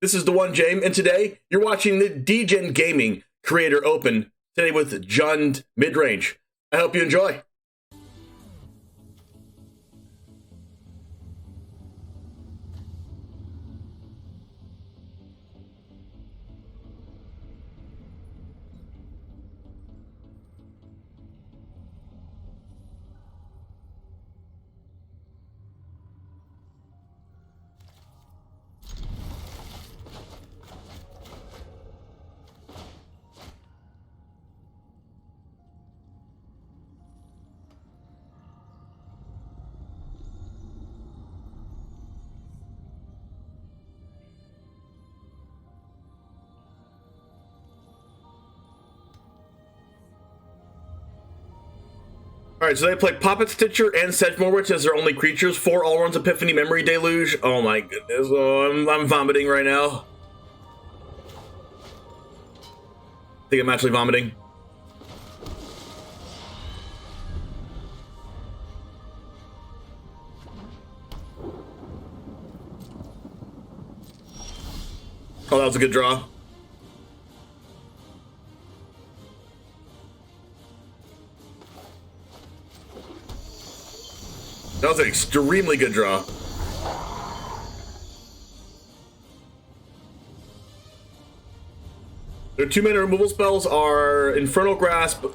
This is the one, James, and today you're watching the DGen Gaming Creator Open, today with Jund Midrange. I hope you enjoy. Alright, so they play Poppet Stitcher and Sedgemorwitch as their only creatures. 4 all runs Epiphany Memory Deluge. Oh my goodness. Oh, I'm vomiting right now. I think I'm actually vomiting. Oh, that was a good draw. That was an extremely good draw. Their 2-mana removal spells are Infernal Grasp.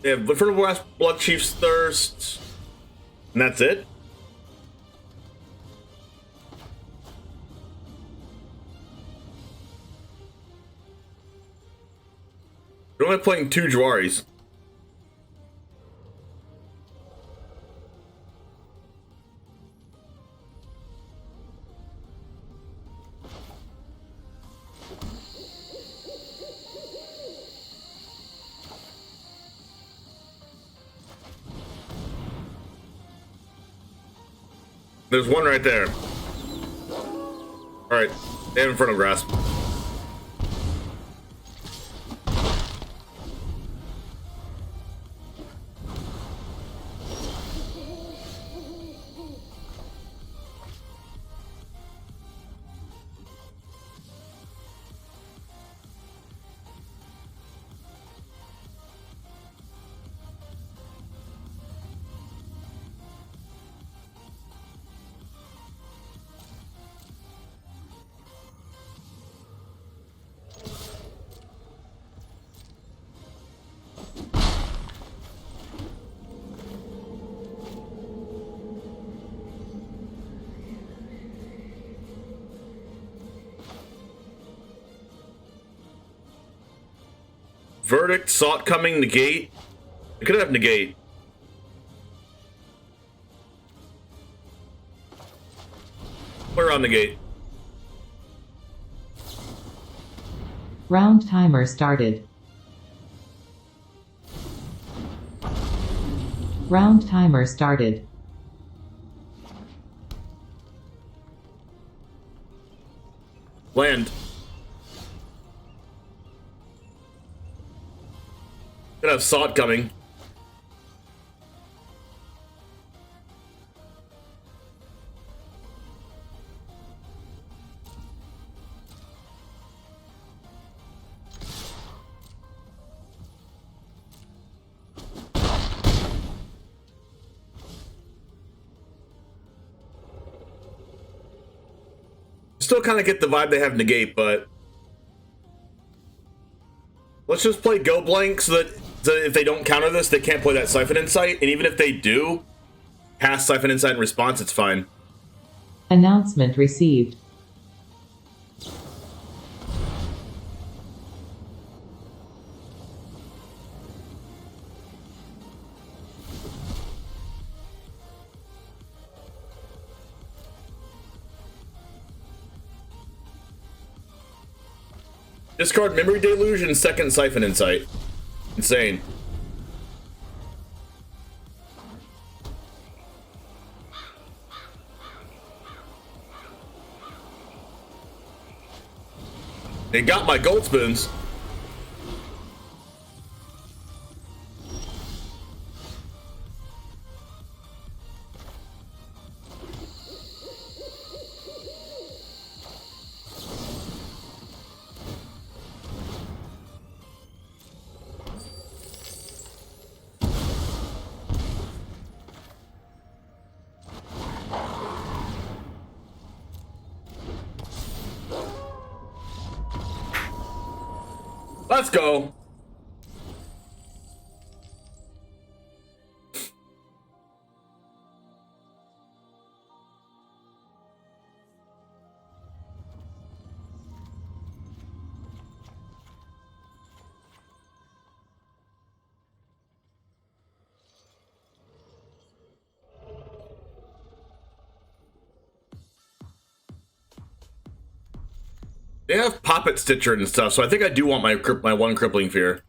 They have Infernal Grasp, Blood Chief's Thirst, and that's it. They're only playing 2 Jwaris. There's one right there. Alright, they have Infernal Grasp. Verdict, Sought Coming, Negate. I could have Negate. We're on Negate. Round timer started. Round timer started. Land. Gonna have Sought coming. Still kind of get the vibe they have Negate, but let's just play Go Blank so that if they don't counter this, they can't play that Siphon Insight. And even if they do pass Siphon Insight in response, it's fine. Announcement received. Discard Memory Deluge and second Siphon Insight. Insane. They got my gold spoons. Let's go. They have Poppet Stitcher and stuff, so I think I do want my one Crippling Fear.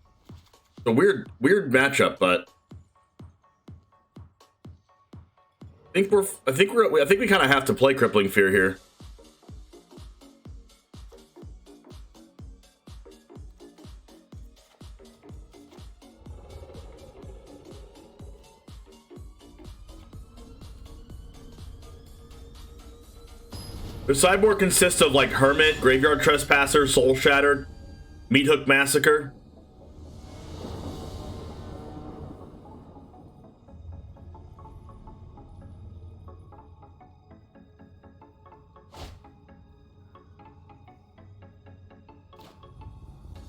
A weird matchup, but I think we kind of have to play Crippling Fear here. The sideboard consists of like Hermit, Graveyard Trespasser, Soul Shattered, Meat Hook Massacre.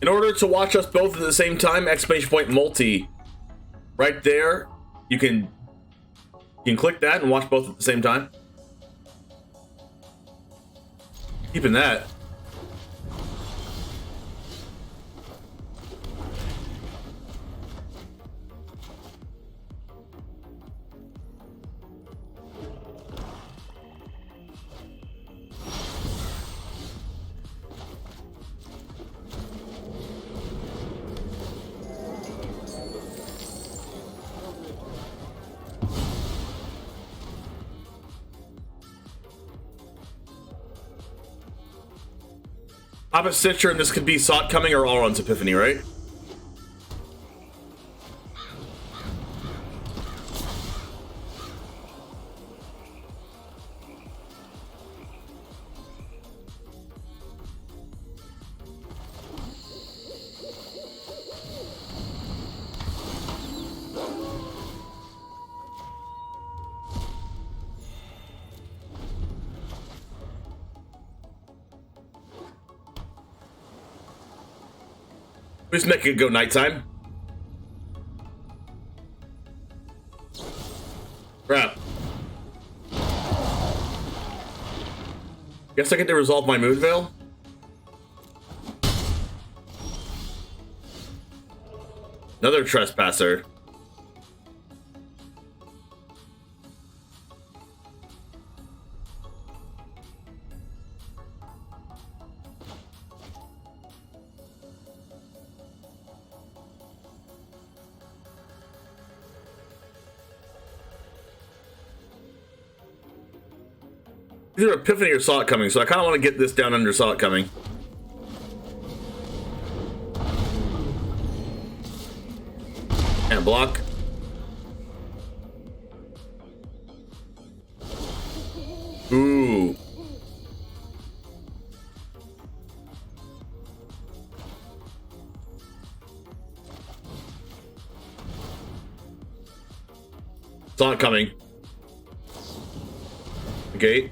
In order to watch us both at the same time, exclamation point multi. Right there, you can click that and watch both at the same time. Keeping that. Poppet Stitcher, and this could be Sought Coming or Alrund's Epiphany, right? Just make it go nighttime. Crap. Guess I get to resolve my Moonveil. Another Trespasser. Either Epiphany or Sought Coming, so I kind of want to get this down under Sought Coming. And block. Ooh. Sought Coming. Gate.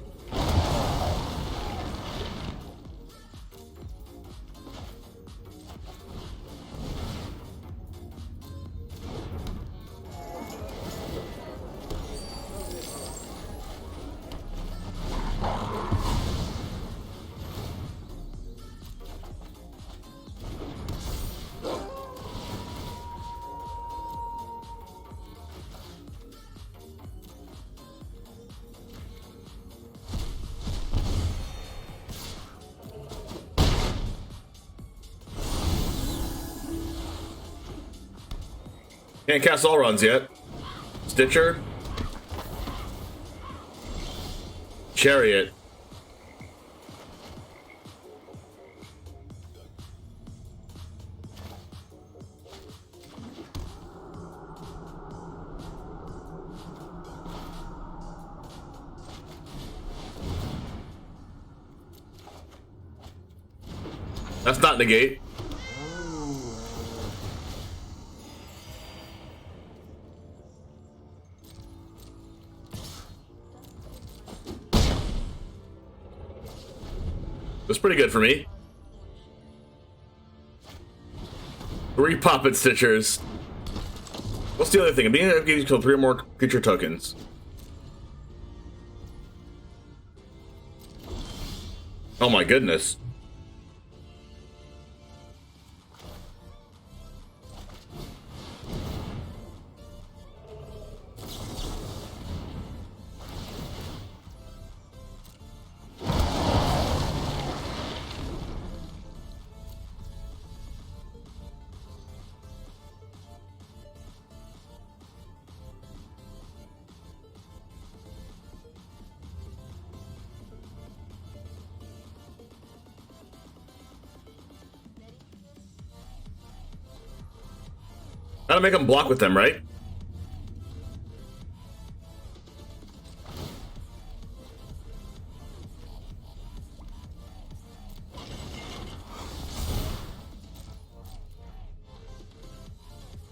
Can't cast all runs yet. Stitcher. Chariot. That's not negate. That's pretty good for me. 3 Poppet Stitchers. What's the other thing? Being able to kill 3 or more creature tokens. Oh my goodness. Gotta make them block with them, right?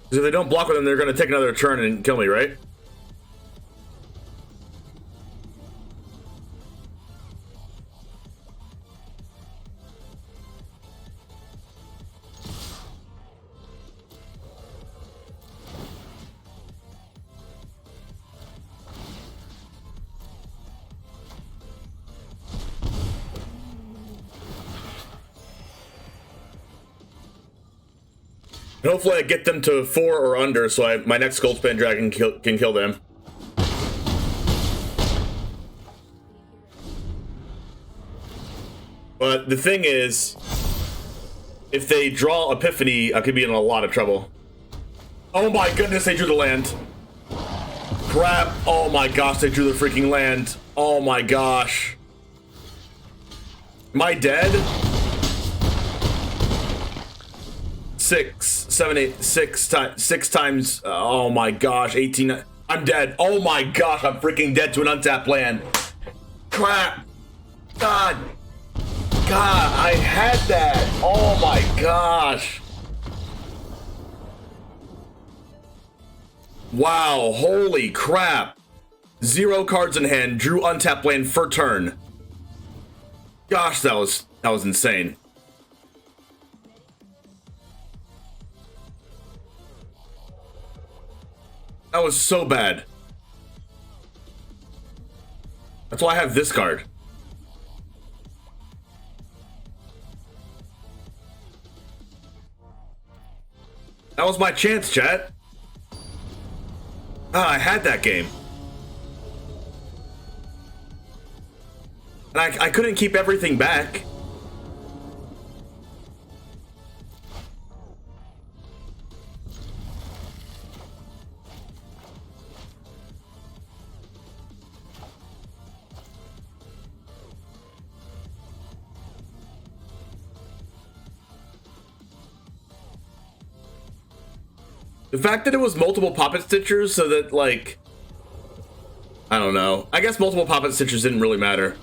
Because if they don't block with them, they're gonna take another turn and kill me, right? And hopefully I get them to 4 or under, so my next Goldspan Dragon can kill them. But the thing is, if they draw Epiphany, I could be in a lot of trouble. Oh my goodness, they drew the land. Crap. Oh my gosh, they drew the freaking land. Oh my gosh. Am I dead? 6, 7, 8, 6 times. Oh my gosh, 18. I'm dead. Oh my gosh, I'm freaking dead to an untapped land. Crap. God, I had that. Oh my gosh. Wow, holy crap. 0 cards in hand, drew untapped land for turn. Gosh, that was insane. That was so bad. That's why I have this card. That was my chance, chat. Ah, I had that game. And I couldn't keep everything back. The fact that it was multiple Poppet Stitchers, so that, like, I don't know. I guess multiple Poppet Stitchers didn't really matter.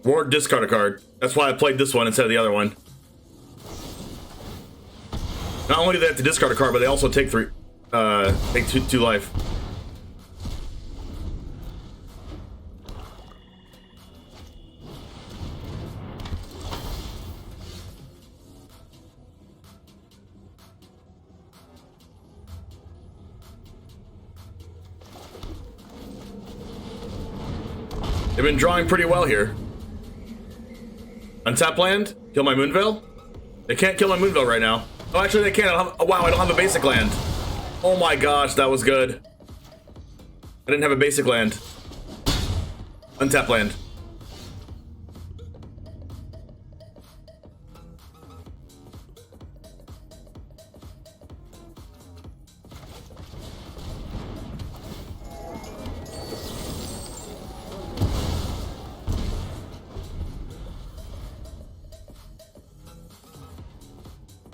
Or discard a card. That's why I played this one instead of the other one. Not only do they have to discard a card, but they also take two life. They've been drawing pretty well here. Untap land? Kill my Moonveil? They can't kill my Moonveil right now. Oh, actually they can. Wow, I don't have a basic land. Oh my gosh, that was good. I didn't have a basic land. Untap land.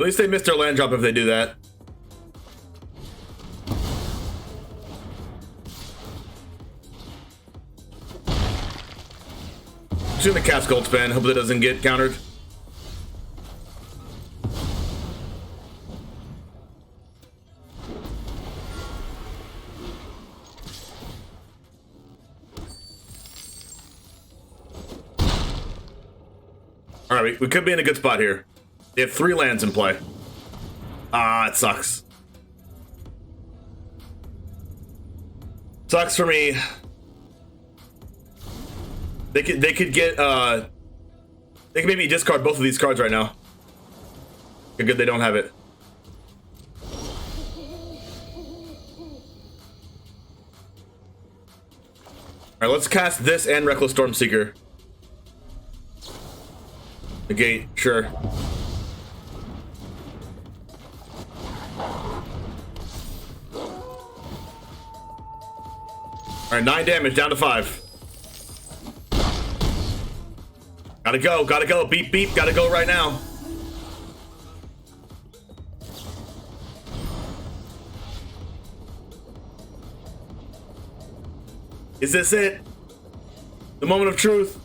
At least they missed their land drop if they do that. Just gonna cast Goldspan. Hope that doesn't get countered. Alright, we could be in a good spot here. They have 3 lands in play. Ah, it sucks. Sucks for me. They could get they could maybe discard both of these cards right now. Good they don't have it. Alright, let's cast this and Reckless Stormseeker. Negate, sure. Alright, 9 damage, down to 5. Gotta go, beep beep, gotta go right now. Is this it? The moment of truth?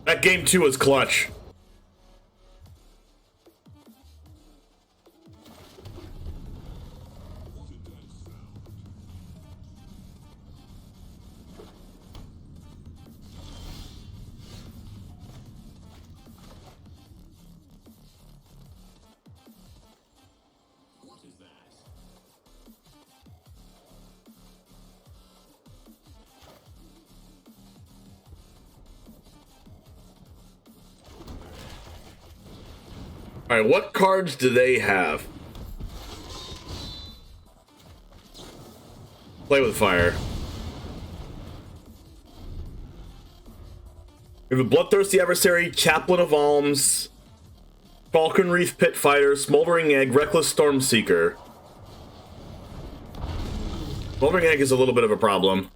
That game 2 was clutch. Alright, what cards do they have? Play with fire. We have a Bloodthirsty Adversary, Chaplain of Alms, Falcon Wreath Pit Fighter, Smoldering Egg, Reckless Stormseeker. Smoldering Egg is a little bit of a problem.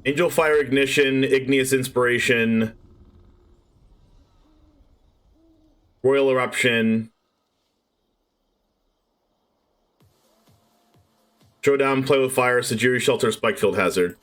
Angel Fire Ignition, Igneous Inspiration, Royal Eruption, Showdown, Play with Fire, Sajiri Shelter, Spikefield Hazard.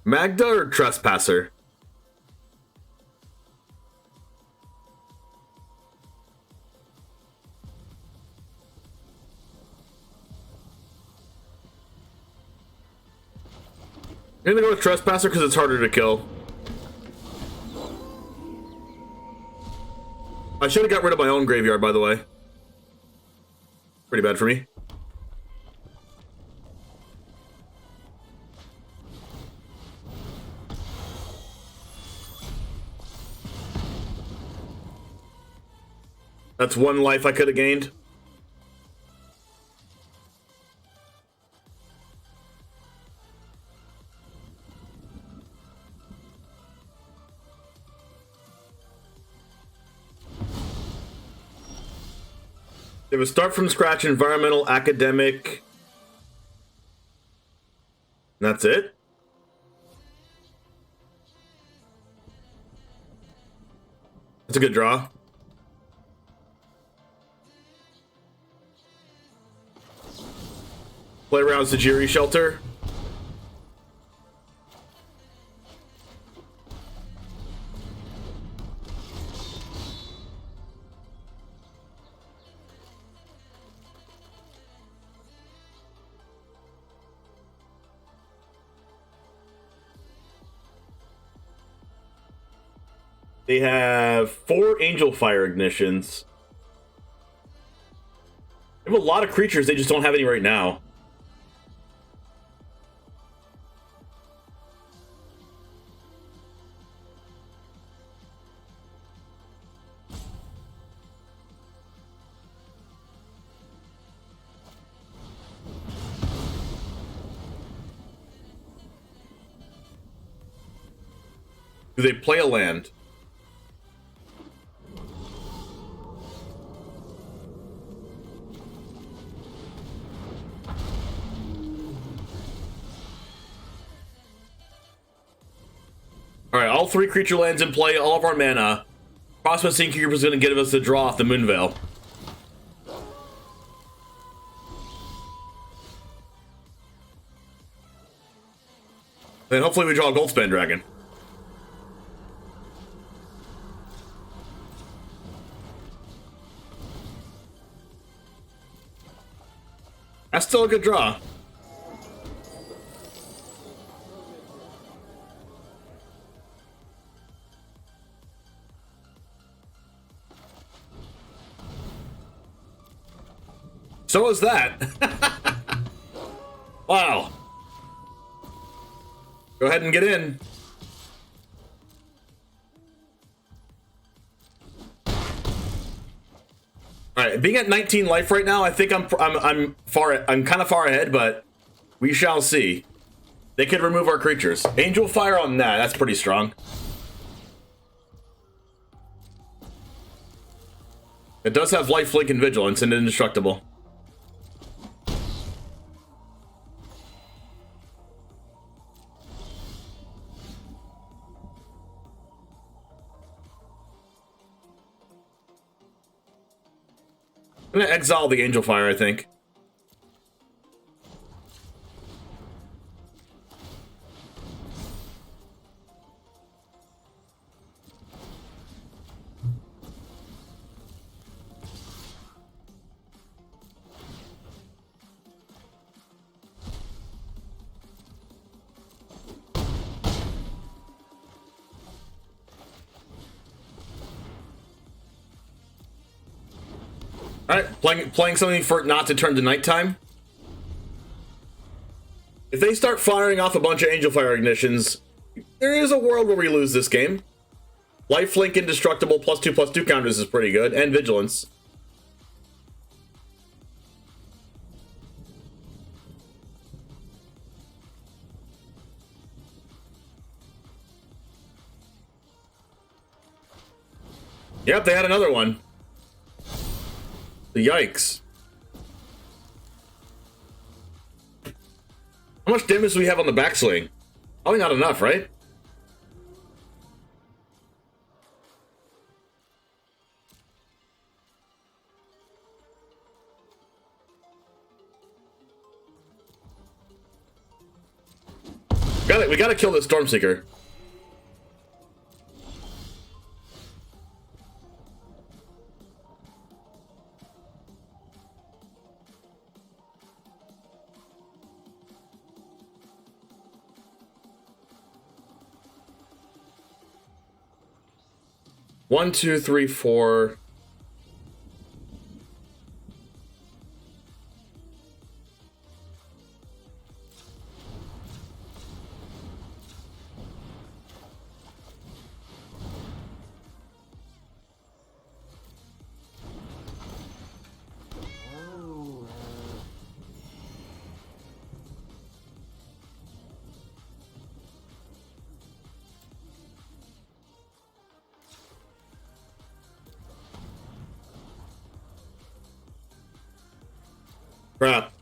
Magda or Trespasser? I'm gonna go with Trespasser because it's harder to kill. I should have got rid of my own graveyard, by the way. Pretty bad for me. That's 1 life I could have gained. They have a start from scratch, environmental, academic. And that's it? That's a good draw. Play around Sajiri Shelter. They have 4 Angel Fire Ignitions. They have a lot of creatures, they just don't have any right now. Do they play a land? Alright, all 3 creature lands in play, all of our mana. Prosperous Innkeeper is going to give us the draw off the Moonveil. Then hopefully we draw a Goldspan Dragon. That's still a good draw. So is that. Wow. Go ahead and get in. All right, being at 19 life right now, I think I'm kind of far ahead, but we shall see. They could remove our creatures. Angel Fire on that. That's pretty strong. It does have lifelink and vigilance and indestructible. I'm gonna exile the Angel Fire, I think. Alright, playing something for it not to turn to nighttime. If they start firing off a bunch of Angel Fire ignitions, there is a world where we lose this game. Lifelink indestructible +2/+2 counters is pretty good, and vigilance. Yep, they had another one. Yikes. How much damage do we have on the backswing? Probably not enough, right? We gotta kill this Stormseeker. One, two, three, four. Crap.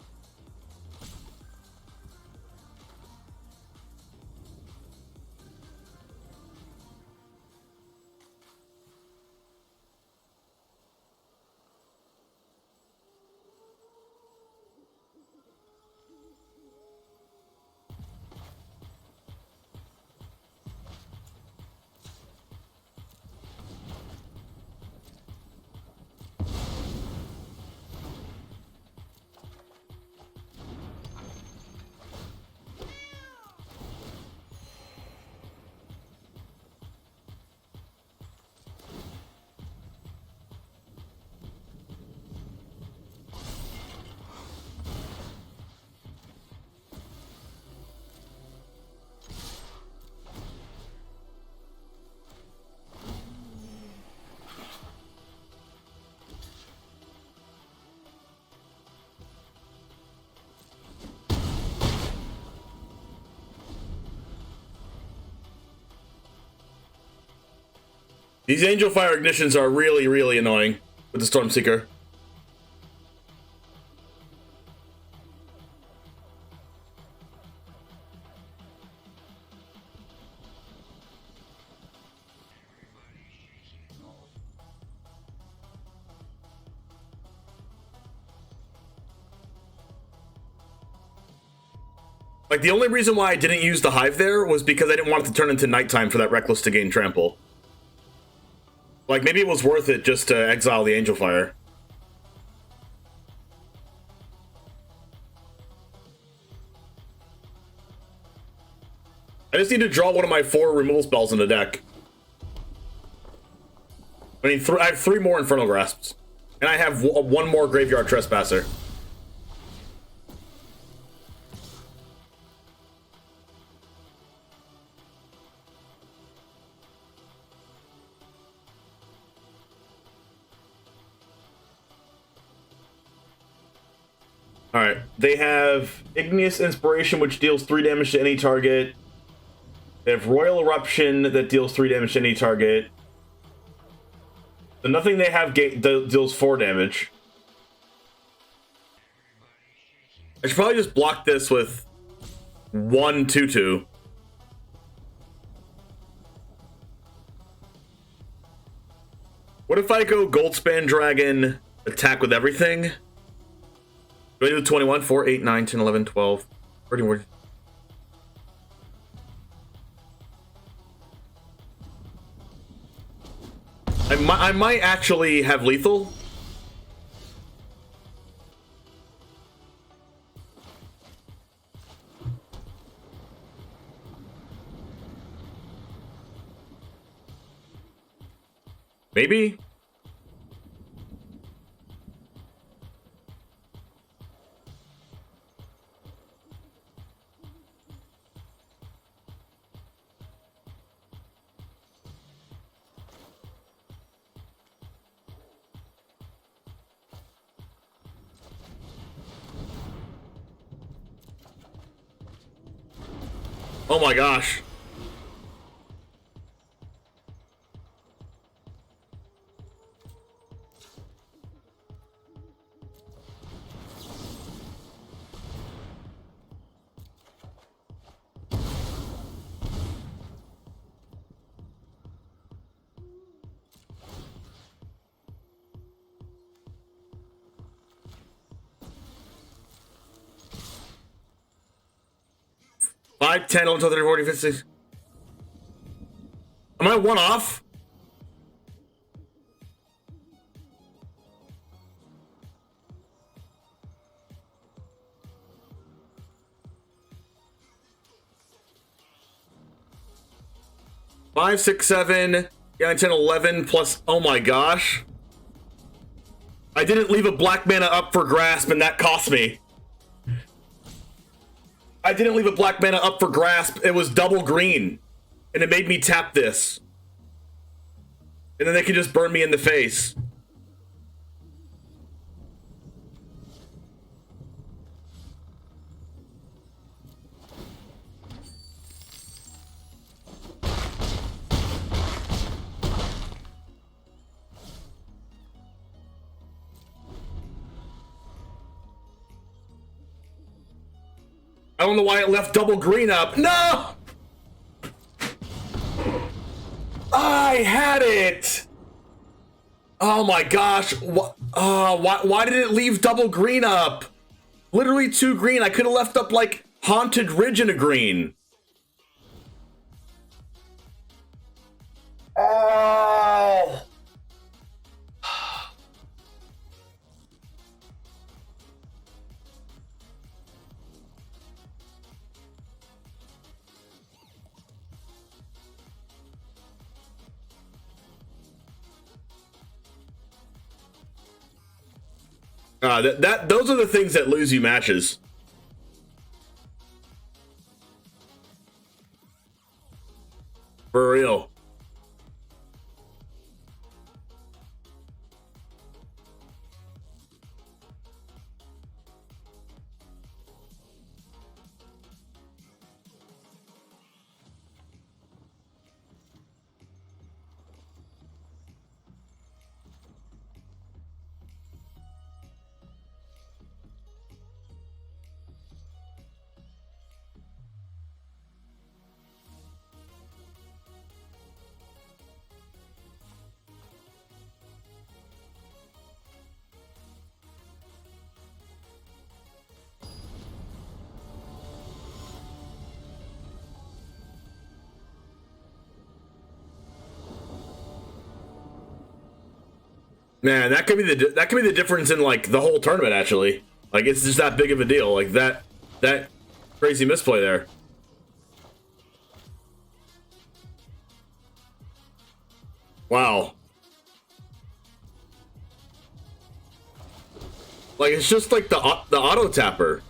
These Angel Fire Ignitions are really, really annoying with the Stormseeker. Like, the only reason why I didn't use the Hive there was because I didn't want it to turn into nighttime for that Reckless to gain trample. Like, maybe it was worth it just to exile the Angel Fire. I just need to draw one of my 4 removal spells in the deck. I mean, I have 3 more Infernal Grasps. And I have 1 more Graveyard Trespasser. Alright, they have Igneous Inspiration, which deals 3 damage to any target. They have Royal Eruption that deals 3 damage to any target. So nothing they have deals 4 damage. I should probably just block this with 1 2/2. What if I go Goldspan Dragon, attack with everything? Do I do 21, 4, 8, 9, 10, 11, 12, 13, 14? I might actually have lethal. Maybe. Oh my gosh. Five, 10, 11, 12, 13, 14, 15, 16. Am I 1 off? Five, 6, 7, 9, 10, 11 plus. Oh my gosh. I didn't leave a black mana up for Grasp, and that cost me. I didn't leave a black mana up for Grasp. It was double green. And it made me tap this. And then they can just burn me in the face. I don't know why it left double green up. No! I had it! Oh my gosh. Why did it leave double green up? Literally 2 green. I could have left up like Haunted Ridge and a green. Oh! Those are the things that lose you matches. For real. Man, that could be the difference in like the whole tournament. Actually, like it's just that big of a deal. Like that crazy misplay there. Wow. Like it's just like the auto tapper.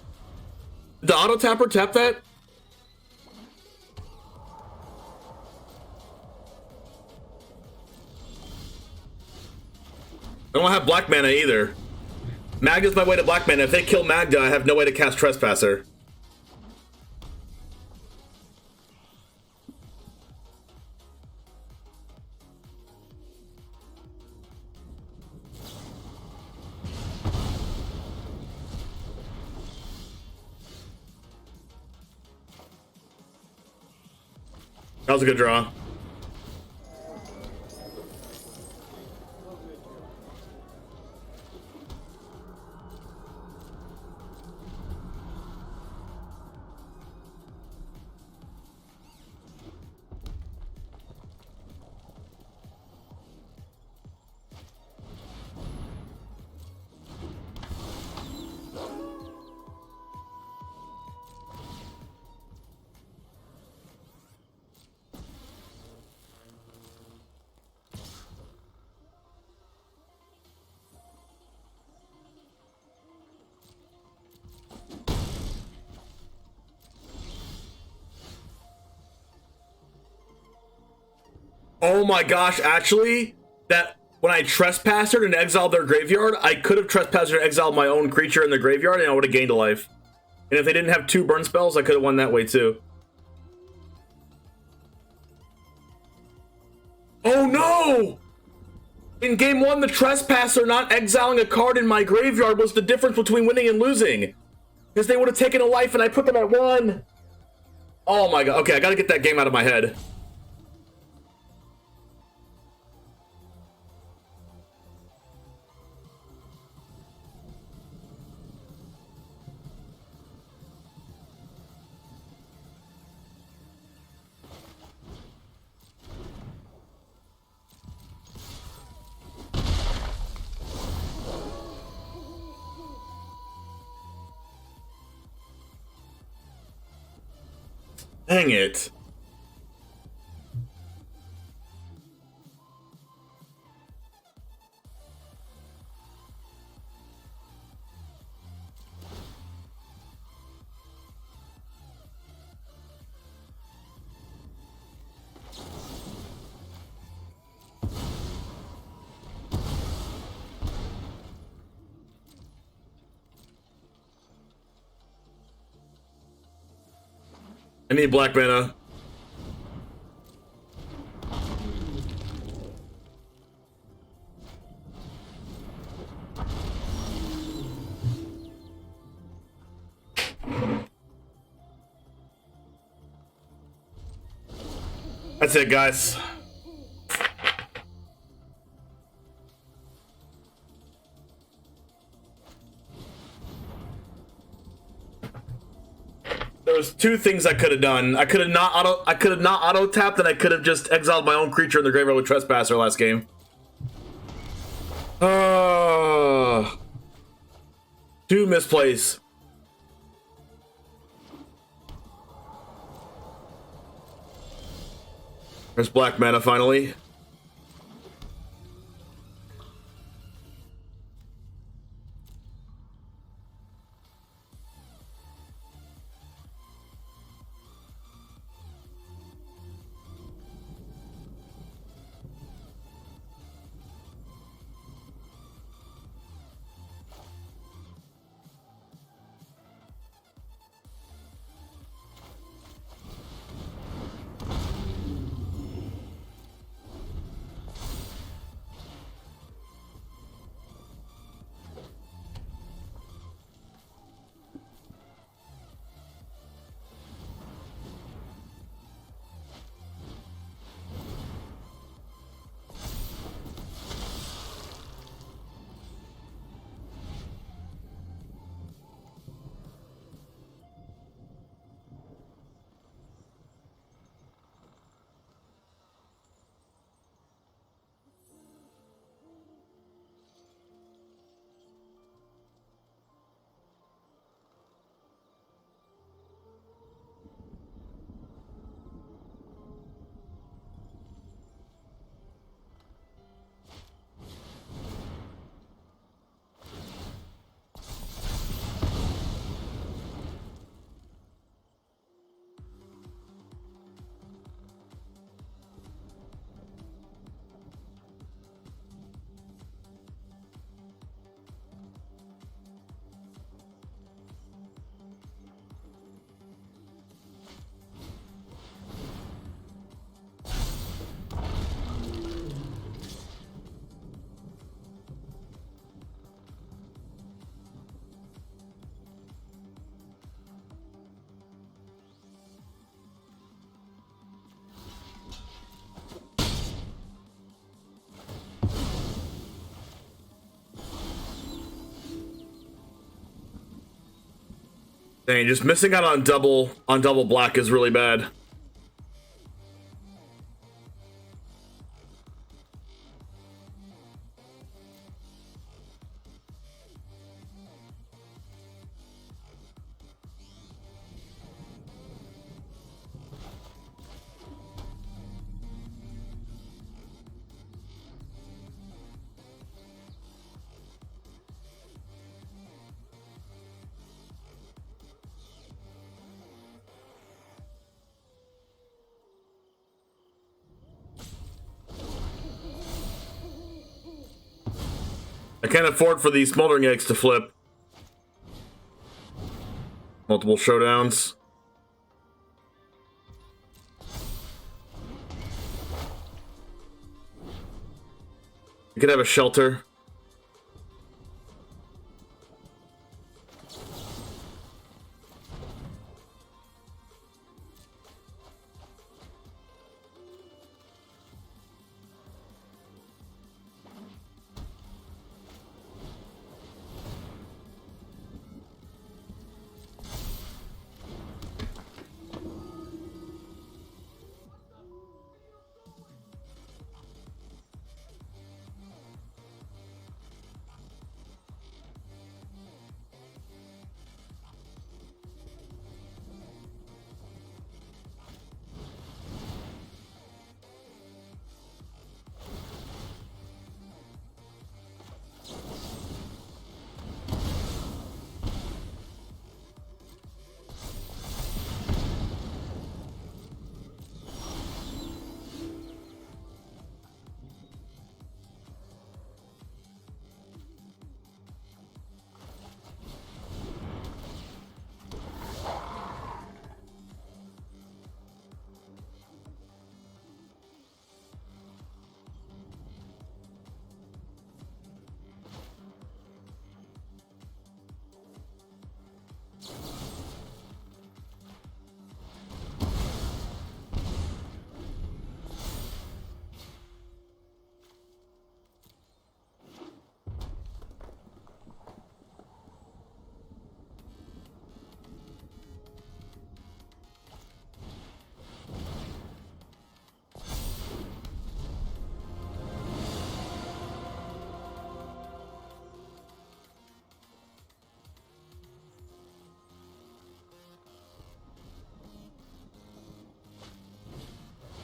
The auto tapper tap that? I don't have black mana either. Magda's my way to black mana. If they kill Magda, I have no way to cast Trespasser. That was a good draw. Oh my gosh, actually, that when I Trespassered and exiled their graveyard, I could have Trespassered and exiled my own creature in the graveyard and I would have gained a life. And if they didn't have 2 burn spells, I could have won that way too. Oh no! In game 1, the Trespasser not exiling a card in my graveyard was the difference between winning and losing. Because they would have taken a life and I put them at 1. Oh my god, okay, I gotta get that game out of my head. Dang it. I need black mana. That's it, guys. There was 2 things I could have done. I could have not auto tapped, and I could have just exiled my own creature in the graveyard with Trespasser last game. 2 misplays. There's black mana finally. Dang, just missing out on double black is really bad. I can't afford for these smoldering eggs to flip. Multiple showdowns. You could have a shelter.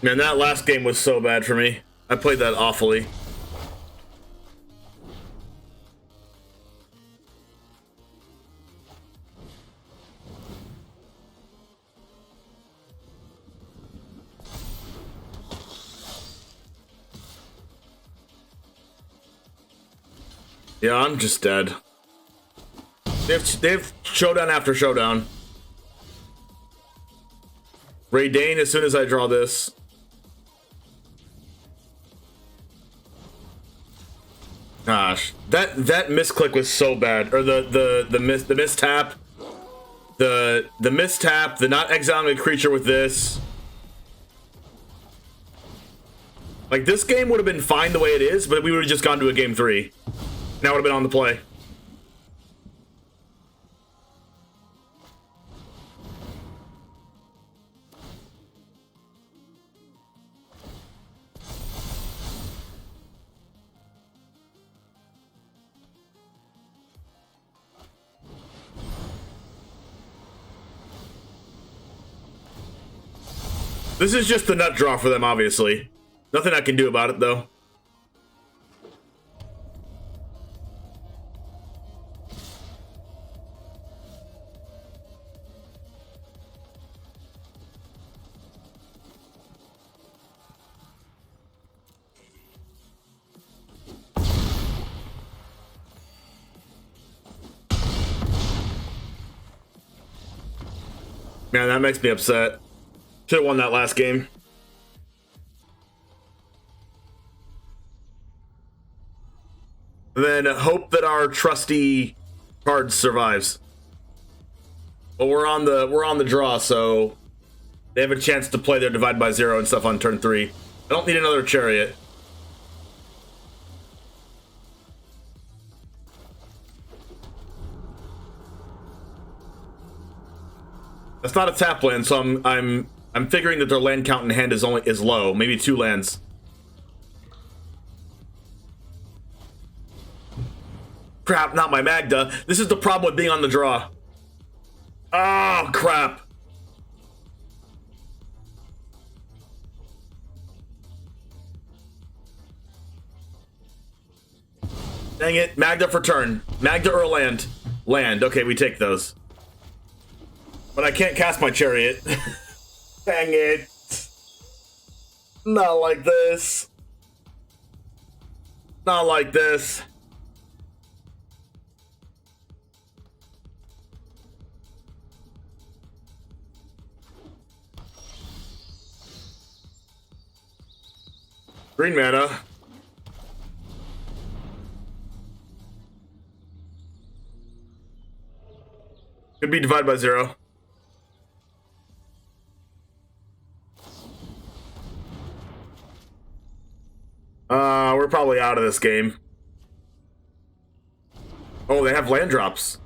Man, that last game was so bad for me. I played that awfully. Yeah, I'm just dead. They've showdown after showdown. Ray Dane as soon as I draw this. Gosh, that misclick was so bad. Or the mistap. The mistap, the not exiling a creature with this. Like, this game would have been fine the way it is, but we would have just gone to a game 3. Now would have been on the play. This is just the nut draw for them, obviously. Nothing I can do about it, though. Man, that makes me upset. Should have won that last game. And then hope that our trusty card survives. But we're on the draw, so they have a chance to play their divide by 0 and stuff on turn 3. I don't need another Chariot. not a tap land, so I'm figuring that their land count in hand is low, maybe 2 lands. Crap, not my Magda. This is the problem with being on the draw. Oh, crap. Dang it, Magda for turn. Magda or land. Land, okay, we take those. But I can't cast my Chariot. Dang it. Not like this. Not like this. Green mana. Could be divided by 0. We're probably out of this game. Oh, they have land drops.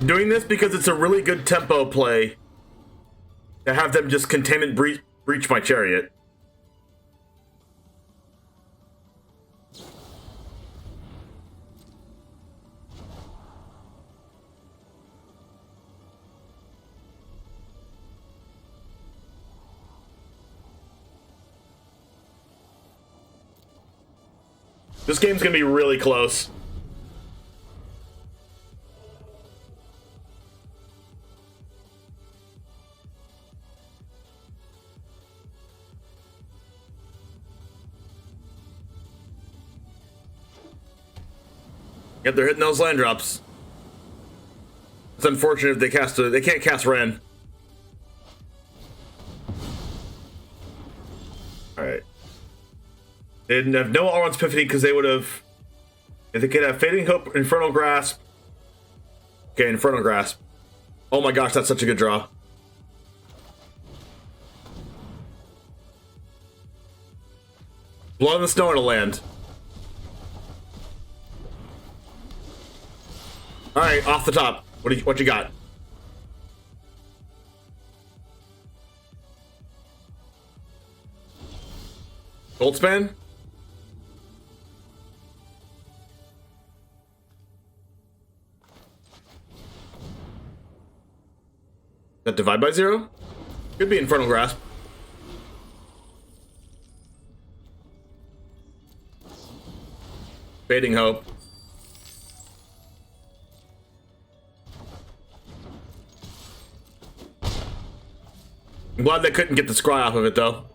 I'm doing this because it's a really good tempo play to have them just containment breach my Chariot. This game's gonna be really close. Yep, they're hitting those land drops. It's unfortunate if they can't cast Ren. Alright. They didn't have no All-One's Epiphany because they would have... If they could have Fading Hope, Infernal Grasp. Okay, Infernal Grasp. Oh my gosh, that's such a good draw. Blood in the Snow in a land. All right, off the top. What you got? Goldspan? That divide by 0? Could be Infernal Grasp. Fading Hope. I'm glad they couldn't get the scry off of it, though.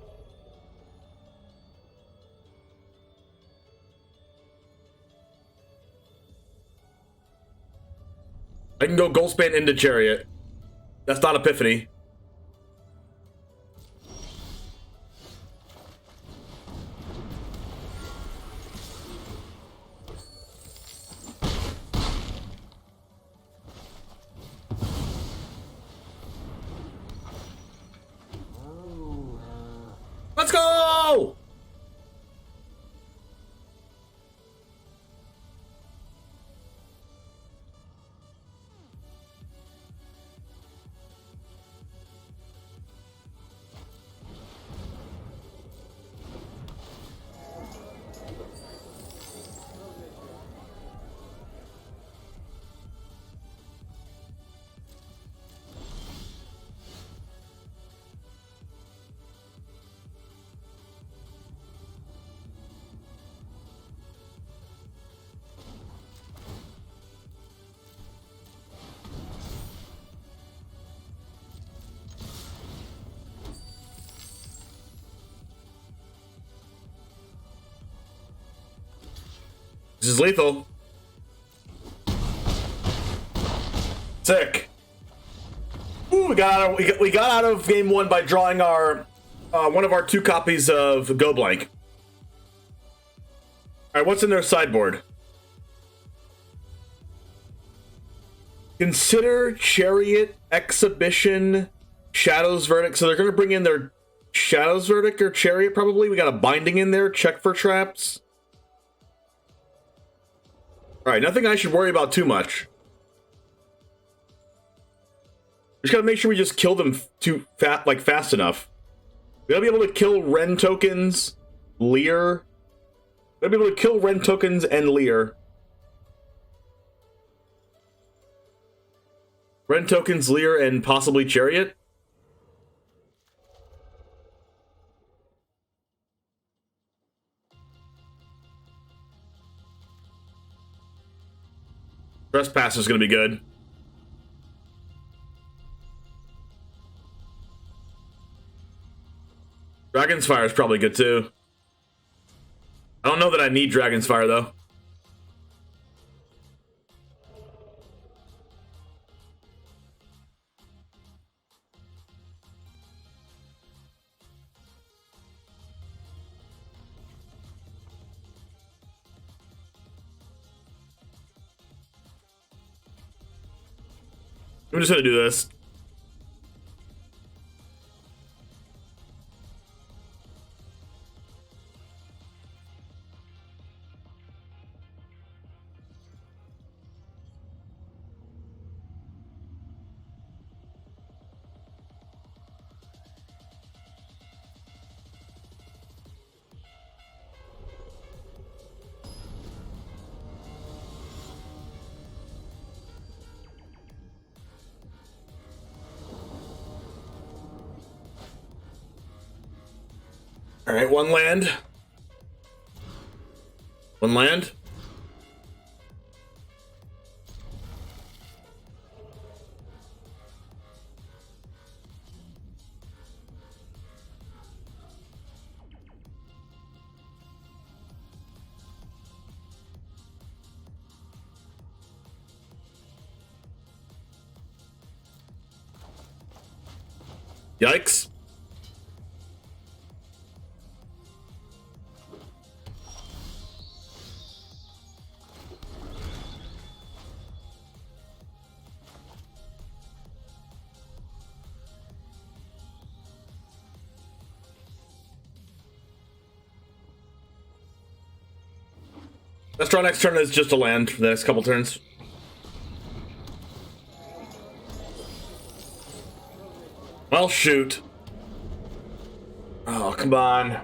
I can go Goldspan into Chariot. That's not Epiphany. Let's go! This is lethal. Sick. Ooh, we got out of game 1 by drawing our One of our 2 copies of Go Blank. All right, what's in their sideboard? Consider Chariot, Exhibition, Shadow's Verdict. So they're going to bring in their Shadow's Verdict or Chariot, probably. We got a Binding in there. Check for traps. All right, nothing I should worry about too much. Just got to make sure we just kill them fast enough. We got to be able to kill Ren tokens, Lair. We got to be able to kill Ren tokens and Lair. Ren tokens, Lair, and possibly Chariot. Trespasser is going to be good. Dragon's Fire is probably good too. I don't know that I need Dragon's Fire though. I'm just gonna do this. All right, one land. One land. Yikes. Let's draw next turn as just a land for the next couple turns. Well, shoot. Oh, come on.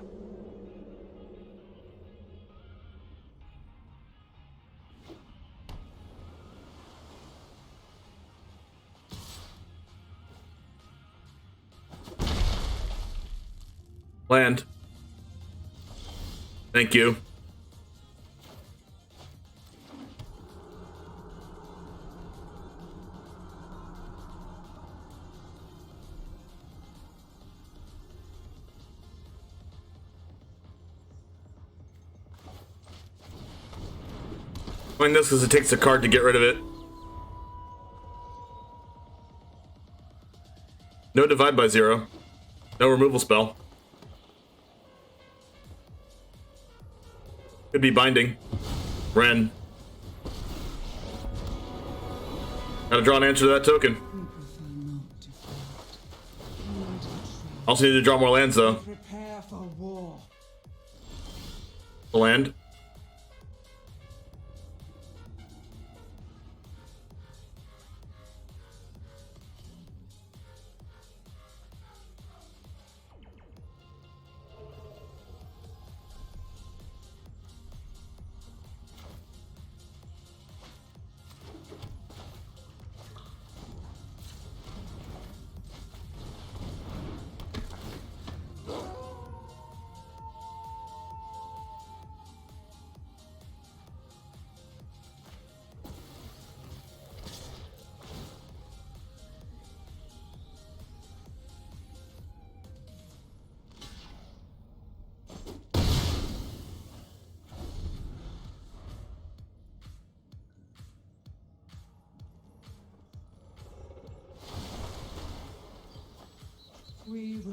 Land. Thank you. Playing this because it takes a card to get rid of it. No divide by 0. No removal spell. Could be binding. Ren. Gotta draw an answer to that token. Also need to draw more lands though. Prepare for war. The land.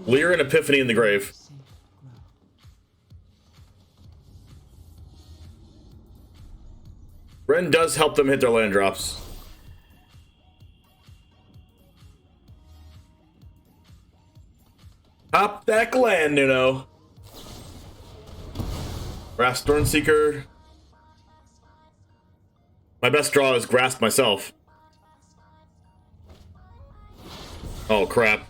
Lair and Epiphany in the grave. Ren does help them hit their land drops. Top deck land, Nuno. Grasp Stormseeker. My best draw is Grasp myself. Oh, crap.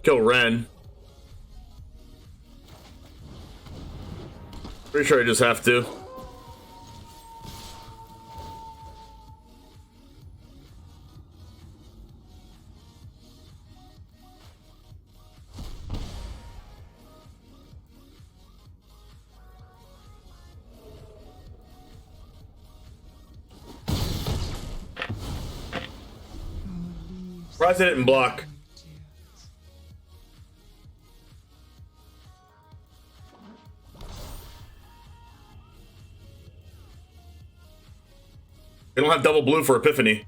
Kill Ren. Pretty sure I just have to. Surprised I didn't block. They don't have double blue for Epiphany.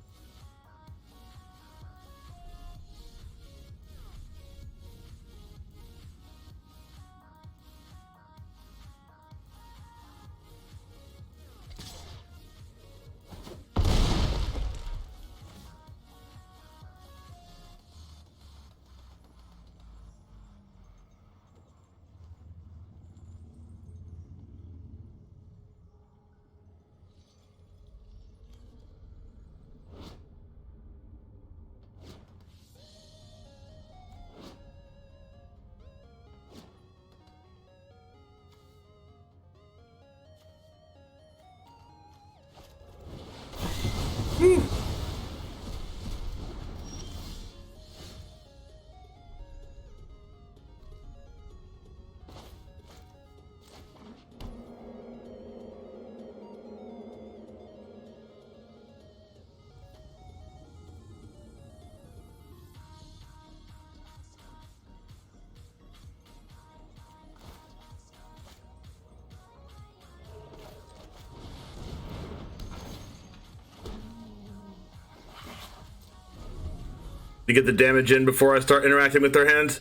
To get the damage in before I start interacting with their hand.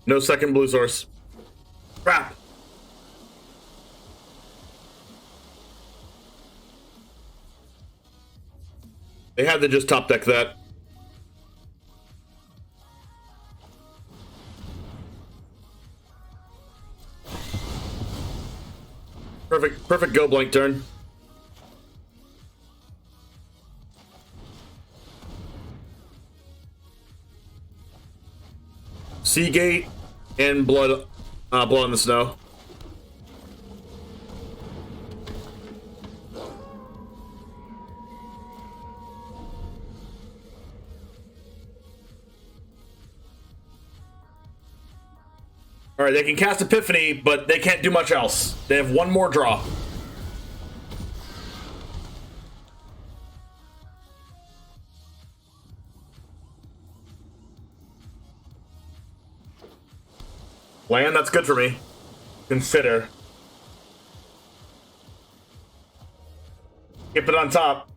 No second blue source. Crap. They had to just top deck that. Perfect go blank turn. Seagate and blood in the snow. All right, they can cast Epiphany, but they can't do much else. They have one more draw. Land, that's good for me. Consider. Keep it on top.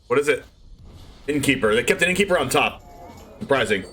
What is it? Innkeeper. They kept an Innkeeper on top. Surprising.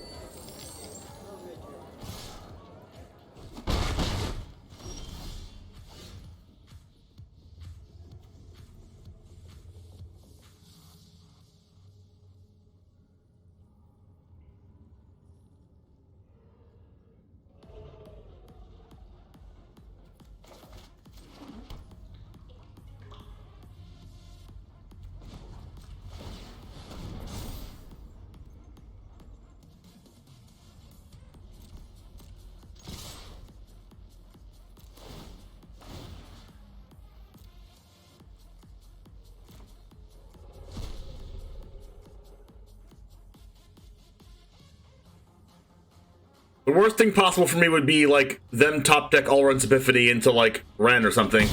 The worst thing possible for me would be, like, them top deck Alrund's Epiphany into, like, Ren or something.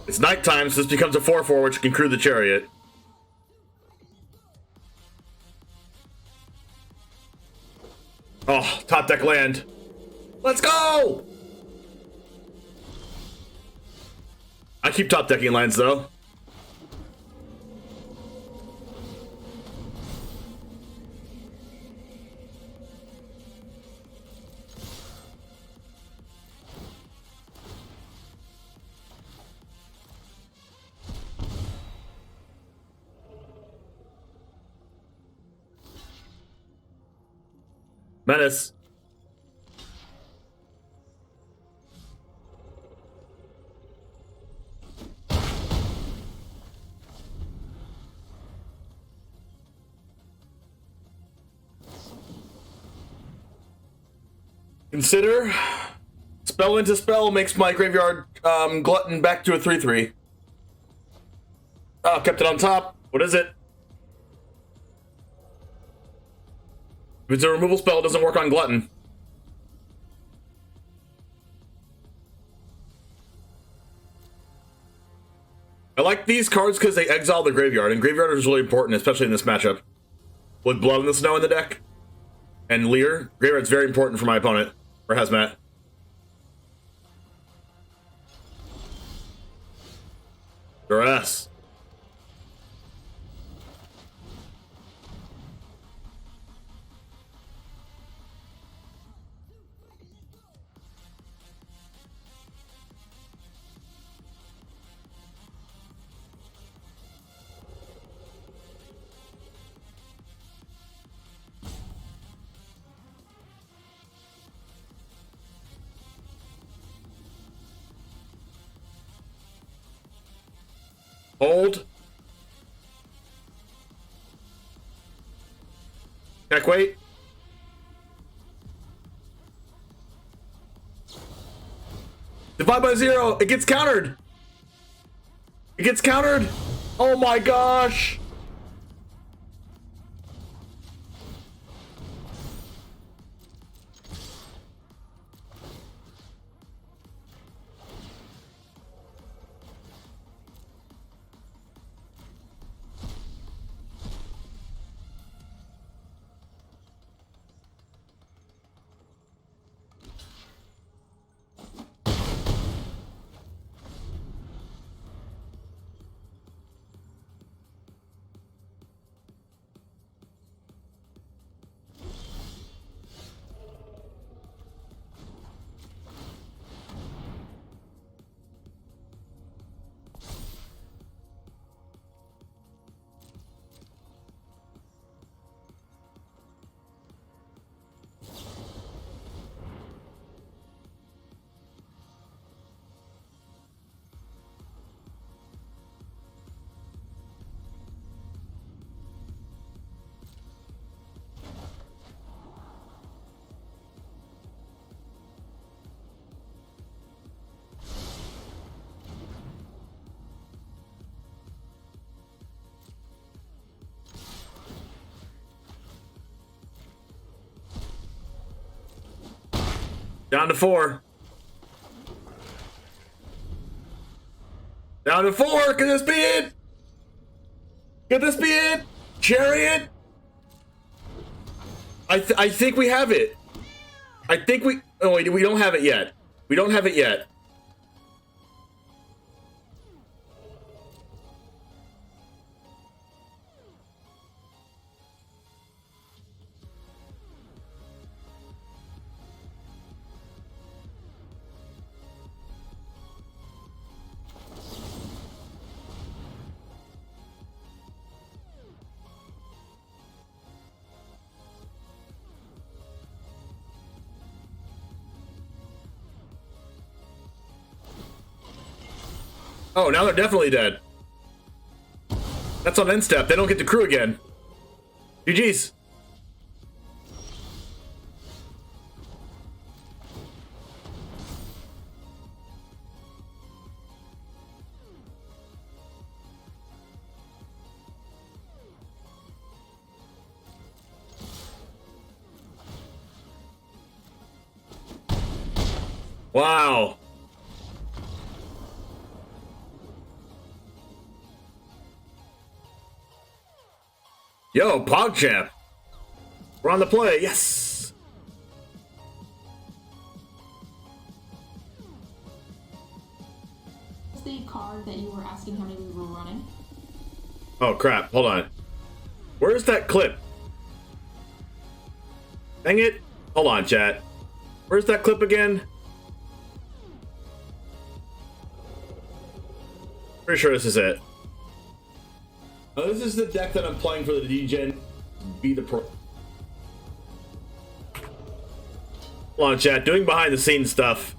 It's nighttime, so this becomes a 4/4, which can crew the Chariot. Oh, top deck land. Let's go! I keep top decking lands, though. Menace. Consider. Spell into spell makes my graveyard glutton back to a 3/3. Oh, kept it on top. What is it? If it's a removal spell, it doesn't work on glutton. I like these cards because they exile the graveyard, and graveyard is really important, especially in this matchup. With Blood in the Snow in the deck, and Lair, graveyard's very important for my opponent, or Hazmat. Duress. Hold. Check, wait. Divide by 0. It gets countered. It gets countered. Oh my gosh. Down to 4. Down to 4. Could this be it? Could this be it? Chariot? I think we have it. I think we... Oh, wait, we don't have it yet. We don't have it yet. Oh, now they're definitely dead. That's on end step. They don't get to crew again. GG's. Wow. Yo, PogChamp. We're on the play, yes. What's the card that you were asking how many we were running? Oh crap, hold on. Where's that clip? Dang it. Hold on, chat. Where's that clip again? Pretty sure this is it. Oh, this is the deck that I'm playing for the DGen. Be the pro. Hold on, chat. Doing behind the scenes stuff.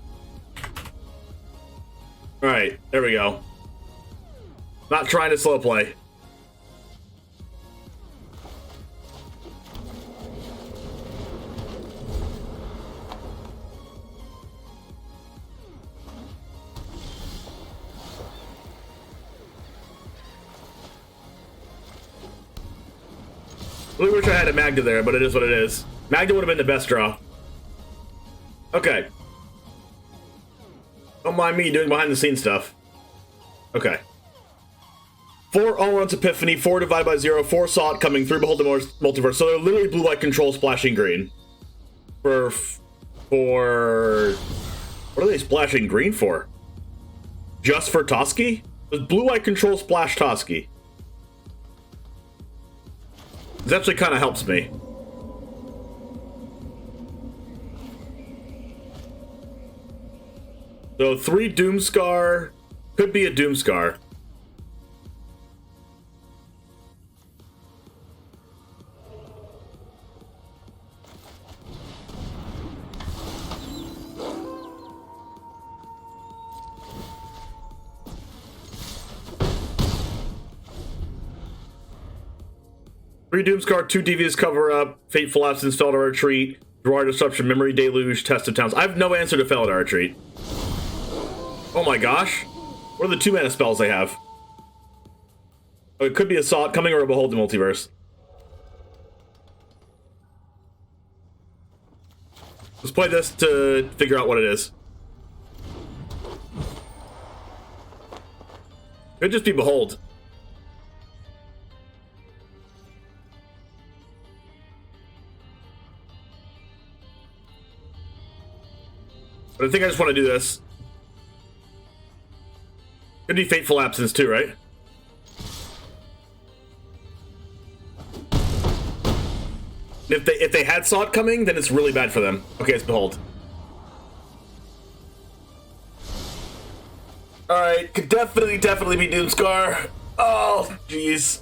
Alright, there we go. Not trying to slow play. Really wish I had a Magda there, but it is what it is. Magda would have been the best draw. Okay. Don't mind me doing behind the scenes stuff. Okay. 4 all-runs Epiphany, 4 divided by 0, 4 Salt coming, 3 Behold the Multiverse. So they're literally blue-white control splashing green. For... What are they splashing green for? Just for Toski? Does blue-white control splash Toski? This actually kind of helps me. So 3 Doomscar. Could be a Doomscar. Three Doomscar, 2 Devious Cover Up, Fateful Absence, Felidar Retreat, Drawar Disruption, Memory Deluge, Test of Towns. I have no answer to Felidar Retreat. Oh my gosh. What are the 2 mana spells they have? Oh, it could be Assault coming or a Behold the Multiverse. Let's play this to figure out what it is. Could just be Behold. But I think I just want to do this. Could be Fateful Absence too, right? If they had saw it coming, then it's really bad for them. Okay, it's Behold. Alright, could definitely be Doomscar. Oh, jeez.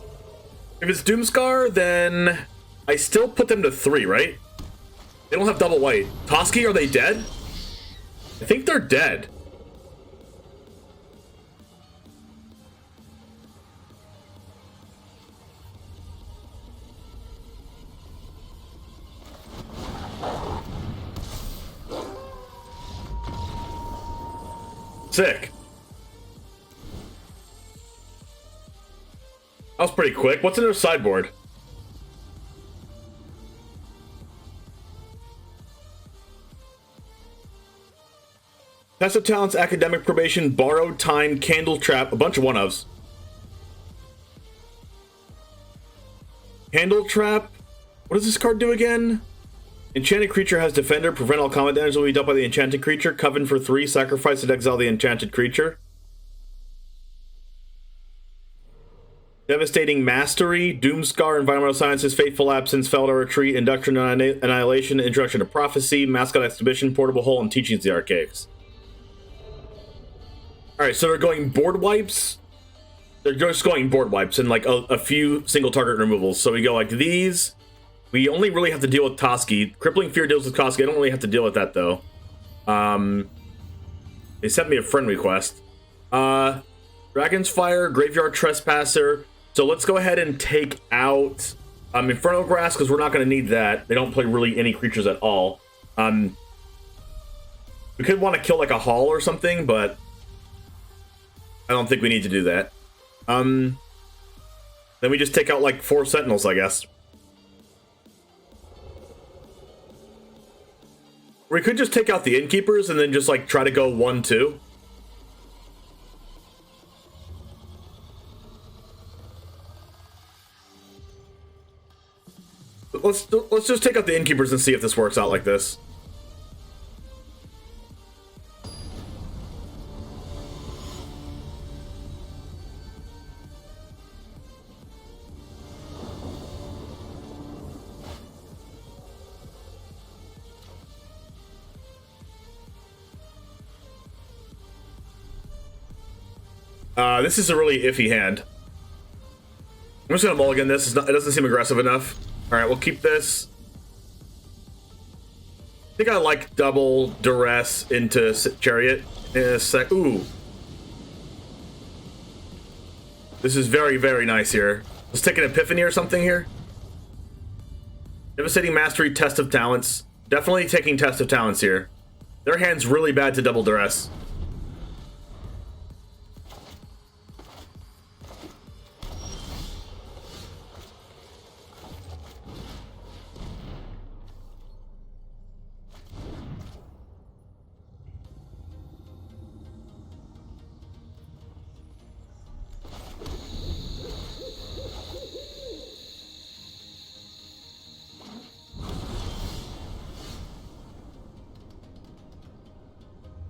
If it's Doomscar, then I still put them to 3, right? They don't have double white. Toski, are they dead? I think they're dead. Sick. That was pretty quick. What's in their sideboard? Test of Talents, Academic Probation, Borrowed Time, Candle Trap, a bunch of one-ofs. Candle Trap? What does this card do again? Enchanted creature has Defender, prevent all combat damage will be dealt by the enchanted creature. Coven for 3, sacrifice and exile the enchanted creature. Devastating Mastery, Doomscar, Environmental Sciences, Fateful Absence, Felidar Retreat, Induction and Annihilation, Introduction to Prophecy, Mascot Exhibition, Portable Hole, and Teachings of the Archaics. Alright, so they're going board wipes. They're just going board wipes and like a few single target removals. So we go like these. We only really have to deal with Toski. Crippling Fear deals with Toski. I don't really have to deal with that though. They sent me a friend request. Dragon's Fire, Graveyard Trespasser. So let's go ahead and take out Infernal Grasp because we're not going to need that. They don't play really any creatures at all. We could want to kill like a Hall or something, but I don't think we need to do that. Then we just take out like 4 Sentinels, I guess. We could just take out the Innkeepers and then just like try to go 1-2. Let's just take out the Innkeepers and see if this works out like this. This is a really iffy hand. I'm just gonna mulligan this. It doesn't seem aggressive enough. All right, we'll keep this. I think I like double duress into Chariot in a sec. Ooh. This is very, very nice here. Let's take an Epiphany or something here. Devastating Mastery, Test of Talents. Definitely taking Test of Talents here. Their hand's really bad to double duress.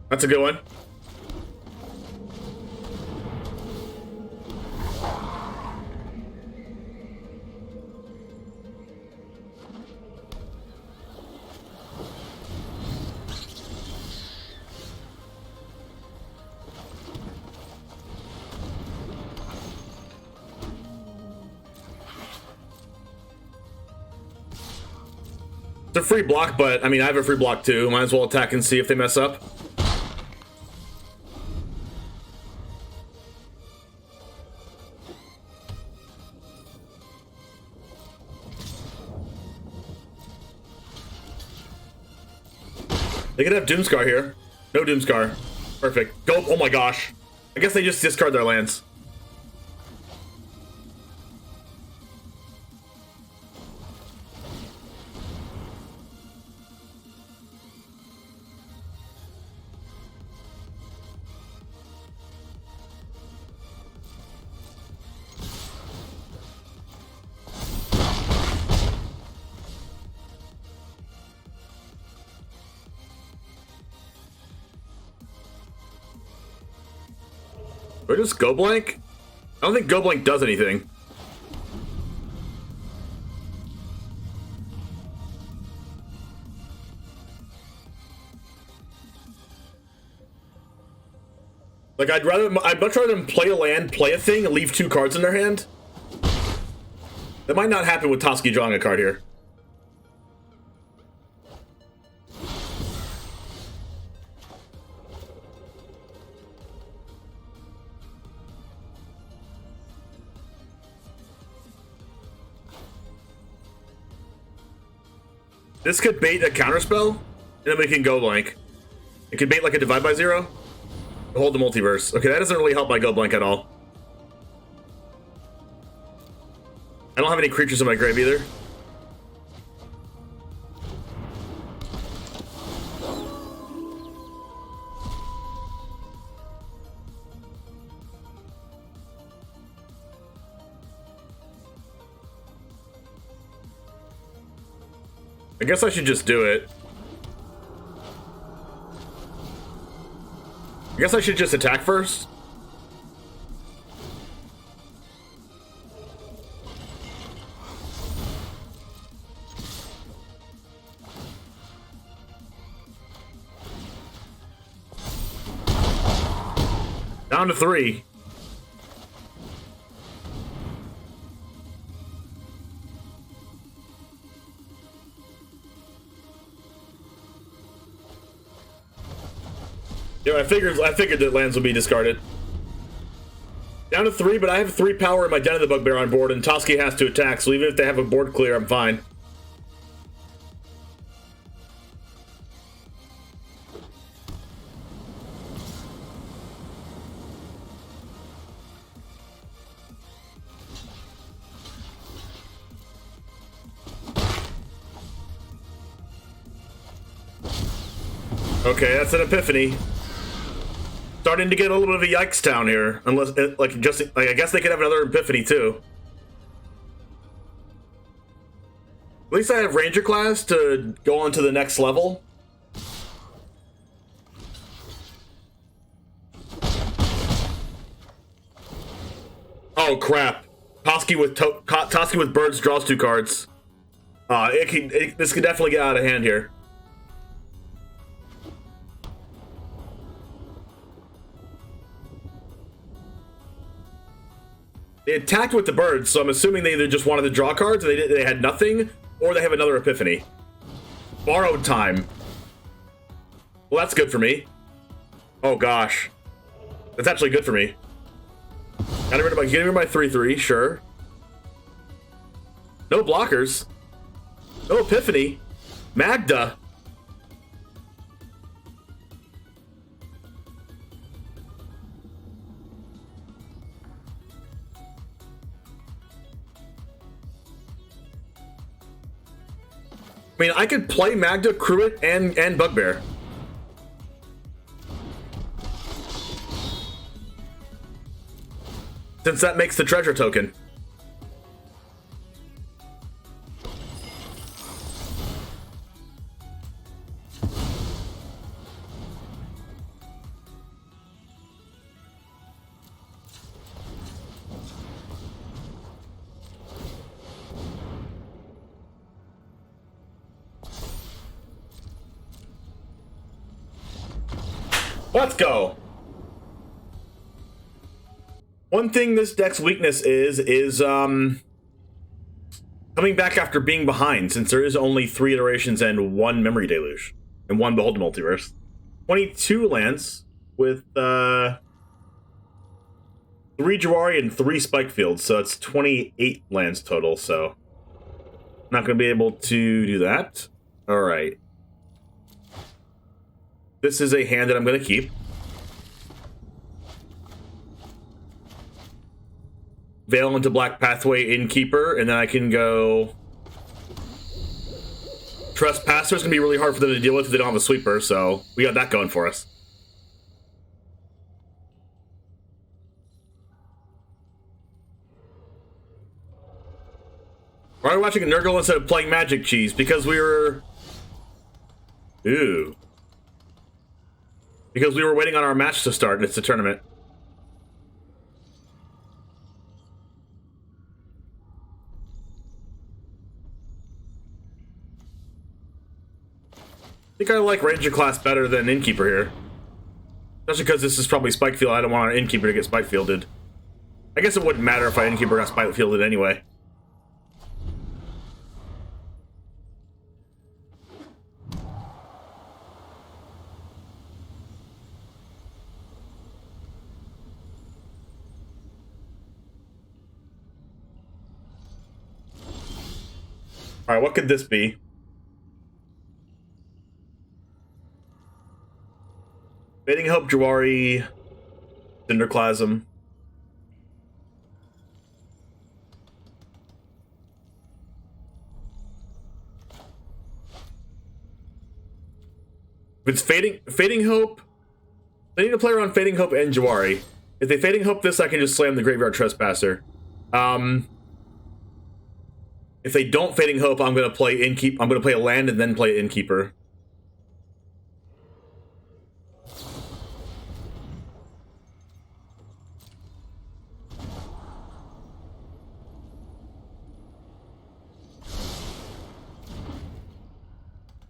That's a good one. It's a free block, but I mean, I have a free block too. Might as well attack and see if they mess up. They could have Doomscar here. No Doomscar. Perfect. Go. Oh my gosh. I guess they just discard their lands. Or just go blank? I don't think go blank does anything. Like I'd much rather them play a land, play a thing, and leave 2 cards in their hand. That might not happen with Toski drawing a card here. This could bait a counterspell, and then we can go blank. It could bait like a divide by 0. Hold the multiverse. Okay, that doesn't really help my go blank at all. I don't have any creatures in my grave either. I guess I should just do it. I guess I should just attack first. Down to 3. Yeah, I figured that lands would be discarded. Down to 3, but I have 3 power in my Den of the Bugbear on board, and Toski has to attack, so even if they have a board clear, I'm fine. Okay, that's an Epiphany. Starting to get a little bit of a yikes town here. Unless, like, just like I guess they could have another Epiphany too. At least I have Ranger class to go on to the next level. Oh crap! Toski with birds draws 2 cards. This could definitely get out of hand here. They attacked with the birds, so I'm assuming they either just wanted to draw cards, or they had nothing, or they have another Epiphany. Borrowed time. Well, that's good for me. Oh gosh, that's actually good for me. Getting rid of my 3/3, sure. No blockers. No Epiphany. Magda. I mean, I could play Magda, Crewit, and Bugbear. Since that makes the treasure token. Let's go. One thing this deck's weakness is coming back after being behind, since there is only 3 iterations and 1 Memory Deluge and 1 Behold the Multiverse. 22 lands with 3 Jawari and 3 Spike Fields, so it's 28 lands total, so not going to be able to do that. Alright. This is a hand that I'm going to keep. Veil into Black Pathway Innkeeper, and then I can go... Trespasser is going to be really hard for them to deal with if they don't have a sweeper, so we got that going for us. Why are we watching a Nurgle instead of playing Magic Cheese? Because we were... Ooh. Because we were waiting on our match to start, and it's a tournament. I think I like Ranger class better than Innkeeper here. Especially because this is probably Spike Field. I don't want our Innkeeper to get Spike Fielded. I guess it wouldn't matter if our Innkeeper got Spike Fielded anyway. Alright, what could this be? Fading Hope, Jawari, Cinderclasm. If it's Fading Hope, they need to play around Fading Hope and Jawari. If they Fading Hope this, I can just slam the Graveyard Trespasser. If they don't Fading Hope, I'm gonna play Innkeeper. I'm gonna play a land and then play Innkeeper.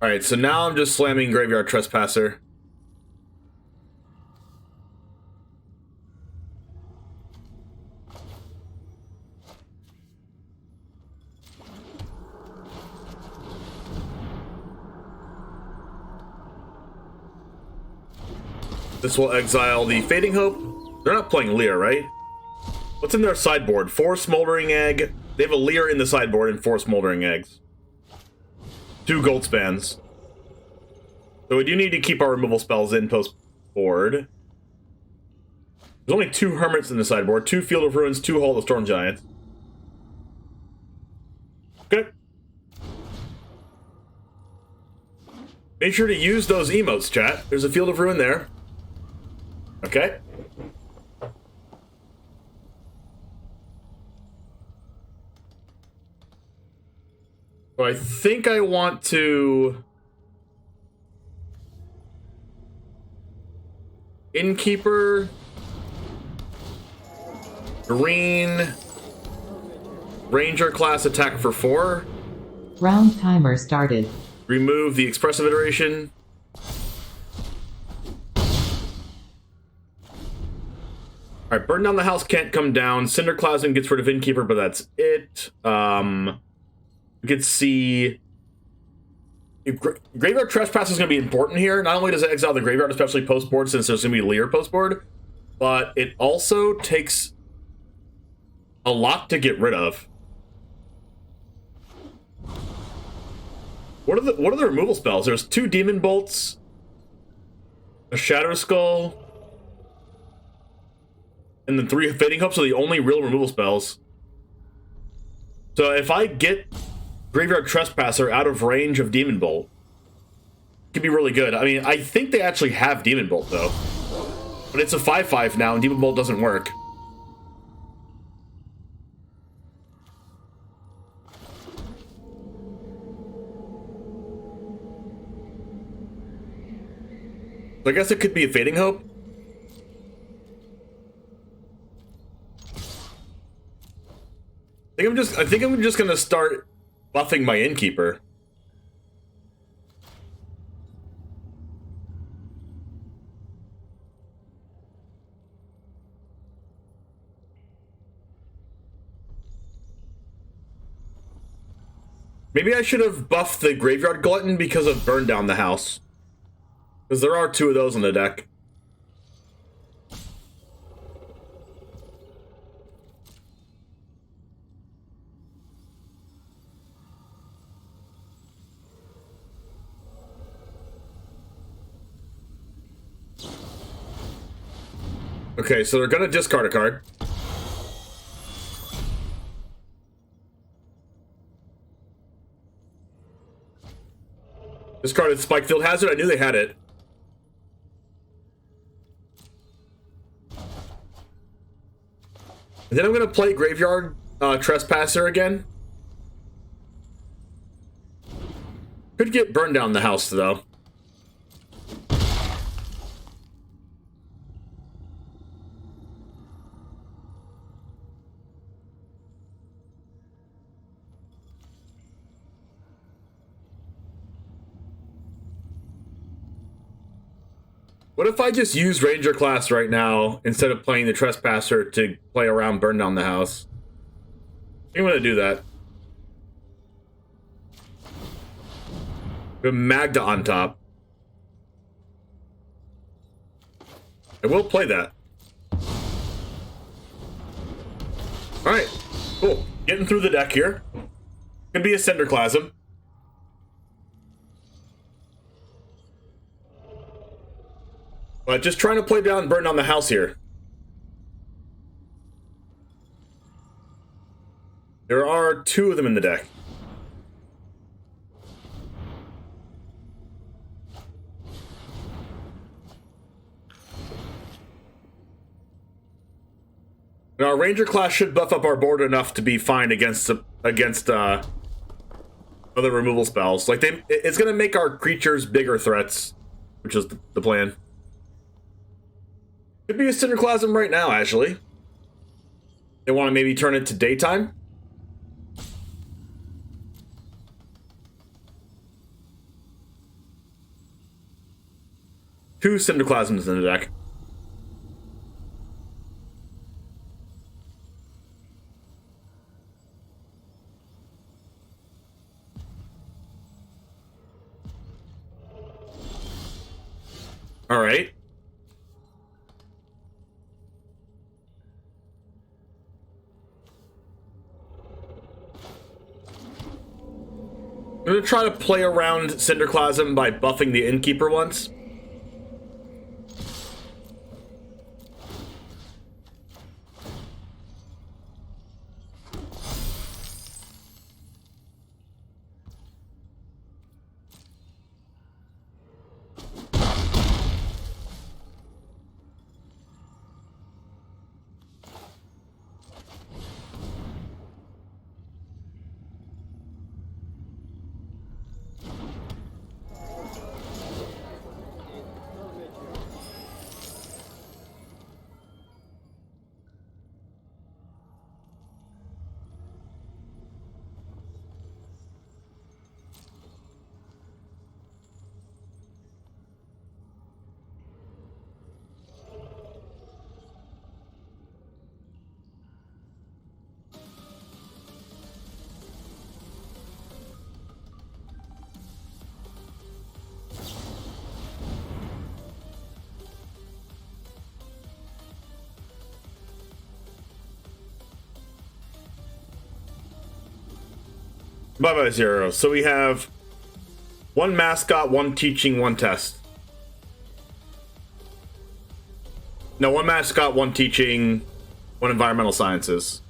Alright, so now I'm just slamming Graveyard Trespasser. This will exile the Fading Hope. They're not playing Lair, right? What's in their sideboard? 4 Smoldering Egg. They have a Lair in the sideboard and 4 Smoldering Eggs. 2 Goldspans. So we do need to keep our removal spells in post-board. There's only 2 Hermits in the sideboard. 2 Field of Ruins, 2 Hall of Storm Giants. Okay. Make sure to use those emotes, chat. There's a Field of Ruin there. Okay. So I think I want to... Innkeeper... Green... Ranger class attack for 4. Round timer started. Remove the expressive iteration. Alright, Burn Down the House can't come down. Cinderclasm gets rid of Innkeeper, but that's it. We could see... Graveyard Trespasser is going to be important here. Not only does it exile the graveyard, especially post-board, since there's going to be Lair post-board, but it also takes a lot to get rid of. What are the removal spells? There's 2 Demon Bolts, a Shadow Skull, and then 3 Fading Hopes are the only real removal spells. So if I get Graveyard Trespasser out of range of Demon Bolt, it could be really good. I mean, I think they actually have Demon Bolt, though. But it's a 5/5 now, and Demon Bolt doesn't work. So I guess it could be a Fading Hope. I think I'm just gonna start buffing my Innkeeper. Maybe I should have buffed the Graveyard Glutton because of Burn Down the House. Because there are 2 of those on the deck. Okay, so they're gonna discard a card. Discarded Spikefield Hazard. I knew they had it. And then I'm gonna play Graveyard Trespasser again. Could get Burn Down the House, though. What if I just use Ranger class right now instead of playing the Trespasser to play around Burn Down the House? I think I'm gonna do that. With Magda on top. I will play that. Alright, cool. Getting through the deck here. Could be a Cinderclasm. But just trying to play down and Burn Down the House here. There are 2 of them in the deck. And our Ranger class should buff up our board enough to be fine against other removal spells. Like it's gonna make our creatures bigger threats, which is the plan. Could be a Cinderclasm right now, actually. They want to maybe turn it to daytime. Two Cinderclasms in the deck. All right. I'm gonna try to play around Cinderclasm by buffing the Innkeeper once. Bye bye zero. So we have one mascot, one teaching, one test. No, one mascot, one teaching, one environmental sciences.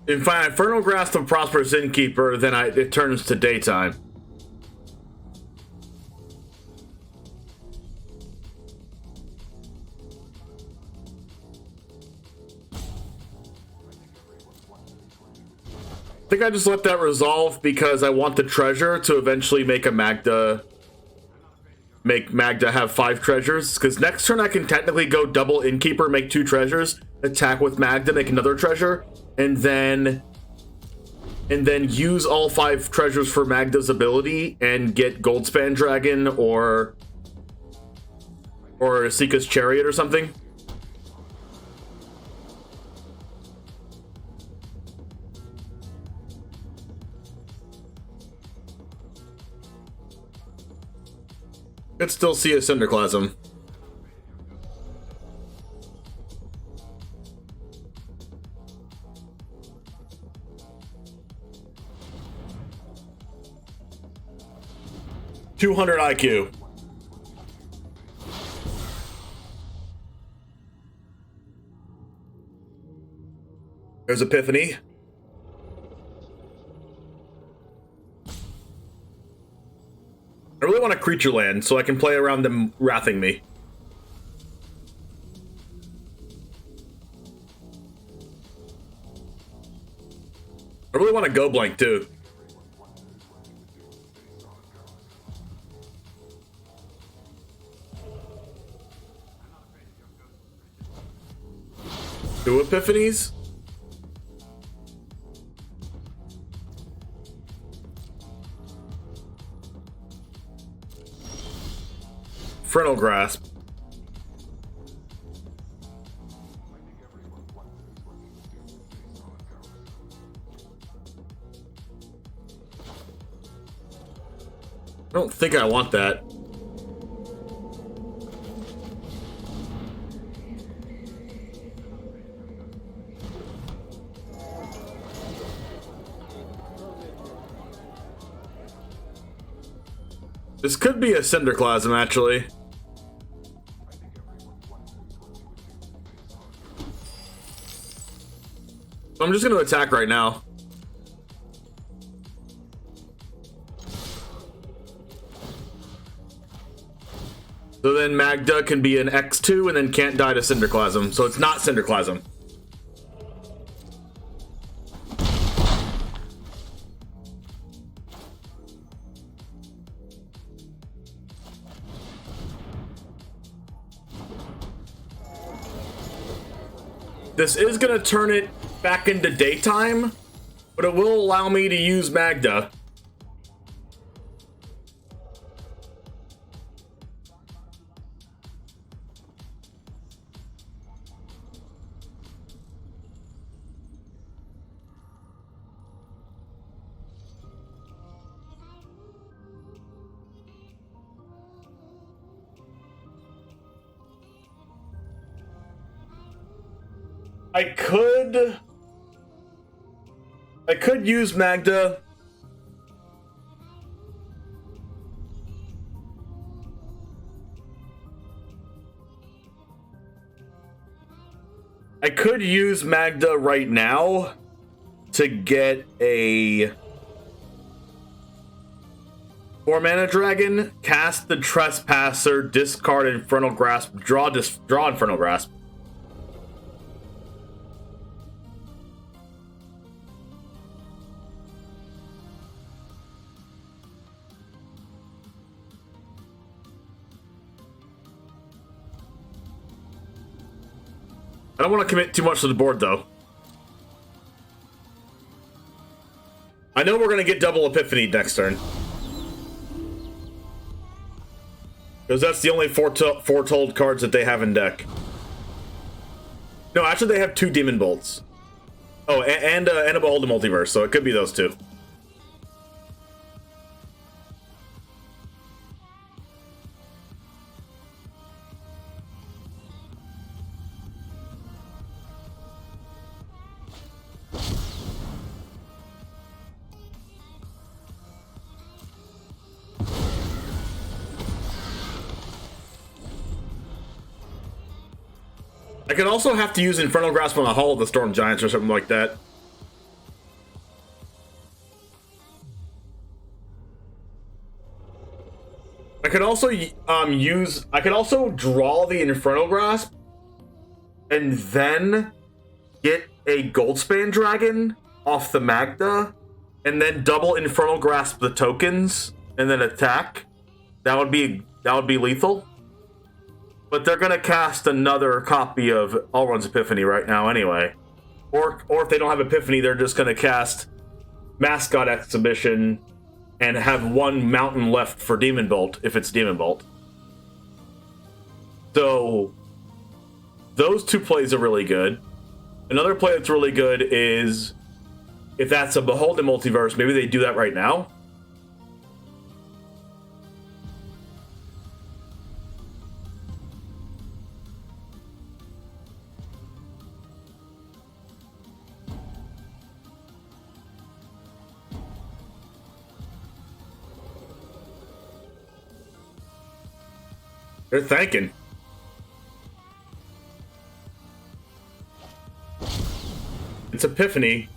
If I Infernal Grasp of Prosperous Innkeeper, then it turns to daytime. I think I just let that resolve because I want the treasure to eventually make a Magda. Make Magda have 5 treasures. Because next turn I can technically go double Innkeeper, make 2 treasures, attack with Magda, make another treasure. And then use all 5 treasures for Magda's ability and get Goldspan Dragon or Esika's Chariot or something. Could still see a Cinderclasm. $200 IQ. There's Epiphany. I really want a creature land so I can play around them wrathing me. I really want to go blank too. Two Epiphanies? Infernal Grasp. I don't think I want that. This could be a Cinderclasm, actually. I'm just going to attack right now. So then Magda can be an X2 and then can't die to Cinderclasm. So it's not Cinderclasm. This is going to turn it back into daytime, but it will allow me to use Magda. I could use Magda. I could use Magda right now to get a 4-mana dragon, cast the Trespasser, discard Infernal Grasp, draw Infernal Grasp. I don't want to commit too much to the board, though. I know we're going to get double Epiphany next turn. Because that's the only foretold cards that they have in deck. No, actually they have 2 Demon Bolts. Oh, and a Behold the Multiverse, so it could be those 2. I could also have to use Infernal Grasp on the Hall of the Storm Giants or something like that. I could also I could also draw the Infernal Grasp and then get a Goldspan Dragon off the Magda and then double Infernal Grasp the tokens and then attack. That would be lethal. But they're gonna cast another copy of Alrund's Epiphany right now anyway. Or if they don't have Epiphany, they're just gonna cast Mascot Exhibition and have 1 mountain left for Demon Bolt, if it's Demon Bolt. So those 2 plays are really good. Another play that's really good is if that's a Behold the Multiverse, maybe they do that right now. They're thanking. It's Epiphany.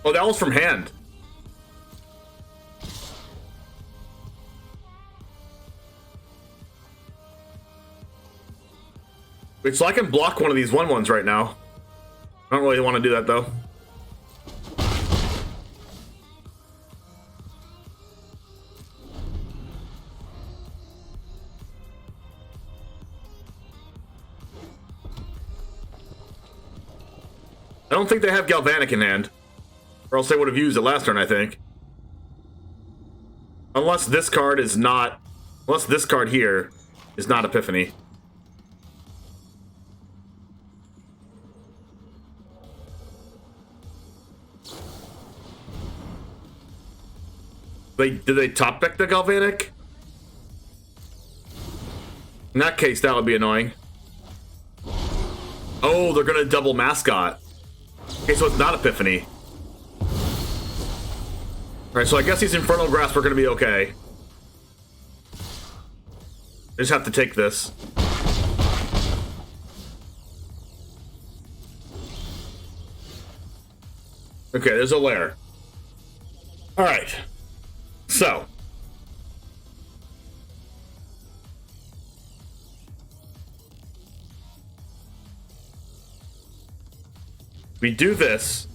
Oh, that was from hand. Wait, so I can block one of these 1/1s right now. I don't really want to do that, though. I don't think they have Galvanic in hand. Or else they would have used it last turn, I think. Unless this card is not... Unless this card here is not Epiphany. Did they top deck the Galvanic? In that case, that would be annoying. Oh, they're gonna double Mascot. Okay, so it's not Epiphany. Alright, so I guess these Infernal Grasp are gonna be okay. I just have to take this. Okay, there's a Lair. Alright. So. We do this.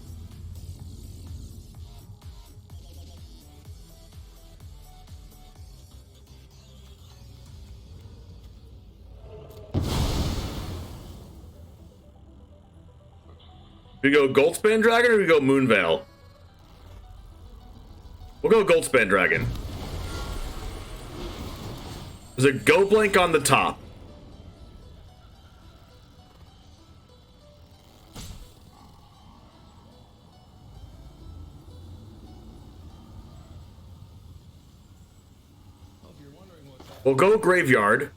We go Goldspan Dragon or we go Moonveil? We'll go Goldspan Dragon. There's a Go Blank on the top. We'll go Graveyard.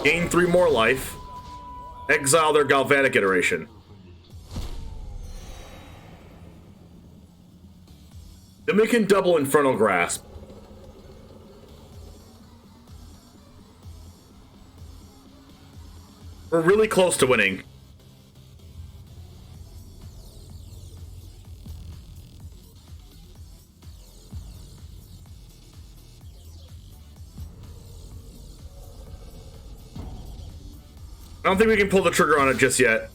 Gain 3 more life. Exile their Galvanic iteration. Then we can double Infernal Grasp. We're really close to winning. I don't think we can pull the trigger on it just yet.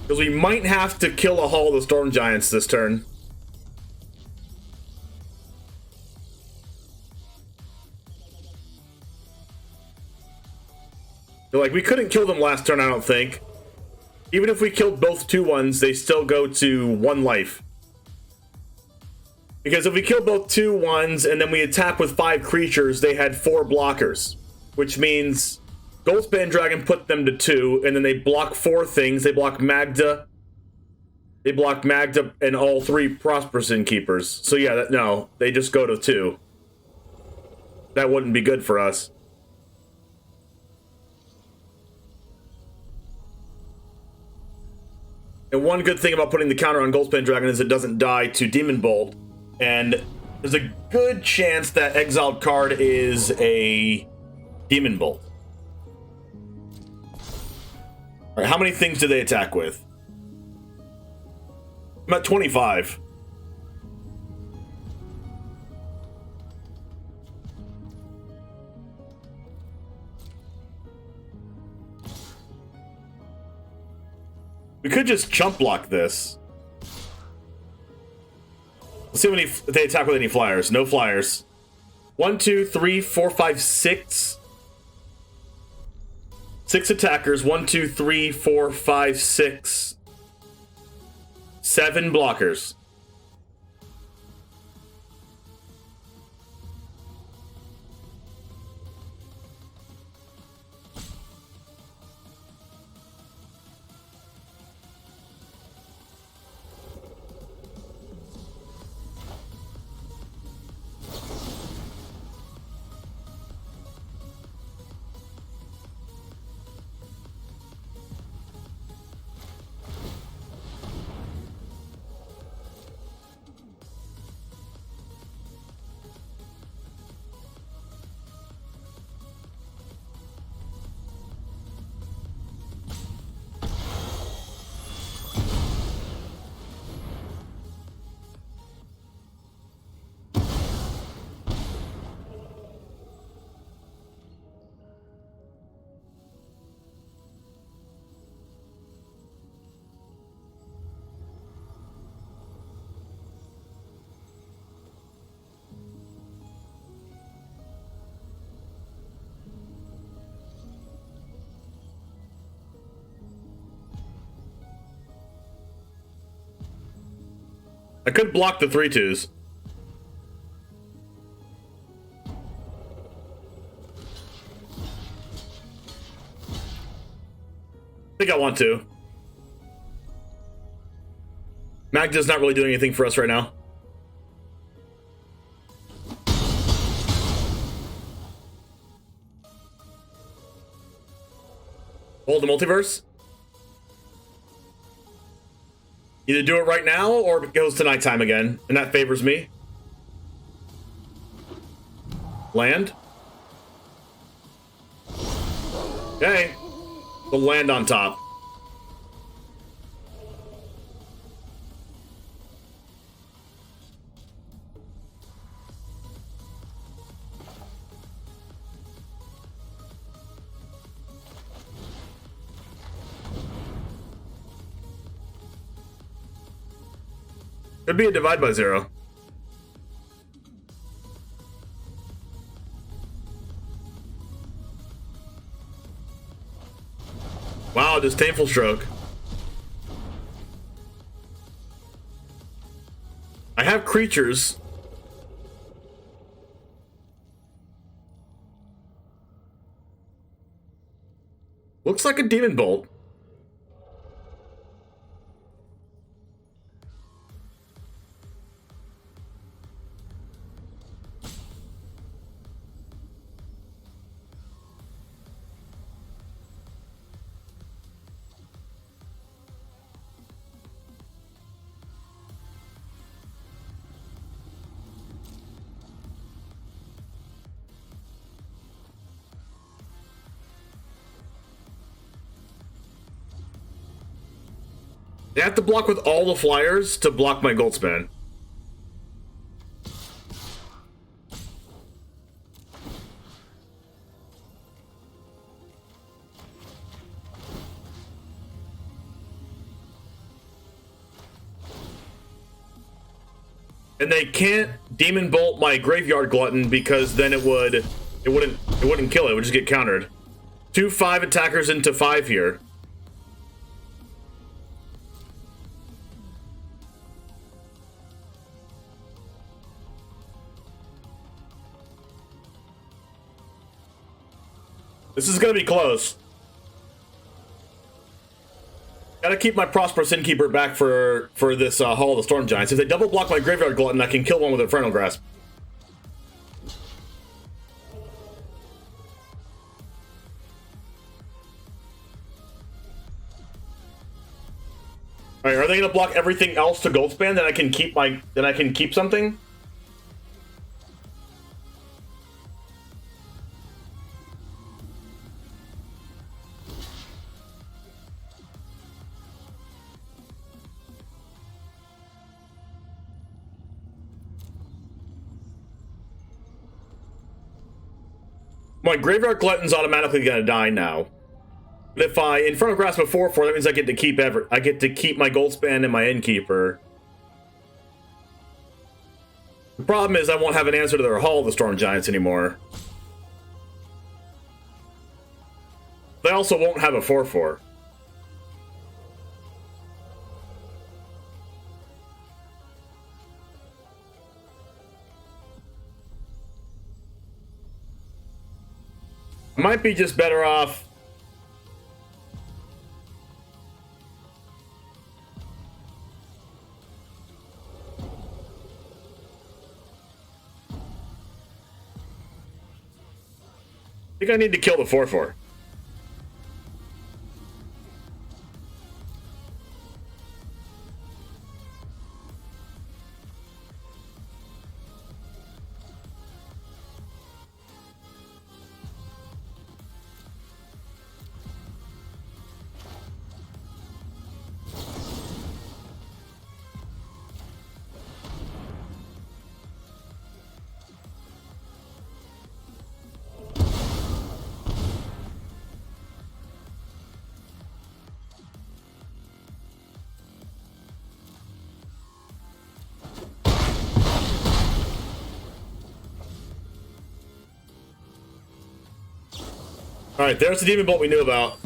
Because we might have to kill a Hall of the Storm Giants this turn. Like, we couldn't kill them last turn, I don't think. Even if we killed both 2/1s, they still go to 1 life. Because if we kill both 2/1s and then we attack with 5 creatures, they had 4 blockers. Which means Goldspan Dragon put them to 2, and then they block 4 things. They block Magda. They block Magda and all 3 Prosperous Innkeepers. So yeah, no, they just go to 2. That wouldn't be good for us. And one good thing about putting the counter on Goldspan Dragon is it doesn't die to Demon Bolt. And there's a good chance that exiled card is a Demon Bolt. Alright, how many things do they attack with? I'm at 25. We could just chump block this. Let's see if they attack with any flyers. No flyers. 1, 2, 3, 4, 5, 6. 6 attackers. 1, 2, 3, 4, 5, 6. 7 blockers. I could block the 3/2s. I think I want to. Magda's not really doing anything for us right now. Hold the multiverse. Either do it right now or it goes to nighttime again, and that favors me. Land. Okay. We'll land on top. Could be a divide by 0. Wow, disdainful stroke. I have creatures. Looks like a Demon Bolt. They have to block with all the flyers to block my Goldspan. And they can't Demon Bolt my Graveyard Glutton because then it wouldn't kill it. It would just get countered. 2/5 attackers into 5 here. This is gonna be close. Gotta keep my Prosperous Innkeeper back for this Hall of the Storm Giants. If they double block my Graveyard Glutton, I can kill one with Infernal Grasp. All right, are they gonna block everything else to Goldspan? Then I can keep something. My Graveyard Glutton's automatically gonna die now. But if I Infernal Grasp before 4, that means I get to keep my Goldspan and my Innkeeper. The problem is I won't have an answer to their Hall of the Storm Giants anymore. They also won't have a 4/4. I might be just better off. I think I need to kill the 4/4. Alright, there's the Demon Bolt we knew about.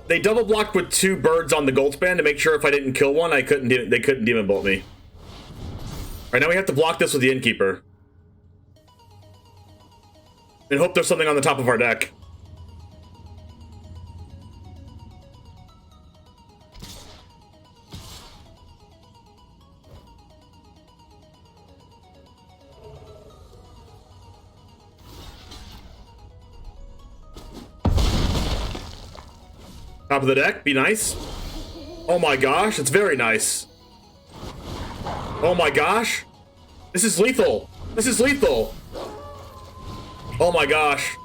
They double blocked with 2 birds on the Goldspan to make sure if I didn't kill one, they couldn't Demon Bolt me. Alright, now we have to block this with the Innkeeper. And hope there's something on the top of our deck. Top of the deck, be nice. Oh my gosh, it's very nice. Oh my gosh. This is lethal. This is lethal. Oh my gosh.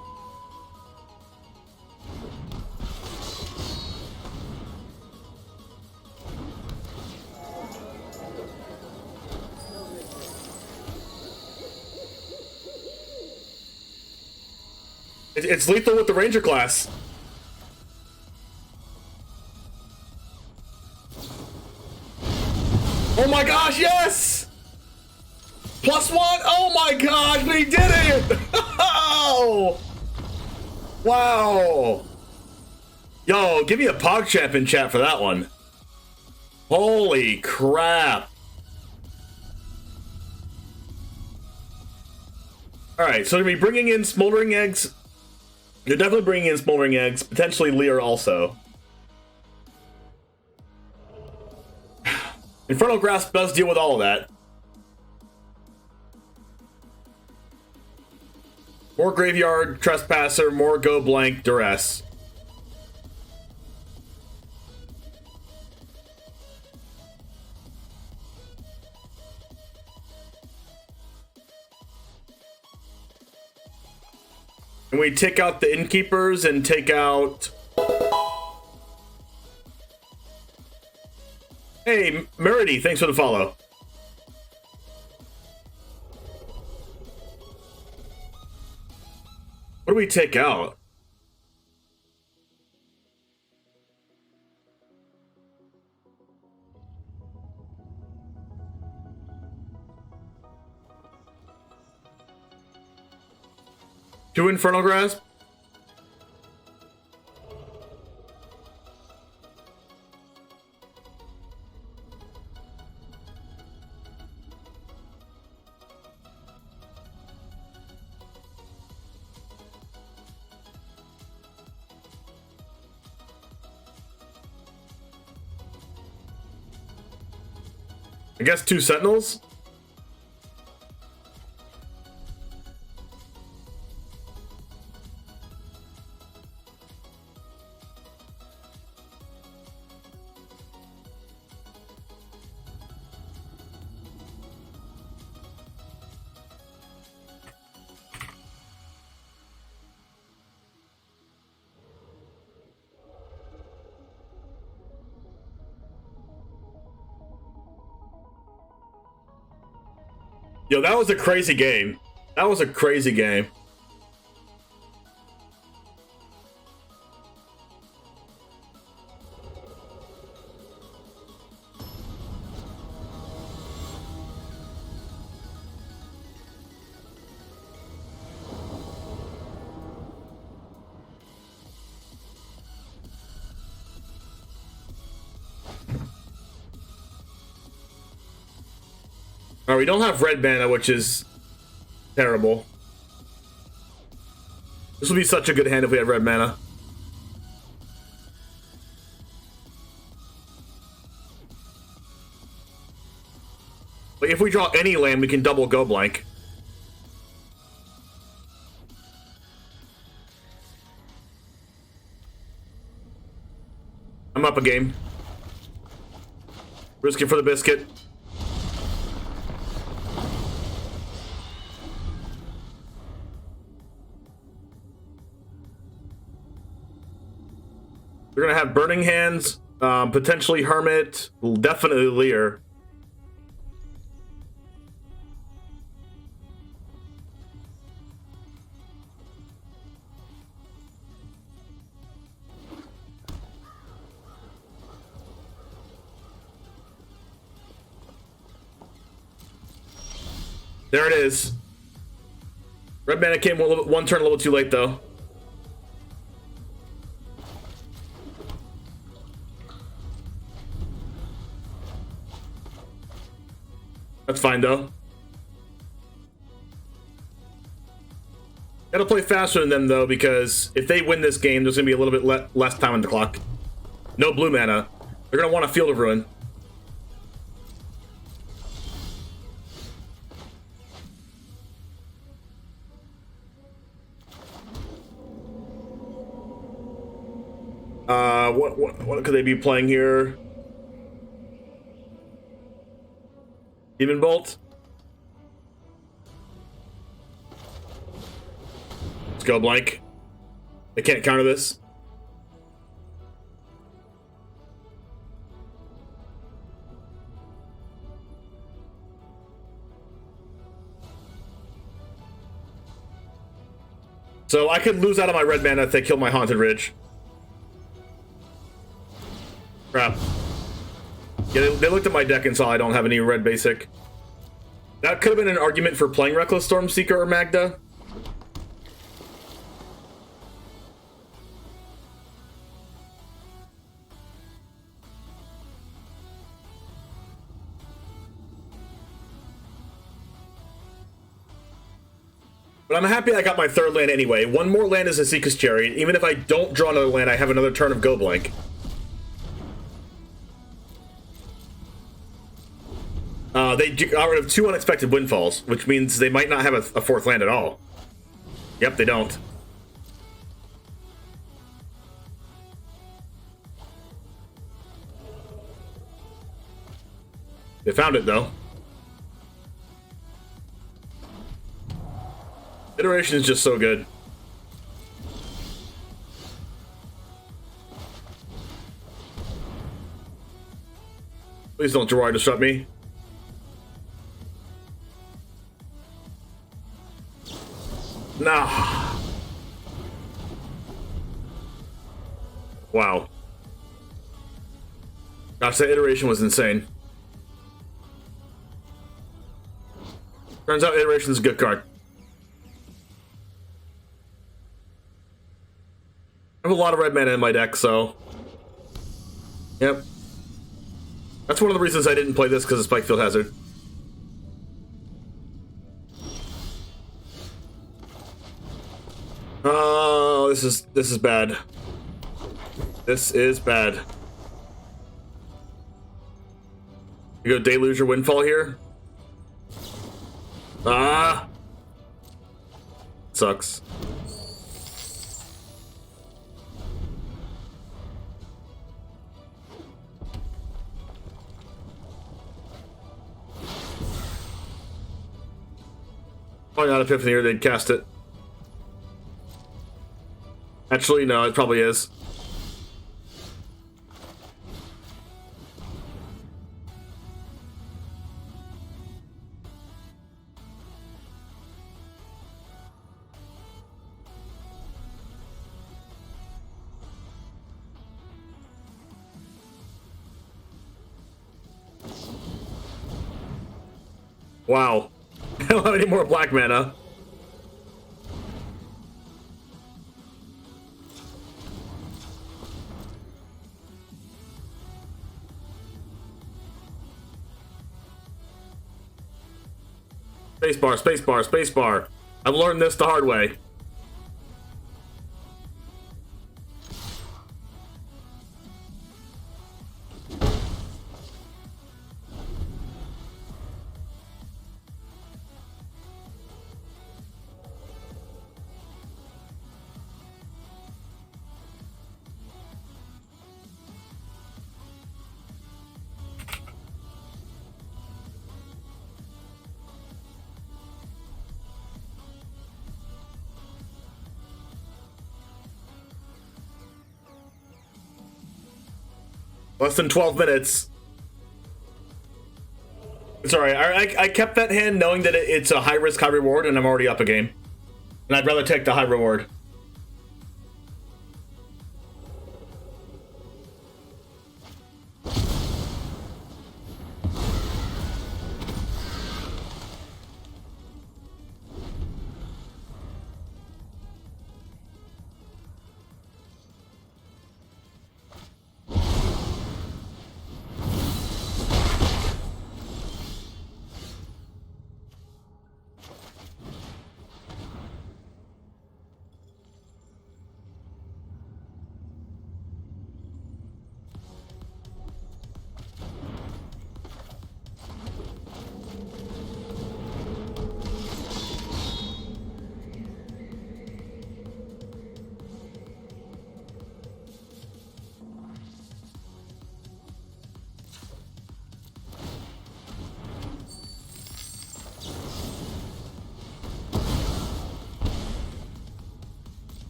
It's lethal with the Ranger class. Oh my gosh, yes! +1? Oh my gosh, we did it! Oh! Wow! Yo, give me a PogChamp in chat for that one. Holy crap. Alright, so they're going to be bringing in Smoldering Eggs. They're definitely bringing in Smoldering Eggs, potentially Lair also. Infernal Grasp does deal with all of that. More Graveyard Trespasser, more Go Blank Duress. And we take out the Innkeepers and take out... Hey, Merity, thanks for the follow. do we take out? Two Infernal Grasp? I guess two Sentinels? Yo, that was a crazy game. That was a crazy game. Alright, we don't have red mana, which is terrible. This would be such a good hand if we had red mana. But if we draw any land, we can double go blank. I'm up a game. Risk it for the biscuit. We're gonna have Burning Hands, potentially Hermit, definitely Lair. There it is. Red mana came one turn a little too late though. That's fine though. Gotta play faster than them though, because if they win this game, there's gonna be a little bit less time on the clock. No blue mana. They're gonna want a Field of Ruin. What could they be playing here? Demon Bolt. Let's go blank. They can't counter this. So I could lose out on my red mana if they kill my Haunted Ridge. Crap. Yeah, they looked at my deck and saw I don't have any red basic. That could have been an argument for playing Reckless Stormseeker or Magda. But I'm happy I got my third land anyway. One more land is Esika's Chariot. Even if I don't draw another land, I have another turn of Go Blank. They got rid of 2 unexpected windfalls, which means they might not have a fourth land at all. Yep, they don't. They found it, though. Iteration is just so good. Please don't Gerard disrupt me. Nah. Wow. Gosh, that iteration was insane. Turns out iteration is a good card. I have a lot of red mana in my deck, so... Yep. That's one of the reasons I didn't play this, because of Spikefield Hazard. Oh, this is bad. This is bad. You go Deluge or Windfall here? Ah! Sucks. Probably not Epiphany or they'd cast it. Actually, no, it probably is. Wow. I don't have any more black mana. Spacebar, spacebar, spacebar. I've learned this the hard way. Less than 12 minutes. Sorry, I kept that hand knowing that it's a high risk, high reward, and I'm already up a game. And I'd rather take the high reward.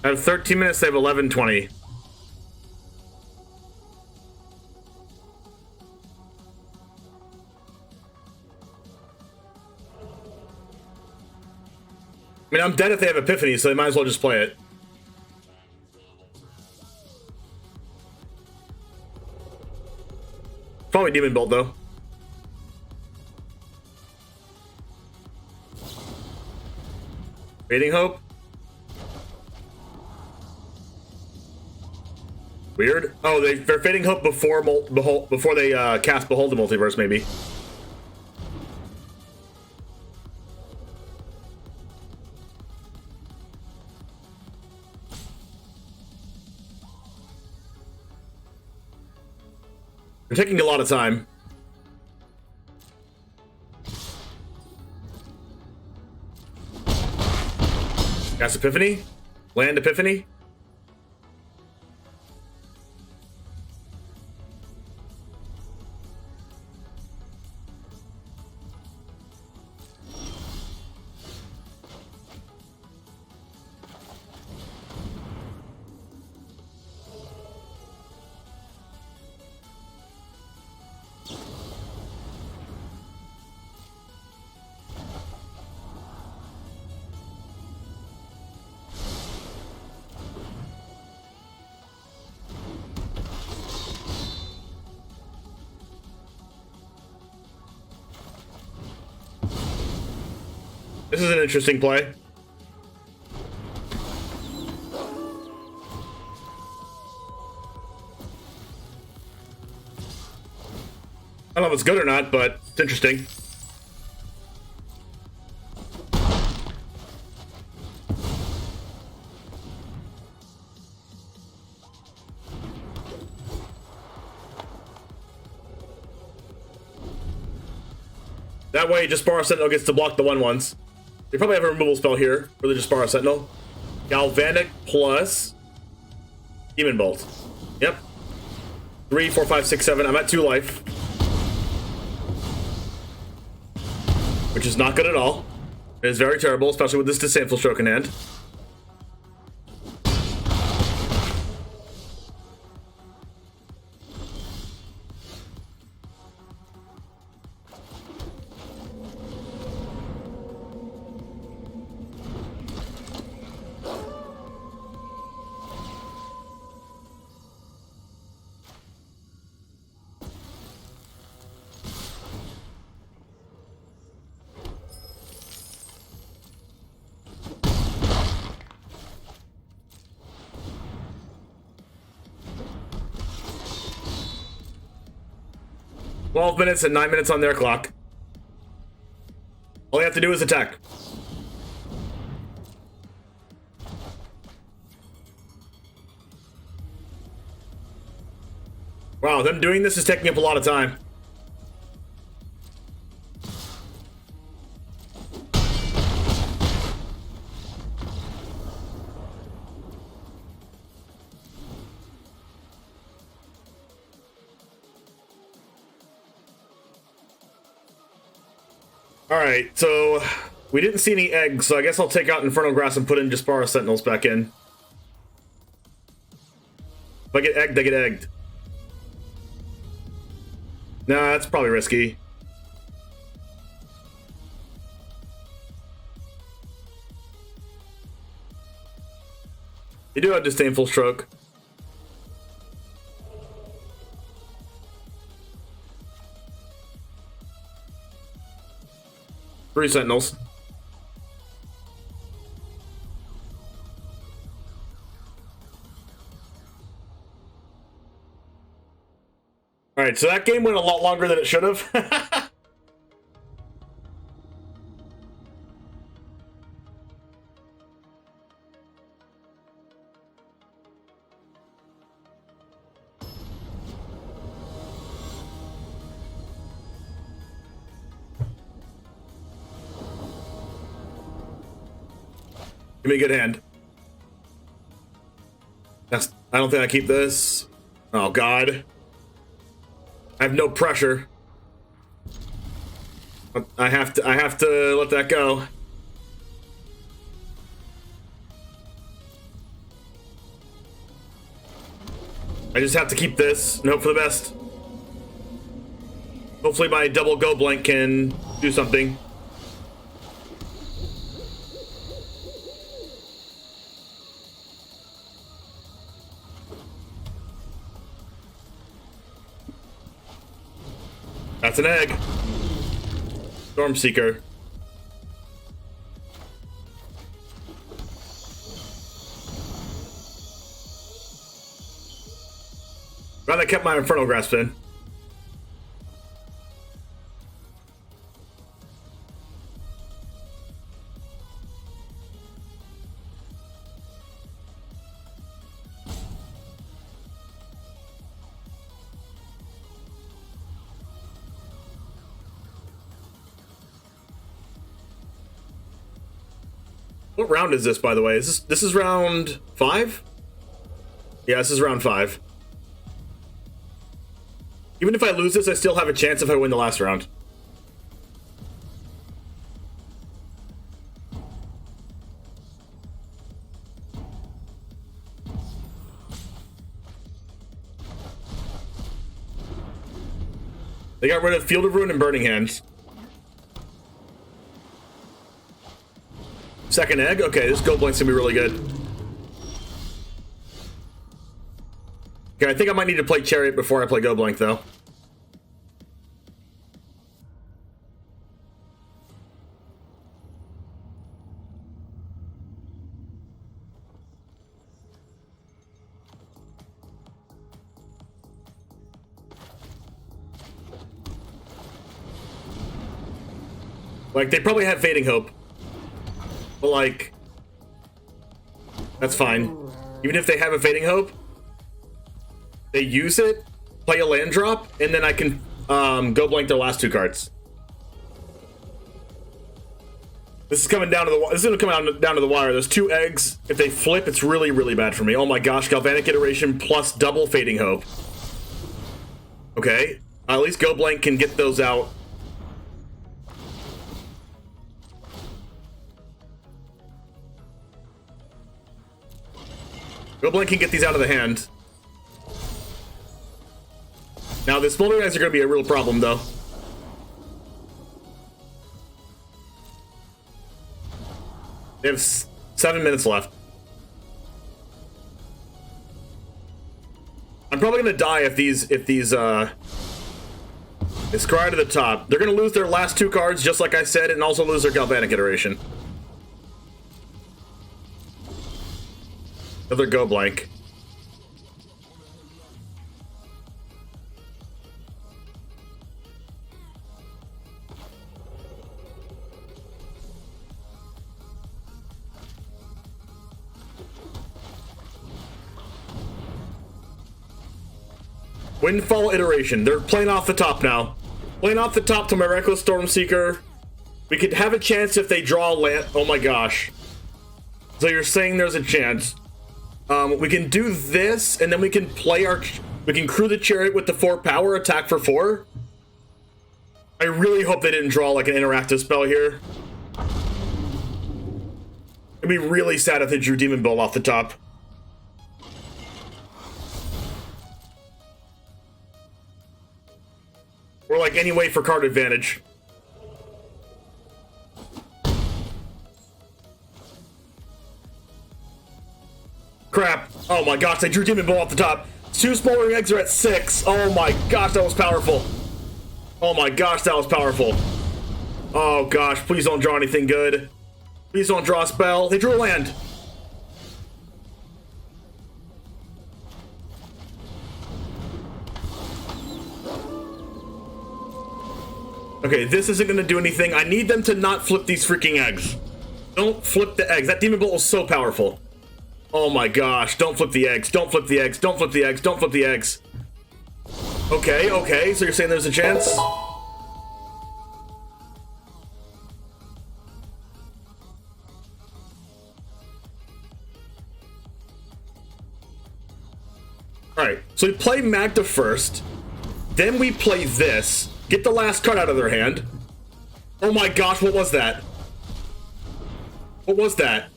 I have 13 minutes, they have 11:20. I mean, I'm dead if they have Epiphany, so they might as well just play it. Probably Demon Bolt, though. Fading Hope? Weird. Oh, they're Fading Hope before they cast Behold the Multiverse, maybe. They're taking a lot of time. Cast Epiphany? Land Epiphany? This is an interesting play. I don't know if it's good or not, but it's interesting. That way, Jaspera Sentinel gets to block the 1/1s. They probably have a removal spell here for the Jaspera Sentinel. Galvanic plus Demon Bolt. Yep. 3, 4, 5, 6, 7. I'm at 2 life. Which is not good at all. It is very terrible, especially with this Disdainful Stroke in hand. $12 minutes and 9 minutes on their clock. All you have to do is attack. Wow, them doing this is taking up a lot of time. Alright, so we didn't see any eggs, so I guess I'll take out Infernal Grasp and put in Jaspera Sentinels back in. If I get egged, I get egged. Nah, that's probably risky. They do have Disdainful Stroke. Three Sentinels. Alright, so that game went a lot longer than it should have. Give me a good hand. That's, I don't think I keep this. Oh god. I have no pressure. I have to let that go. I just have to keep this and hope for the best. Hopefully my double go blank can do something. That's an egg. Stormseeker. Glad I kept my Infernal Grasp in. What round is this, by the way? Is this is round 5? Yeah, this is round 5. Even if I lose this, I still have a chance if I win the last round. They got rid of Field of Ruin and Burning Hands. Second egg? Okay, this Go Blank's gonna be really good. Okay, I think I might need to play Chariot before I play Go Blank, though. Like, they probably have Fading Hope. But, like, that's fine. Even if they have a Fading Hope, they use it, play a land drop, and then I can go blank their last 2 cards. This is coming down to the. This is gonna come down to the wire. Those 2 eggs. If they flip, it's really, really bad for me. Oh my gosh! Galvanic Iteration plus double Fading Hope. Okay, at least Go Blank can get those out. Go Blank can get these out of the hand. Now the Smoldering Eggs are gonna be a real problem, though. They have 7 minutes left. I'm probably gonna die if these scry to the top. They're gonna lose their last 2 cards, just like I said, and also lose their Galvanic Iteration. Another Go Blank. Windfall Iteration. They're playing off the top now. Playing off the top to my Reckless Stormseeker. We could have a chance if they draw land. Oh my gosh. So you're saying there's a chance. We can do this, and then we can play our... We can crew the Chariot with the 4 power, attack for 4. I really hope they didn't draw like an interactive spell here. It'd be really sad if they drew Demon Bolt off the top. Or like any way for card advantage. Crap. Oh my gosh, they drew Demon Bolt off the top. 2 Smoldering Eggs are at 6. Oh my gosh, that was powerful. Oh my gosh, that was powerful. Oh gosh, please don't draw anything good. Please don't draw a spell. They drew a land. Okay, this isn't gonna do anything. I need them to not flip these freaking eggs. Don't flip the eggs. That Demon Bolt was so powerful. Oh my gosh, don't flip the eggs. Don't flip the eggs. Don't flip the eggs. Don't flip the eggs. Okay, okay, so you're saying there's a chance? Alright, so we play Magda first. Then we play this. Get the last card out of their hand. Oh my gosh, what was that? What was that?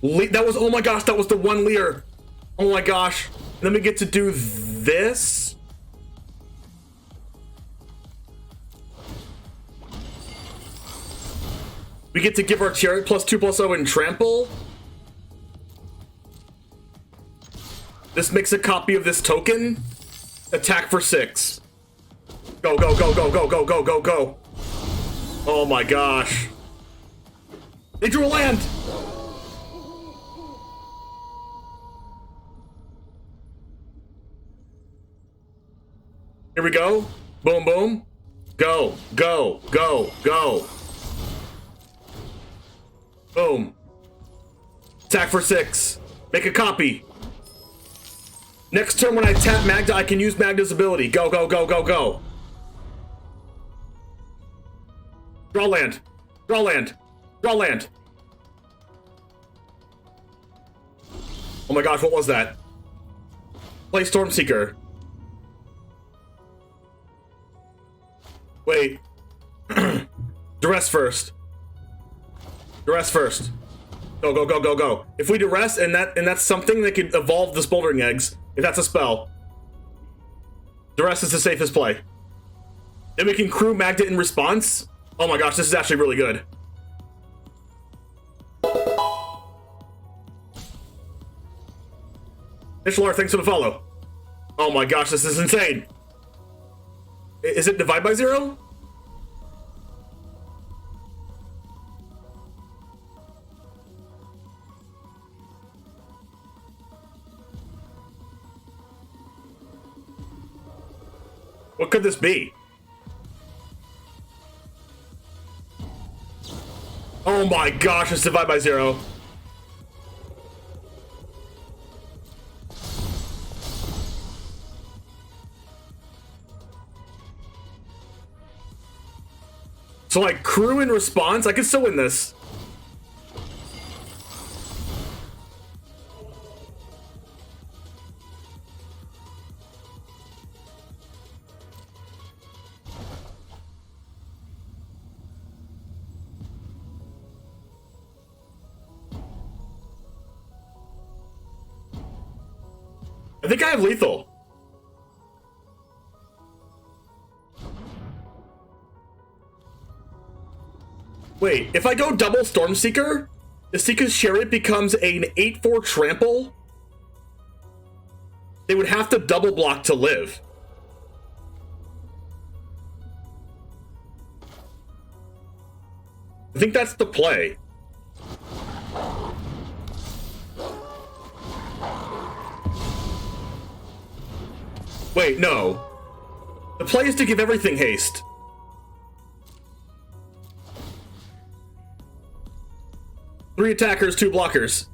That was, oh my gosh, that was the 1 Lair. Oh my gosh. And then we get to do this. We get to give our Chariot +2/+0 and trample. This makes a copy of this token. Attack for 6. Go, go, go, go, go, go, go, go, go. Oh my gosh. They drew a land. Here we go. Boom, boom. Go, go, go, go. Boom. Attack for 6. Make a copy. Next turn when I tap Magda, I can use Magda's ability. Go, go, go, go, go. Draw land. Draw land. Draw land. Oh my gosh, what was that? Play Stormseeker. Wait. Duress first. Duress first. Go, go, go, go, go. If we duress and that's something that could evolve the Smoldering Eggs, if that's a spell, Duress is the safest play. Then we can crew Magda in response. Oh my gosh, this is actually really good. Ishlar, thanks for the follow. Oh my gosh, this is insane. Is it divide by 0? What could this be? Oh my gosh, it's divide by 0. So like crew in response, I can still win this. I think I have lethal. Wait, if I go double Stormseeker, Esika's Chariot becomes an 8/4 trample? They would have to double block to live. I think that's the play. Wait, no. The play is to give everything haste. Three attackers, 2 blockers.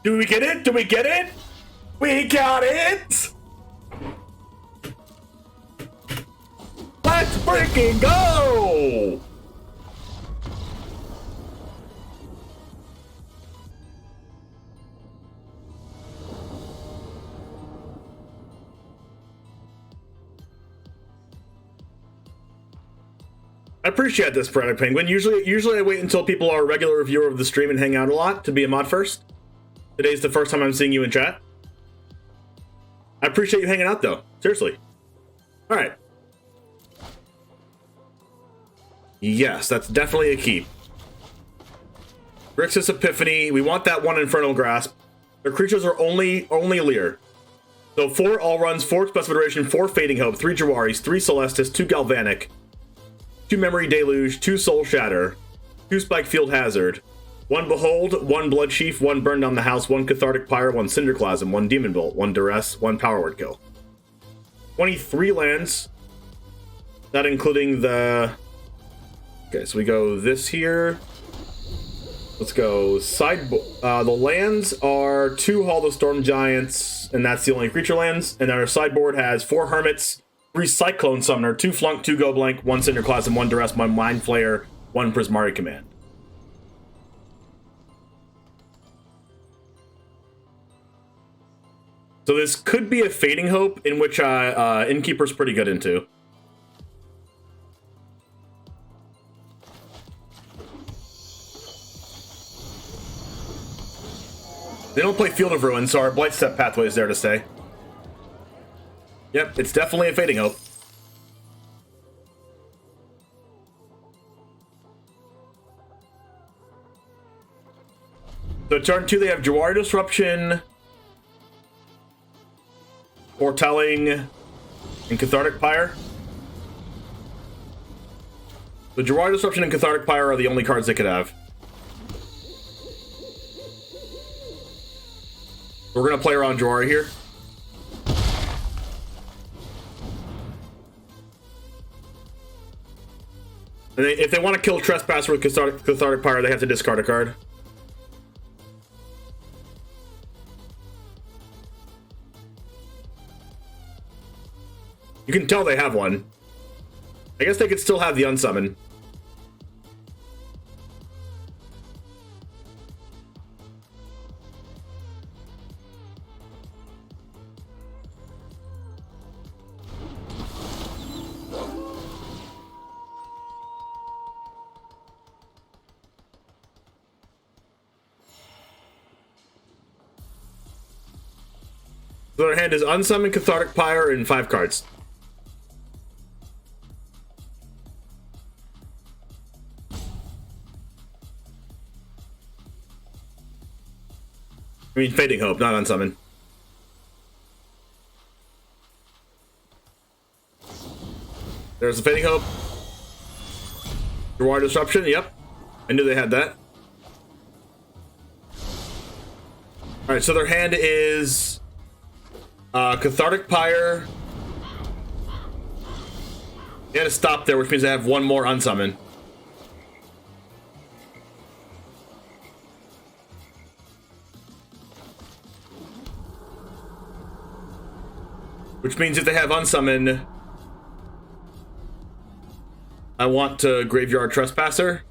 Do we get it? Do we get it? We got it! Let's freaking go! I appreciate this, Product Penguin. Usually I wait until people are a regular viewer of the stream and hang out a lot to be a mod first. Today's the first time I'm seeing you in chat. I appreciate you hanging out, though. Seriously. All right. Yes, that's definitely a keep. Grixis Epiphany. We want that 1 Infernal Grasp. Their creatures are only Lair. So 4 All Runs, 4 Special Duration, 4 Fading Hope, 3 Jawaris, 3 Celestis, 2 Galvanic, 2 Memory Deluge, 2 Soul Shatter, 2 Spike Field Hazard, 1 Behold, 1 Blood Sheaf, 1 Burn Down the House, 1 Cathartic Pyre, 1 Cinderclasm, 1 Demon Bolt, 1 Duress, 1 Power Word Kill. 23 lands. Not including the... Okay, so we go this here. Let's go sideboard. The lands are 2 Hall of Storm Giants, and that's the only creature lands. And our sideboard has 4 Hermits, 3 Cyclone Summoner, 2 Flunk, 2 Go Blank, 1 Cinderclasm, 1 Duress, 1 Mind Flayer, 1 Prismari Command. So this could be a Fading Hope, in which Innkeeper's pretty good into. They don't play Field of Ruin, so our Blightstep Pathway is there to stay. Yep, it's definitely a Fading Hope. So turn 2, they have Jawari Disruption, Foretelling, and Cathartic Pyre. The Jawari Disruption and Cathartic Pyre are the only cards they could have. We're gonna play around Jawari here. And if they want to kill Trespasser with Cathartic Pyre, they have to discard a card. You can tell they have one. I guess they could still have the unsummon. So their hand is unsummon, Cathartic Pyre, and 5 cards. I mean, Fading Hope, not unsummon. There's the Fading Hope. Reward Disruption, yep. I knew they had that. Alright, so their hand is Cathartic Pyre. They had to stop there, which means I have one more unsummon. Which means if they have unsummon, I want to Graveyard Trespasser.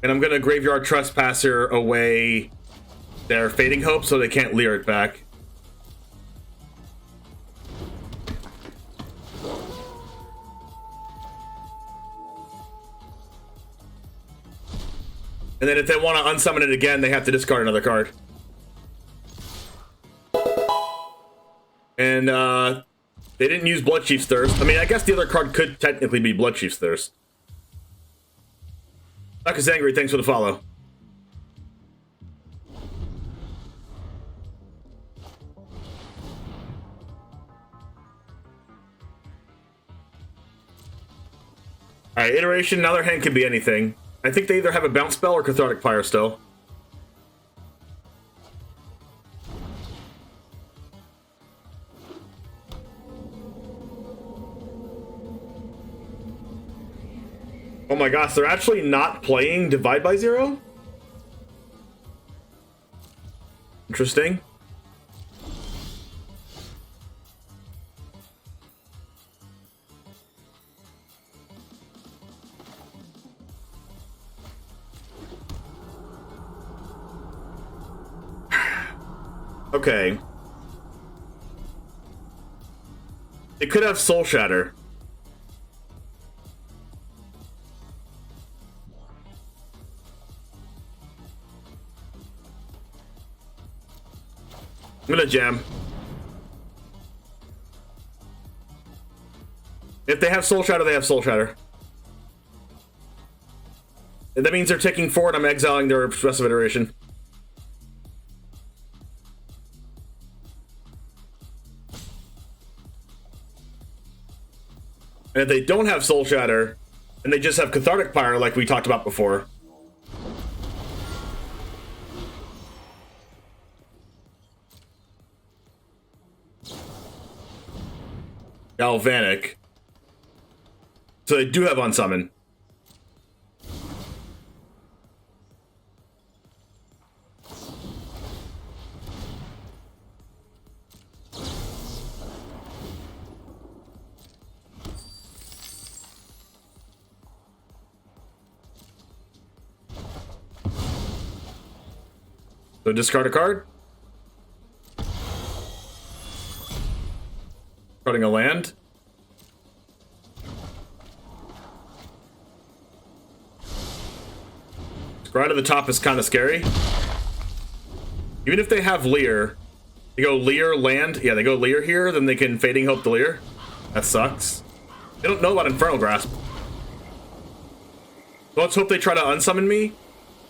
And I'm gonna Graveyard Trespasser away their Fading Hope so they can't Leer it back. And then if they want to unsummon it again, they have to discard another card. And they didn't use Bloodchief's Thirst. I mean, I guess the other card could technically be Bloodchief's Thirst. Duck is angry, thanks for the follow. Alright, iteration, now their hand can be anything. I think they either have a bounce spell or Cathartic Pyre still. Oh my gosh, they're actually not playing Divide by Zero? Interesting. Okay. It could have Soul Shatter. I'm gonna jam. If they have Soul Shatter, they have Soul Shatter. And that means they're ticking forward. I'm exiling their rest of iteration. And if they don't have Soul Shatter, and they just have Cathartic Pyre like we talked about before, Galvanic. So they do have Unsummon. So discard a card. Discarding a land. Right to the top is kind of scary. Even if they have Leer, they go Leer, land. Yeah, they go Leer here, then they can Fading Hope the Leer. That sucks. They don't know about Infernal Grasp. So let's hope they try to unsummon me.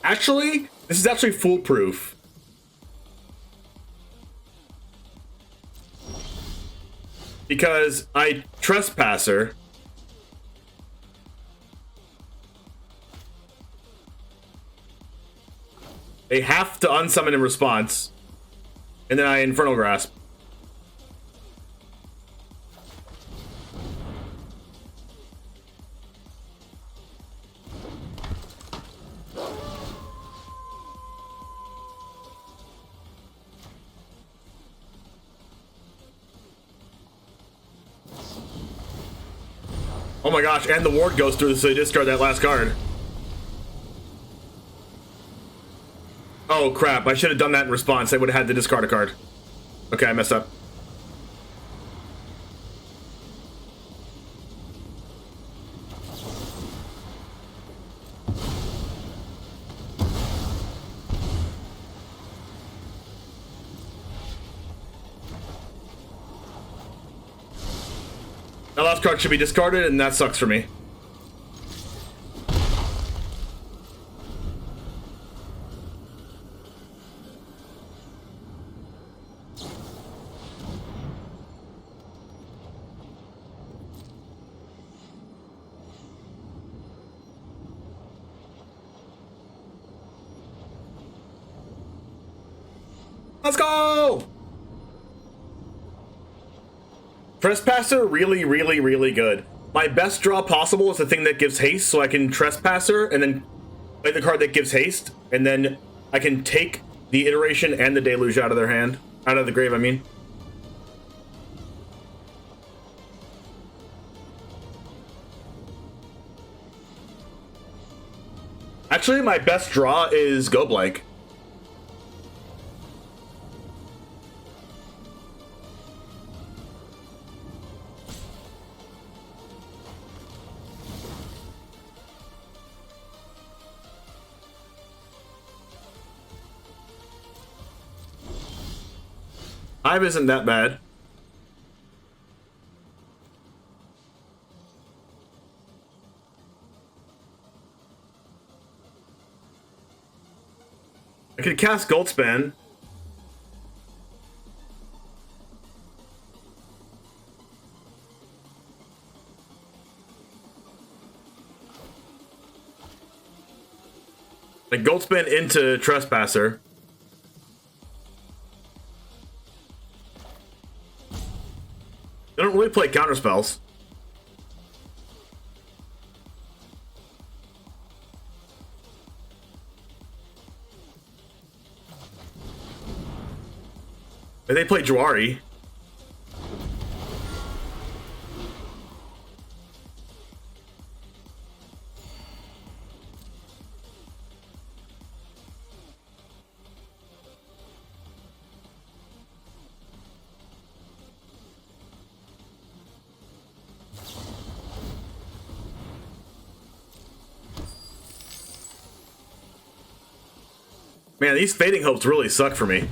Actually, this is actually foolproof. Because I Trespasser. They have to unsummon in response. And then I Infernal Grasp. Oh my gosh, and the ward goes through, so they discard that last card. Oh crap, I should have done that in response. I would have had to discard a card. Okay, I messed up. That last card should be discarded, and that sucks for me. Let's go! Trespasser, really, really, really good. My best draw possible is the thing that gives haste, so I can Trespasser and then play the card that gives haste, and then I can take the Iteration and the Deluge out of their hand. Out of the grave, I mean. Actually, my best draw is Go Blank. Hive isn't that bad. I could cast Goldspan. Like Goldspan into Trespasser. They don't really play counterspells. And they play Jwari. Man, these Fading Hopes really suck for me.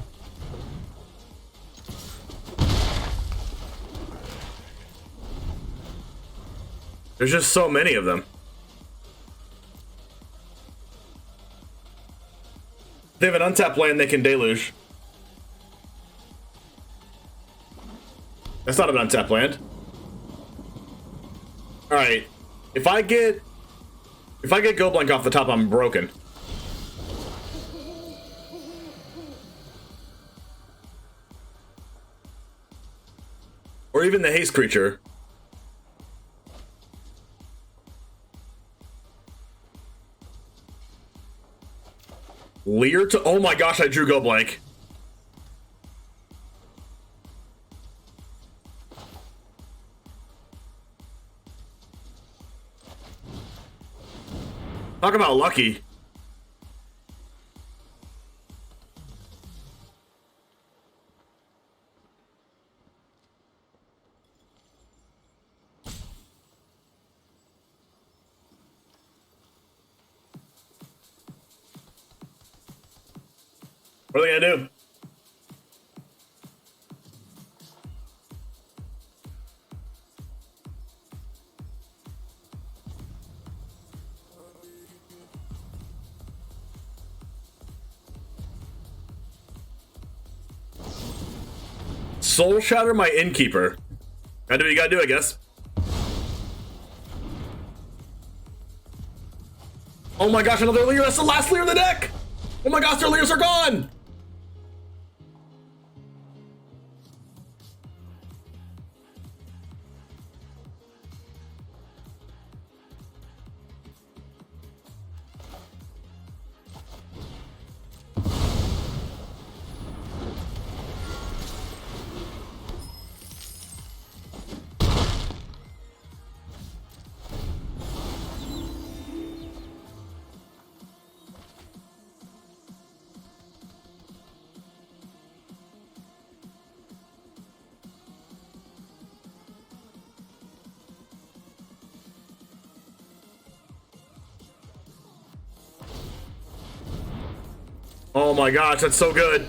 There's just so many of them. They have an untapped land they can deluge. That's not an untapped land. Alright. If I get Go Blank off the top, I'm broken. Or even the haste creature. Lair to... Oh my gosh, I drew Go Blank. Talk about lucky. What are they gonna do? Soul Shatter my Innkeeper. Gotta do what you gotta do, I guess. Oh my gosh, another Lair. That's the last Lair in the deck! Oh my gosh, their Lairs are gone! Oh my gosh, that's so good.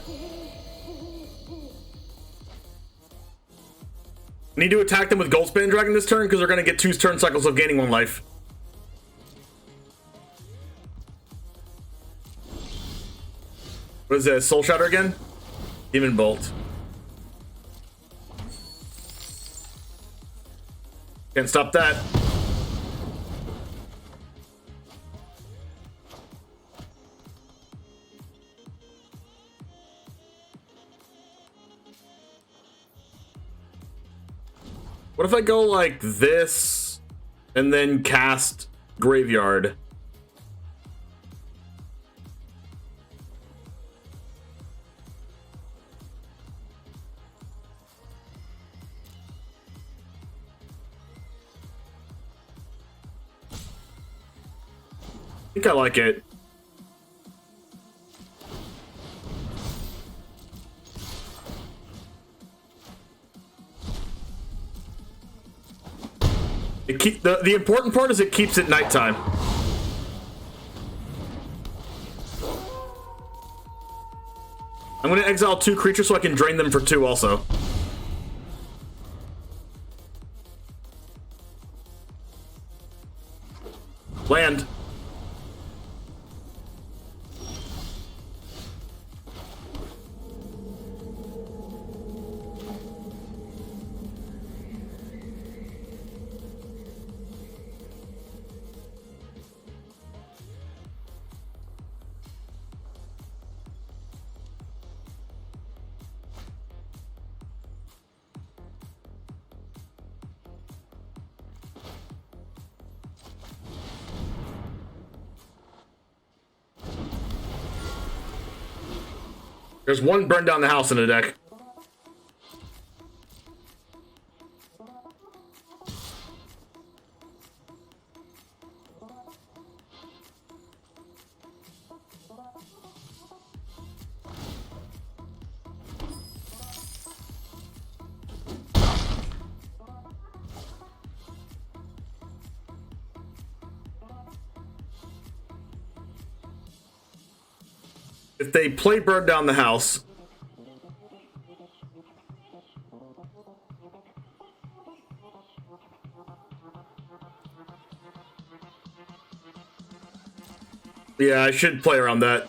Need to attack them with Goldspan Dragon this turn because they're going to get 2 turn cycles of gaining 1 life. What is that? Soul Shatter again? Demon Bolt. Can't stop that. What if I go like this and then cast Graveyard? I think I like it. The important part is it keeps it nighttime. I'm gonna exile 2 creatures so I can drain them for 2 also. Land. There's one burn down the house in the deck. If they play burn down the house, yeah, I should play around that.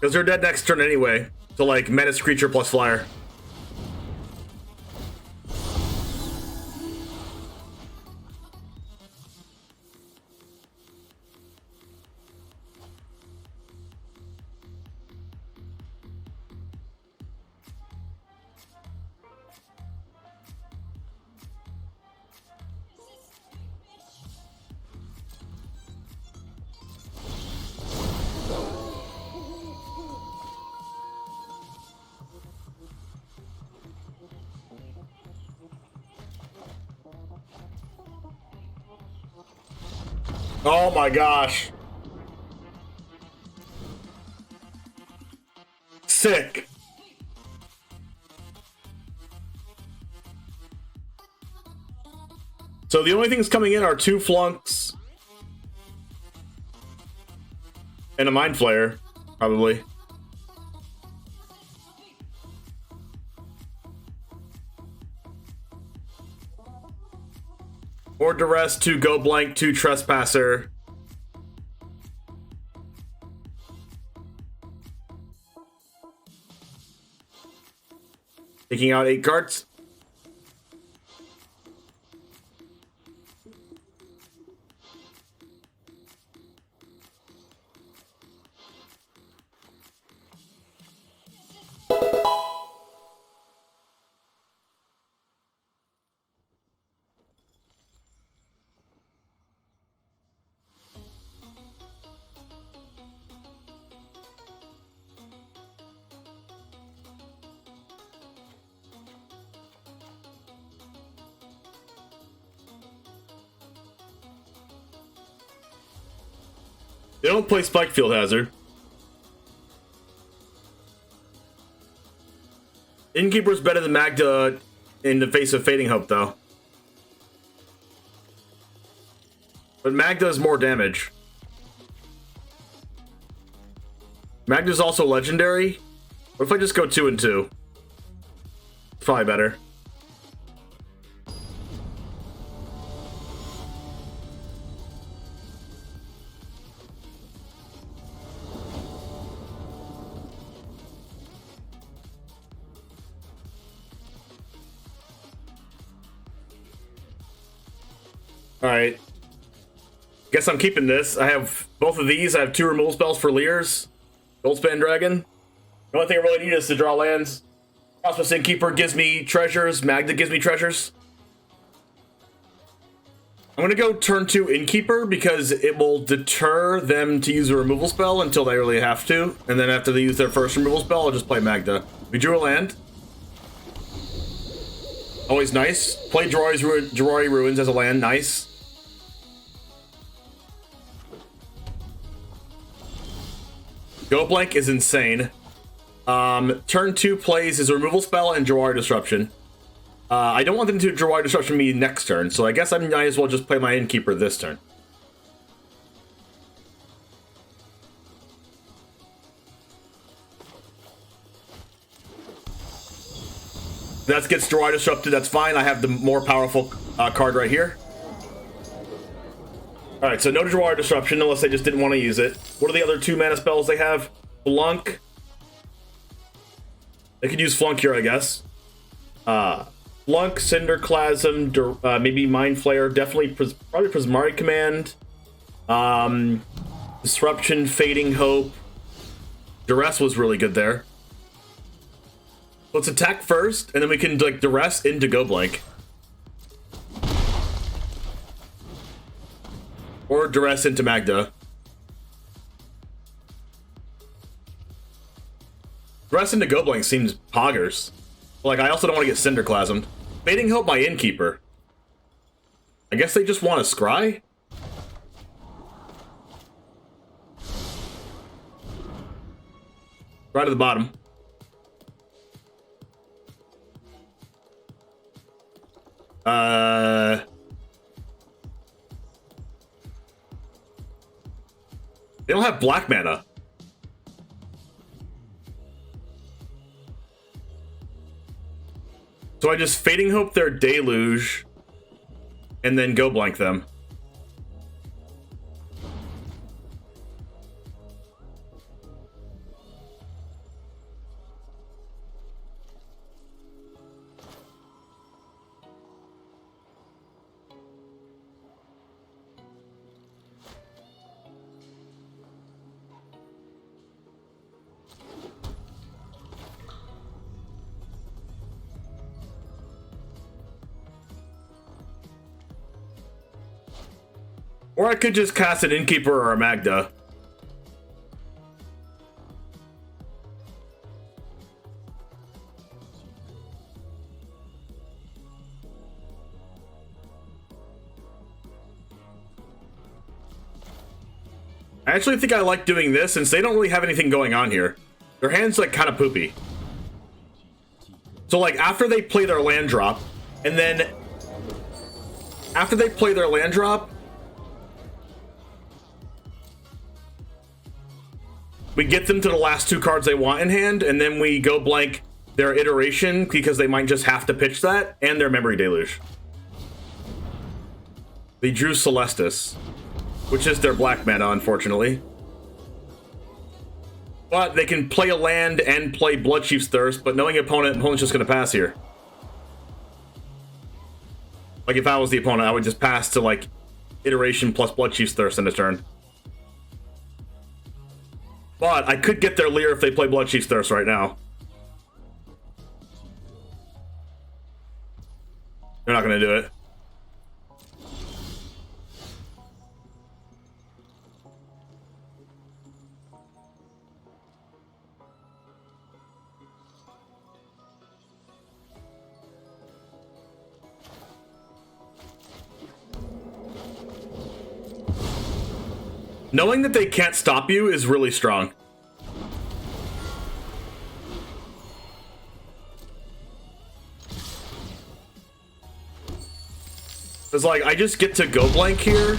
Because they're dead next turn anyway. So like menace creature plus flyer. Oh my gosh. Sick. So the only things coming in are 2 flunks and a Mind Flayer, probably. Or Duress, 2 Go Blank, 2 Trespasser. Taking out 8 cards. They don't play Spike Field Hazard. Innkeeper's better than Magda in the face of Fading Hope, though. But Magda does more damage. Magda's also legendary. What if I just go 2 and 2? It's probably better. Alright. Guess I'm keeping this. I have both of these. I have 2 removal spells for Leers. Goldspan Dragon. The only thing I really need is to draw lands. Prosperous Innkeeper gives me treasures. Magda gives me treasures. I'm gonna go turn 2 Innkeeper because it will deter them to use a removal spell until they really have to. And then after they use their first removal spell, I'll just play Magda. We drew a land. Always nice. Play Jawari Ruins as a land. Nice. Go Blank is insane. Turn 2 plays is a removal spell and Jawari Disruption. I don't want them to Jawari Disruption me next turn, so I guess I might as well just play my Innkeeper this turn. That gets Jawari Disrupted, that's fine. I have the more powerful card right here. Alright, so no Jawari Disruption unless they just didn't want to use it. What are the other 2 mana spells they have? Flunk. They could use Flunk here, I guess. Flunk, Cinderclasm, maybe Mind Flayer, definitely, probably Prismari Command. Disruption, Fading Hope. Duress was really good there. Let's attack first, and then we can like Duress into Go Blank. Or Duress into Magda. Duress into Go Blank seems poggers. Like, I also don't want to get Cinderclasmed. Fading Hope my Innkeeper. I guess they just want to scry? Right at the bottom. They don't have black mana. So I just Fading Hope their Deluge and then Go Blank them. Or I could just cast an Innkeeper or a Magda. I actually think I like doing this since they don't really have anything going on here. Their hand's like kind of poopy. So like after they play their land drop, and then after they play their land drop, we get them to the last 2 cards they want in hand, and then we Go Blank their Iteration because they might just have to pitch that, and their Memory Deluge. They drew Celestis, which is their black mana, unfortunately. But they can play a land and play Bloodchief's Thirst, but knowing opponent's just going to pass here. Like if I was the opponent, I would just pass to like Iteration plus Bloodchief's Thirst in a turn. But I could get their Lair if they play Bloodchief's Thirst right now. They're not going to do it. Knowing that they can't stop you is really strong. It's like, I just get to Go Blank here.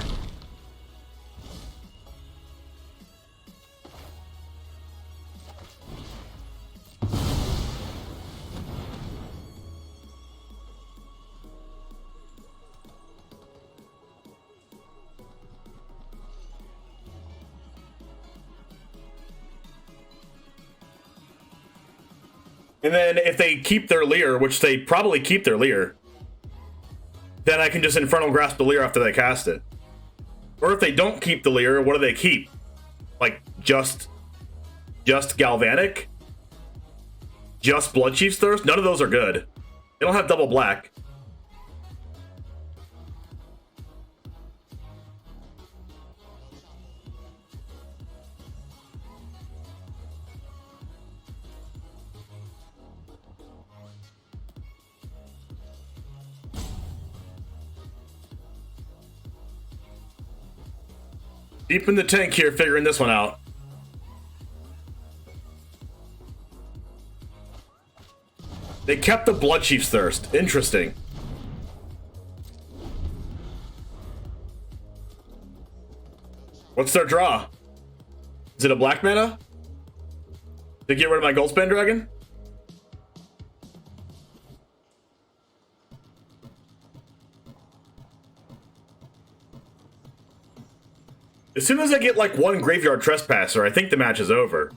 And then if they keep their Lair, which they probably keep their Lair, then I can just Infernal Grasp the Lair after they cast it. Or if they don't keep the Lair, what do they keep? Like, just Galvanic? just Bloodchief's Thirst. None of those are good. They don't have double black. Deep in the tank here, figuring this one out. They kept the Bloodchief's Thirst. Interesting. What's their draw? Is it a black mana? To get rid of my Goldspan Dragon? As soon as I get like one Graveyard Trespasser, I think the match is over.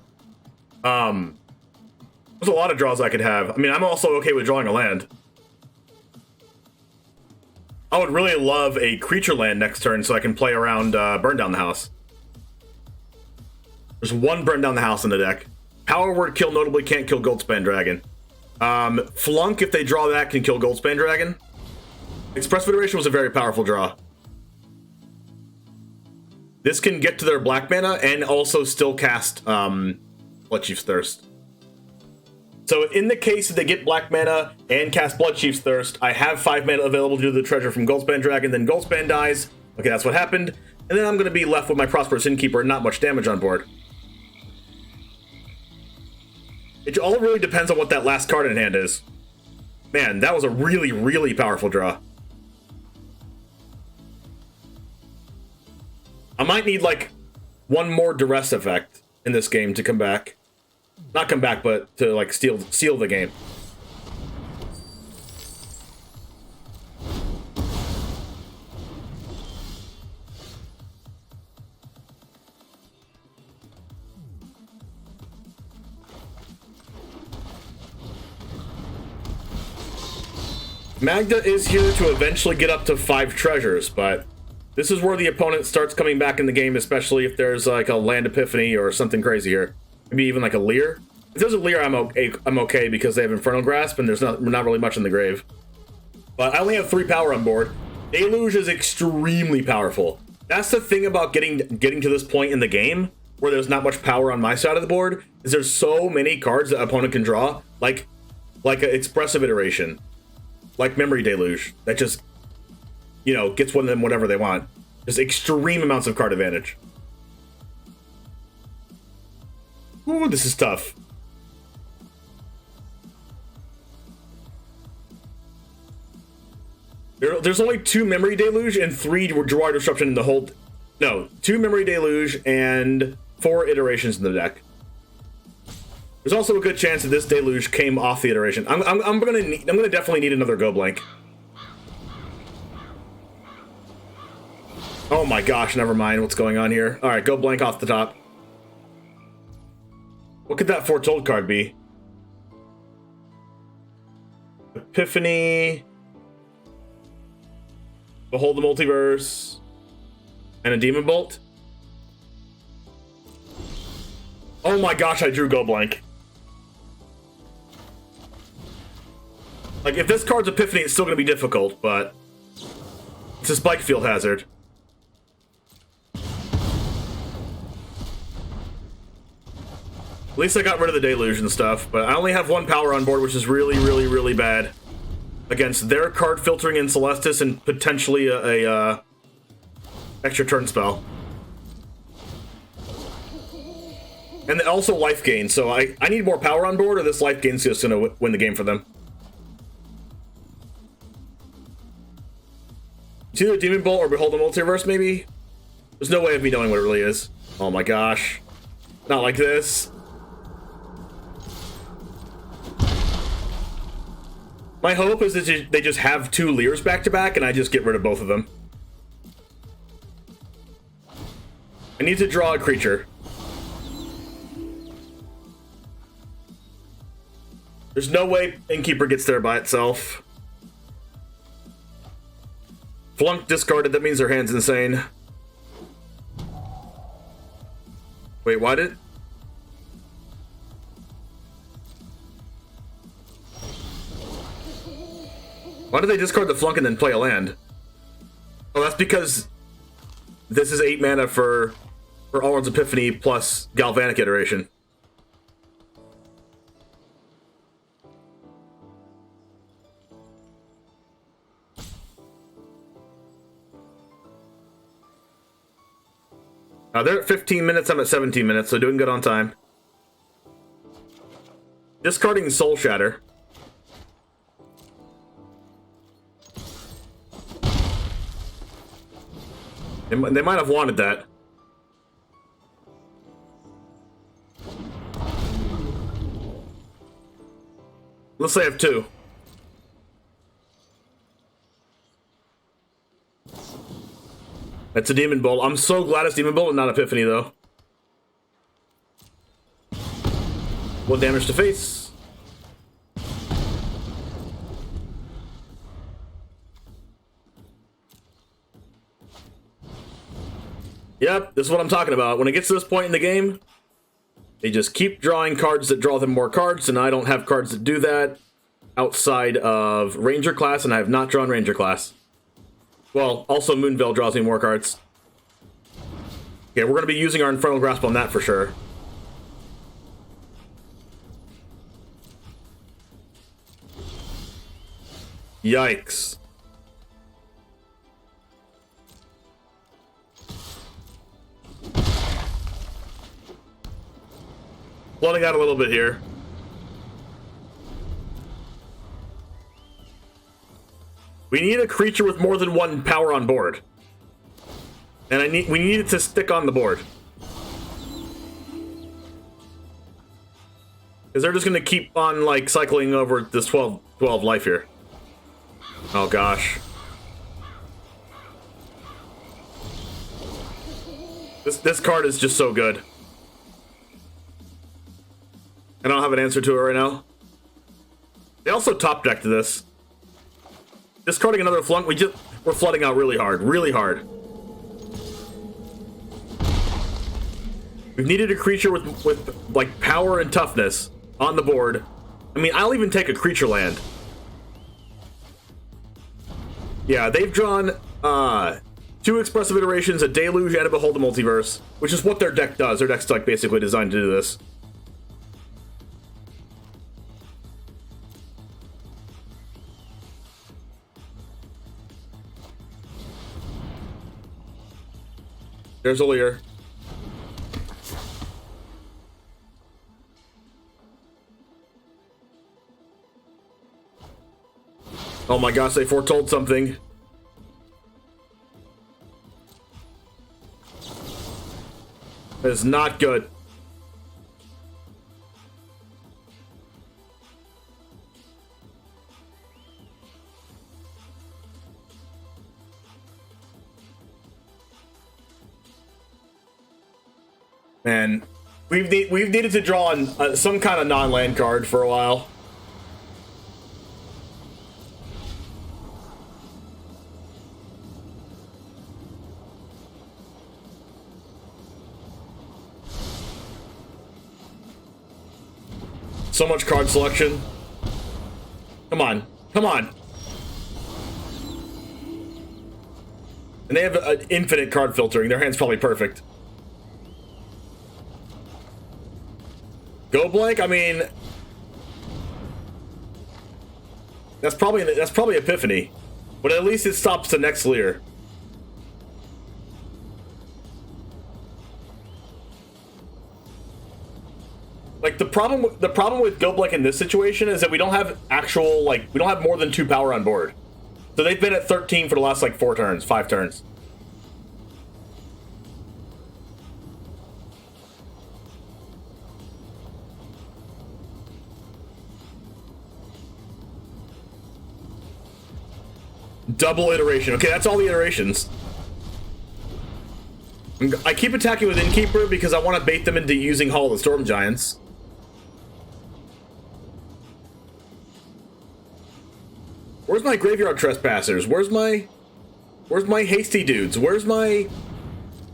There's a lot of draws I could have. I mean, I'm also okay with drawing a land. I would really love a creature land next turn so I can play around Burn Down the House. There's one Burn Down the House in the deck. Power Word Kill notably can't kill Goldspan Dragon. Flunk, if they draw that, can kill Goldspan Dragon. Express Federation was a very powerful draw. This can get to their black mana and also still cast Bloodchief's Thirst. So in the case that they get black mana and cast Bloodchief's Thirst, I have 5 mana available to do the treasure from Goldspan Dragon, then Goldspan dies. Okay, that's what happened. And then I'm going to be left with my Prosperous Innkeeper and not much damage on board. It all really depends on what that last card in hand is. Man, that was a really, really powerful draw. I might need like one more duress effect in this game to come back. Not come back, but to like seal the game. Magda is here to eventually get up to 5 treasures, but this is where the opponent starts coming back in the game, especially if there's like a land epiphany or something crazy here. Maybe even like a Lair. If there's a Lair, I'm okay because they have Infernal Grasp and there's not really much in the grave. But I only have 3 power on board. Deluge is extremely powerful. That's the thing about getting to this point in the game where there's not much power on my side of the board, is there's so many cards that opponent can draw, like an expressive iteration, like Memory Deluge, that just, you know, gets one of them whatever they want. Just extreme amounts of card advantage. Ooh, this is tough. There's only 2 Memory Deluge and 3 Jawar Disruption in the whole... No, 2 Memory Deluge and 4 iterations in the deck. There's also a good chance that this Deluge came off the iteration. I'm gonna definitely need another Go Blank. Oh my gosh, never mind what's going on here. Alright, Go Blank off the top. What could that Foretold card be? Epiphany... Behold the Multiverse... And a Demon Bolt? Oh my gosh, I drew Go Blank. Like, if this card's Epiphany, it's still gonna be difficult, but... It's a Spike Field Hazard. At least I got rid of the Deluge and stuff, but I only have 1 power on board, which is really, really, really bad. Against their card filtering in Celestis and potentially a extra turn spell. And then also life gain, so I need more power on board, or this life gain's just gonna win the game for them. It's either Demon Bolt or Behold the Multiverse, maybe? There's no way of me knowing what it really is. Oh my gosh. Not like this. My hope is that they just have 2 Lairs back-to-back and I just get rid of both of them. I need to draw a creature. There's no way Innkeeper gets there by itself. Flunk discarded, that means their hand's insane. Wait, why did... Why did they discard the Flunk and then play a land? Oh, that's because this is 8 mana for Boros Epiphany plus Galvanic Iteration. They're at 15 minutes, I'm at 17 minutes, so doing good on time. Discarding Soul Shatter. They might have wanted that. Let's say I have 2. That's a Demon Bolt. I'm so glad it's Demon Bolt and not Epiphany, though. 1 damage to face. Yep, this is what I'm talking about. When it gets to this point in the game, they just keep drawing cards that draw them more cards, and I don't have cards that do that outside of Ranger class, and I have not drawn Ranger class. Well, also Moonveil draws me more cards. Okay, we're going to be using our Infernal Grasp on that for sure. Yikes. Flooding out a little bit here. We need a creature with more than 1 power on board. And we need it to stick on the board. Because they're just going to keep on, like, cycling over this 12 life here. Oh, gosh. This card is just so good. I don't have an answer to it right now. They also top decked this. Discarding another Flunk, we're flooding out really hard, really hard. We've needed a creature with like power and toughness on the board. I mean, I'll even take a creature land. Yeah, they've drawn 2 Expressive Iterations, a Deluge, and a Behold the Multiverse, which is what their deck does. Their deck's like basically designed to do this. There's a Lair. Oh my gosh, they foretold something. That is not good. Man, we've needed to draw on some kind of non-land card for a while. So much card selection. Come on, come on. And they have an infinite card filtering. Their hand's probably perfect. Go blank? I mean, that's probably Epiphany, but at least it stops the next Lair. Like the problem with Go blank in this situation is that we don't have we don't have more than 2 power on board. So they've been at 13 for the last like 5 turns. Double iteration. Okay, that's all the iterations. I keep attacking with Innkeeper because I want to bait them into using Hall of the Storm Giants. Where's my Graveyard Trespassers? Where's my hasty dudes? Where's my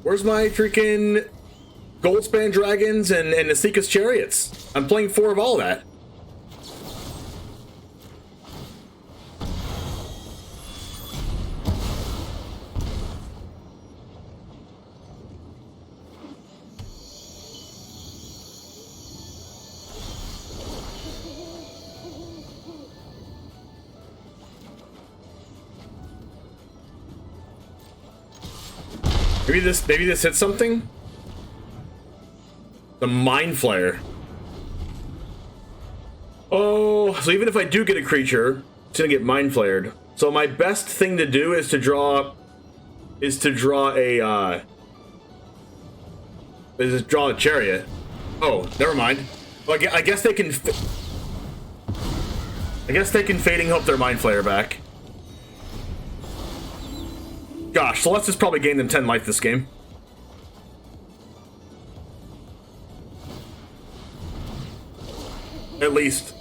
freaking Goldspan Dragons and Esika's Chariots? I'm playing 4 of all that. Maybe this hits something? The Mind Flare. Oh, so even if I do get a creature, it's gonna get Mind Flared. So my best thing to do is to draw a Chariot. Oh, never mind. Well, I guess they can Fading Hope their Mind Flayer back. Gosh, so let's just probably gain them 10 life this game. At least.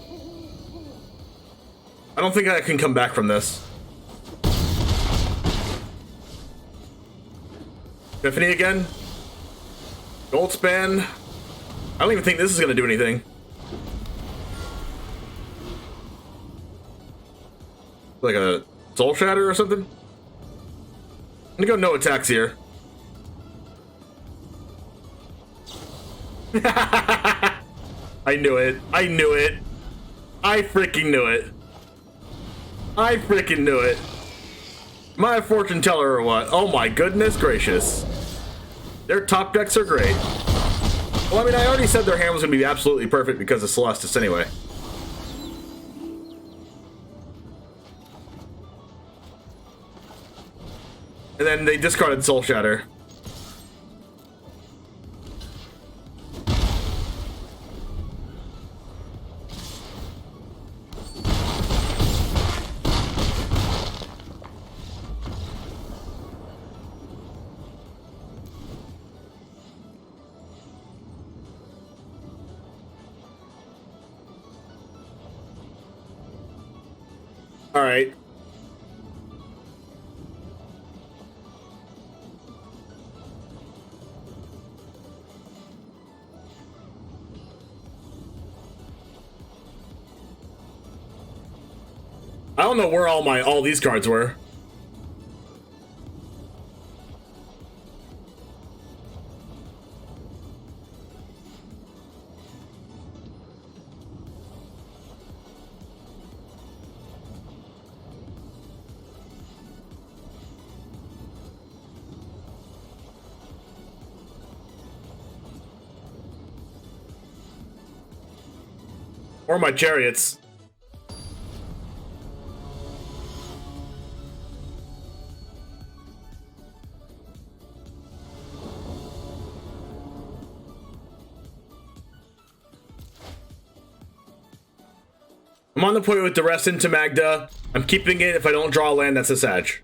I don't think I can come back from this. Epiphany again? Goldspan? I don't even think this is going to do anything. Like a Soul Shatter or something? I'm gonna go no attacks here. I knew it. I knew it. I freaking knew it. I freaking knew it. Am I a fortune teller or what? Oh my goodness gracious. Their top decks are great. Well, I mean, I already said their hand was gonna be absolutely perfect because of Celestis anyway. And then they discarded Soul Shatter. All right. I don't know where all these cards were. Or my chariots. I'm on the point with the rest into Magda. I'm keeping it. If I don't draw a land, that's a Sag.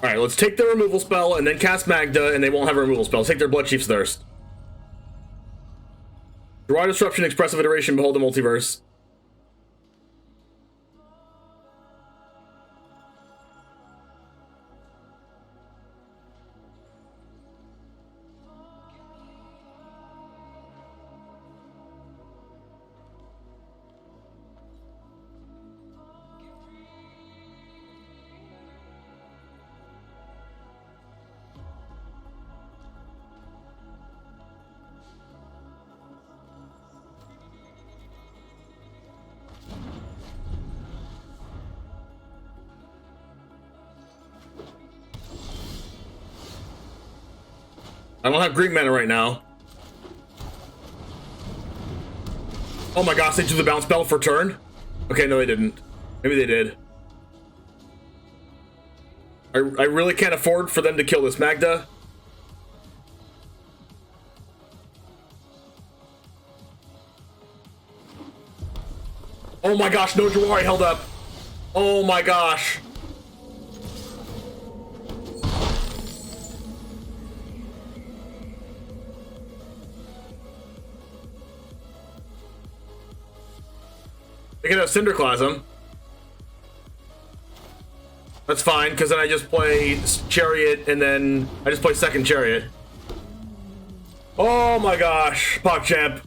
Alright, let's take the removal spell and then cast Magda, and they won't have a removal spell. Let's take their Bloodchief's Thirst. Draw Disruption, Expressive Iteration, Behold the Multiverse. I don't have green mana right now. Oh my gosh, they drew the bounce spell for turn? Okay, no they didn't. Maybe they did. I really can't afford for them to kill this Magda. Oh my gosh, no Jawari held up. Oh my gosh. They can have Cinderclasm. That's fine, because then I just play Chariot, and then I just play second Chariot. Oh my gosh, PogChamp.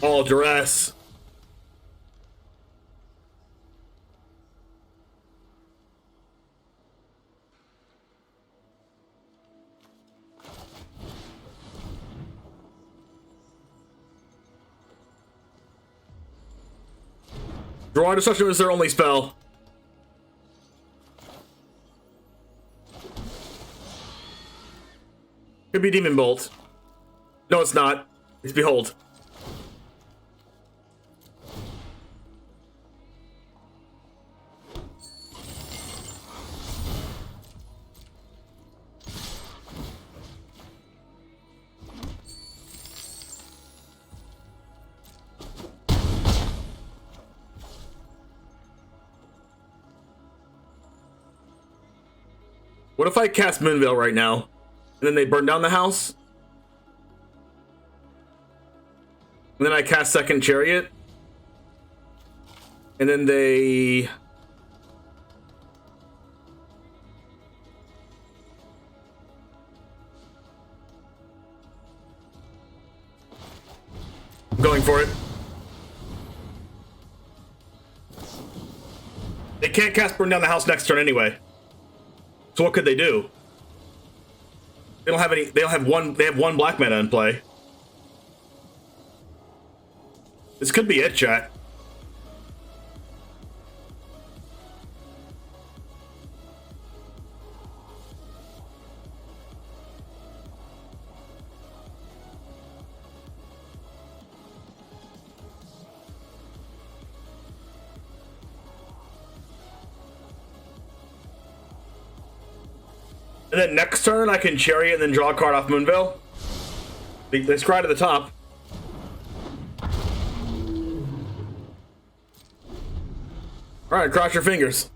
Oh, duress. Draw Destruction is their only spell. Could be Demon Bolt. No, it's not. It's Behold. What if I cast Moonveil right now, and then they burn down the house? And then I cast second Chariot, and then they... I'm going for it. They can't cast burn down the house next turn anyway. So what could they do? They don't have any. They don't have one. They have one black mana in play. This could be it, chat. And then next turn, I can Chariot and then draw a card off Moonveil. They scry to the top. Alright, cross your fingers.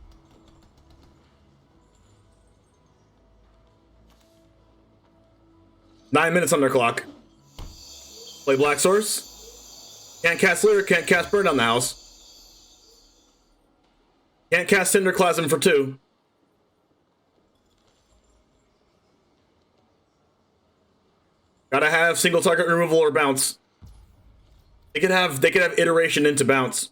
Nine minutes on their clock. Play Black Source. Can't cast Lair, can't cast Burn on the house. Can't cast Cinderclasm for 2. Gotta have single target removal or bounce. They could have iteration into bounce.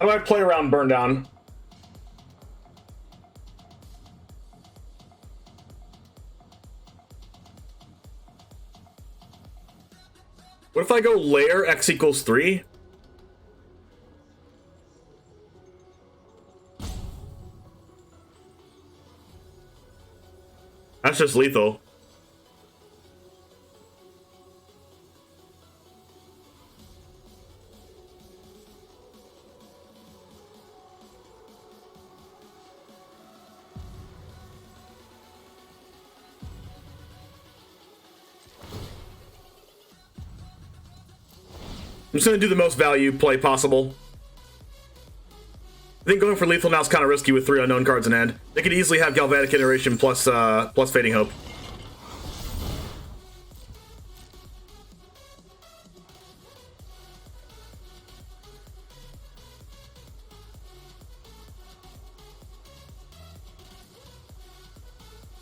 How do I play around Burn Down? What if I go Lair X equals 3? That's just lethal. I'm just going to do the most value play possible. I think going for lethal now is kind of risky with 3 unknown cards in hand. They could easily have Galvanic Iteration plus Fading Hope.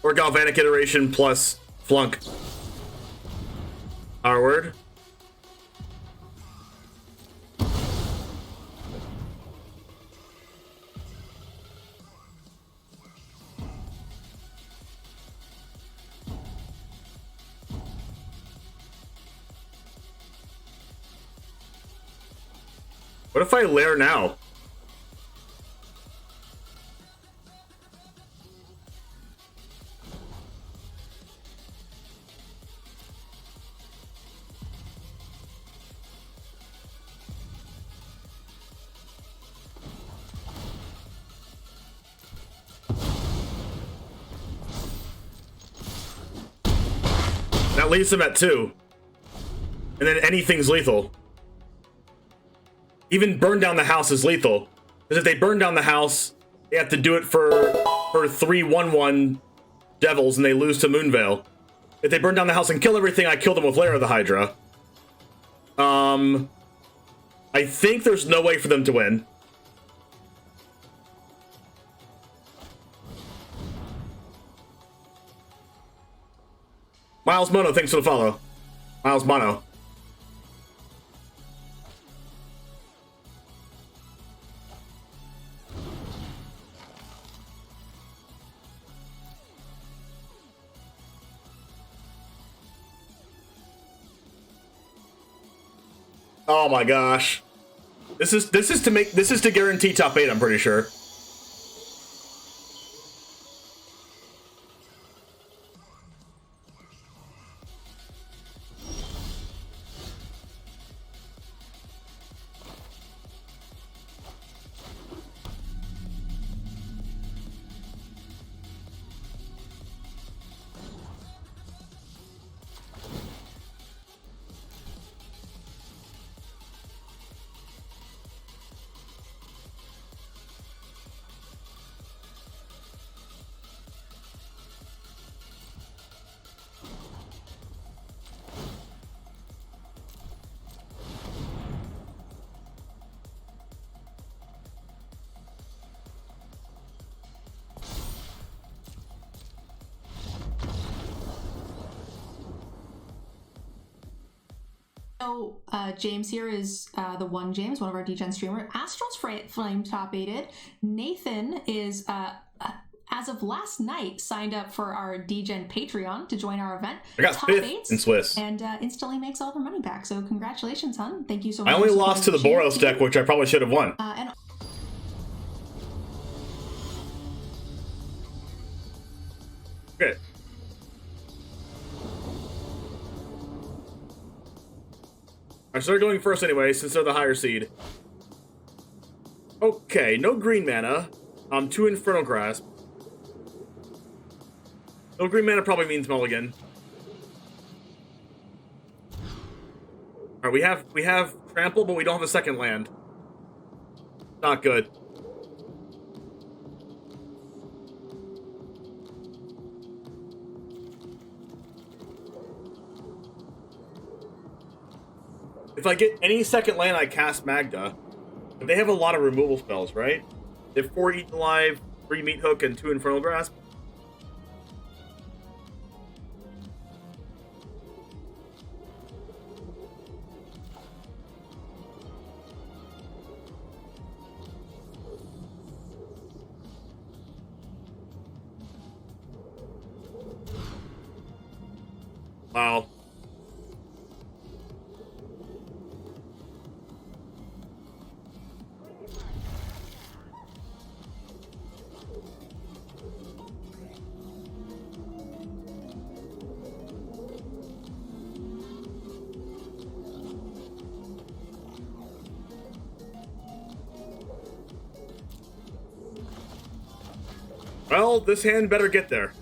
Or Galvanic Iteration plus Flunk. Our word. What if I Lair now? That leaves them at 2. And then anything's lethal. Even burn down the house is lethal. Because if they burn down the house, they have to do it for 3/1/1 devils and they lose to Moonveil. If they burn down the house and kill everything, I kill them with Lair of the Hydra. I think there's no way for them to win. Miles Mono, thanks for the follow. Miles Mono. Oh my gosh. This is to guarantee top 8, I'm pretty sure. So, James here is the one James, one of our DGen streamer. Astral's Flame top 8'd. Nathan is, as of last night, signed up for our DGen Patreon to join our event. I got top 5th in Swiss. And instantly makes all their money back. So congratulations, hon. Thank you so much. I only lost to the Boros deck, which I probably should have won. And Okay. I started going first anyway, since they're the higher seed. Okay, no green mana. 2 Infernal Grasp. No green mana probably means mulligan. Alright, we have trample, but we don't have a second land. Not good. If I get any second land, I cast Magda. But they have a lot of removal spells, right? They have 4 Eat Alive, 3 Meat Hook, and 2 Infernal Grasp. Wow. Well, this hand better get there.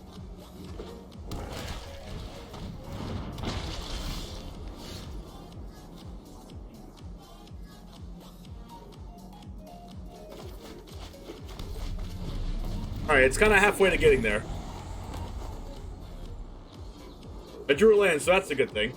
Alright, it's kind of halfway to getting there. I drew a land, so that's a good thing.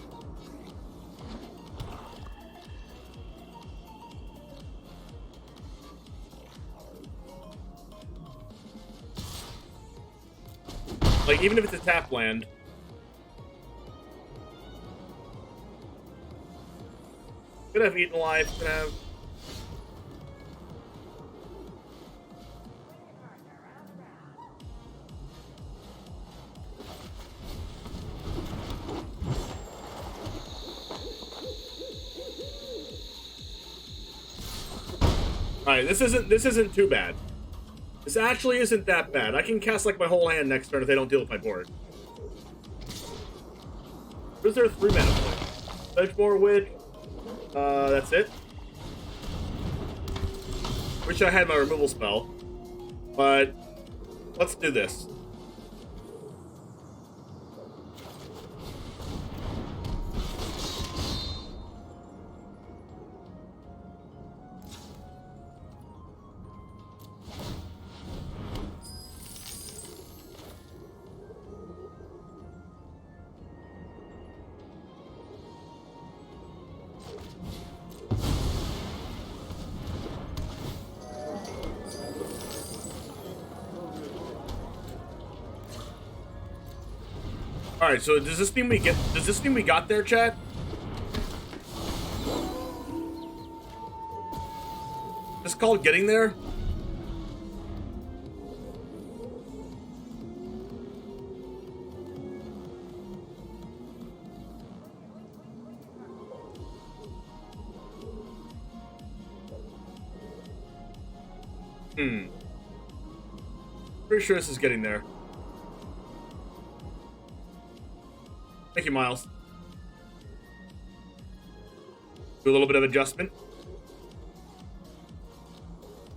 Like, even if it's a tap land. Could have Eaten Alive, could have... Alright, this isn't too bad. This actually isn't that bad. I can cast like my whole hand next turn if they don't deal with my board. Where's their 3 mana play? Edgemore Witch. That's it. Wish I had my removal spell. But let's do this. All right, so does this mean we got there, chat? This called getting there? Pretty sure this is getting there. Thank you, Miles. Do a little bit of adjustment.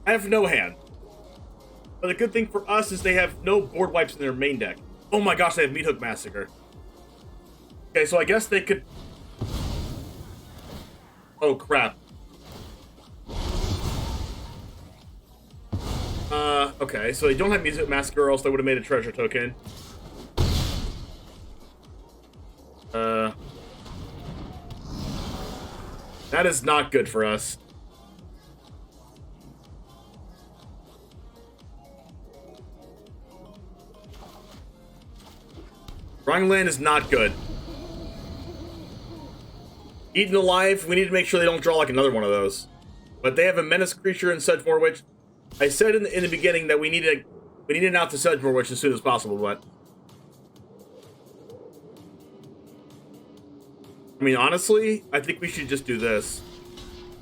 I have no hand. But the good thing for us is they have no board wipes in their main deck. Oh my gosh, they have Meathook Massacre. Okay, so I guess they could... Oh, crap. Okay, so they don't have Meathook Massacre, or else they would have made a treasure token. That is not good for us. Drawing land is not good. Eaten Alive, we need to make sure they don't draw like another one of those. But they have a Menace creature in Sedgemoor Witch. I said in the beginning that we needed out to Sedgemoor Witch as soon as possible, but... I mean, honestly, I think we should just do this.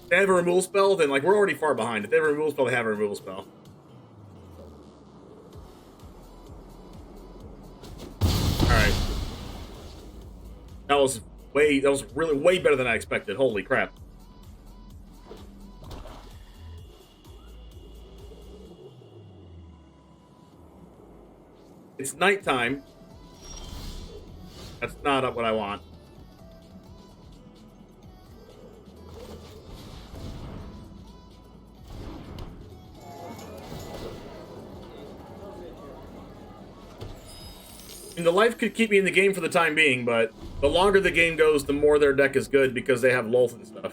If they have a removal spell, then, like, we're already far behind. If they have a removal spell, they have a removal spell. Alright. That was really way better than I expected. Holy crap. It's nighttime. That's not what I want. I mean, the life could keep me in the game for the time being, but the longer the game goes, the more their deck is good because they have Lolth and stuff.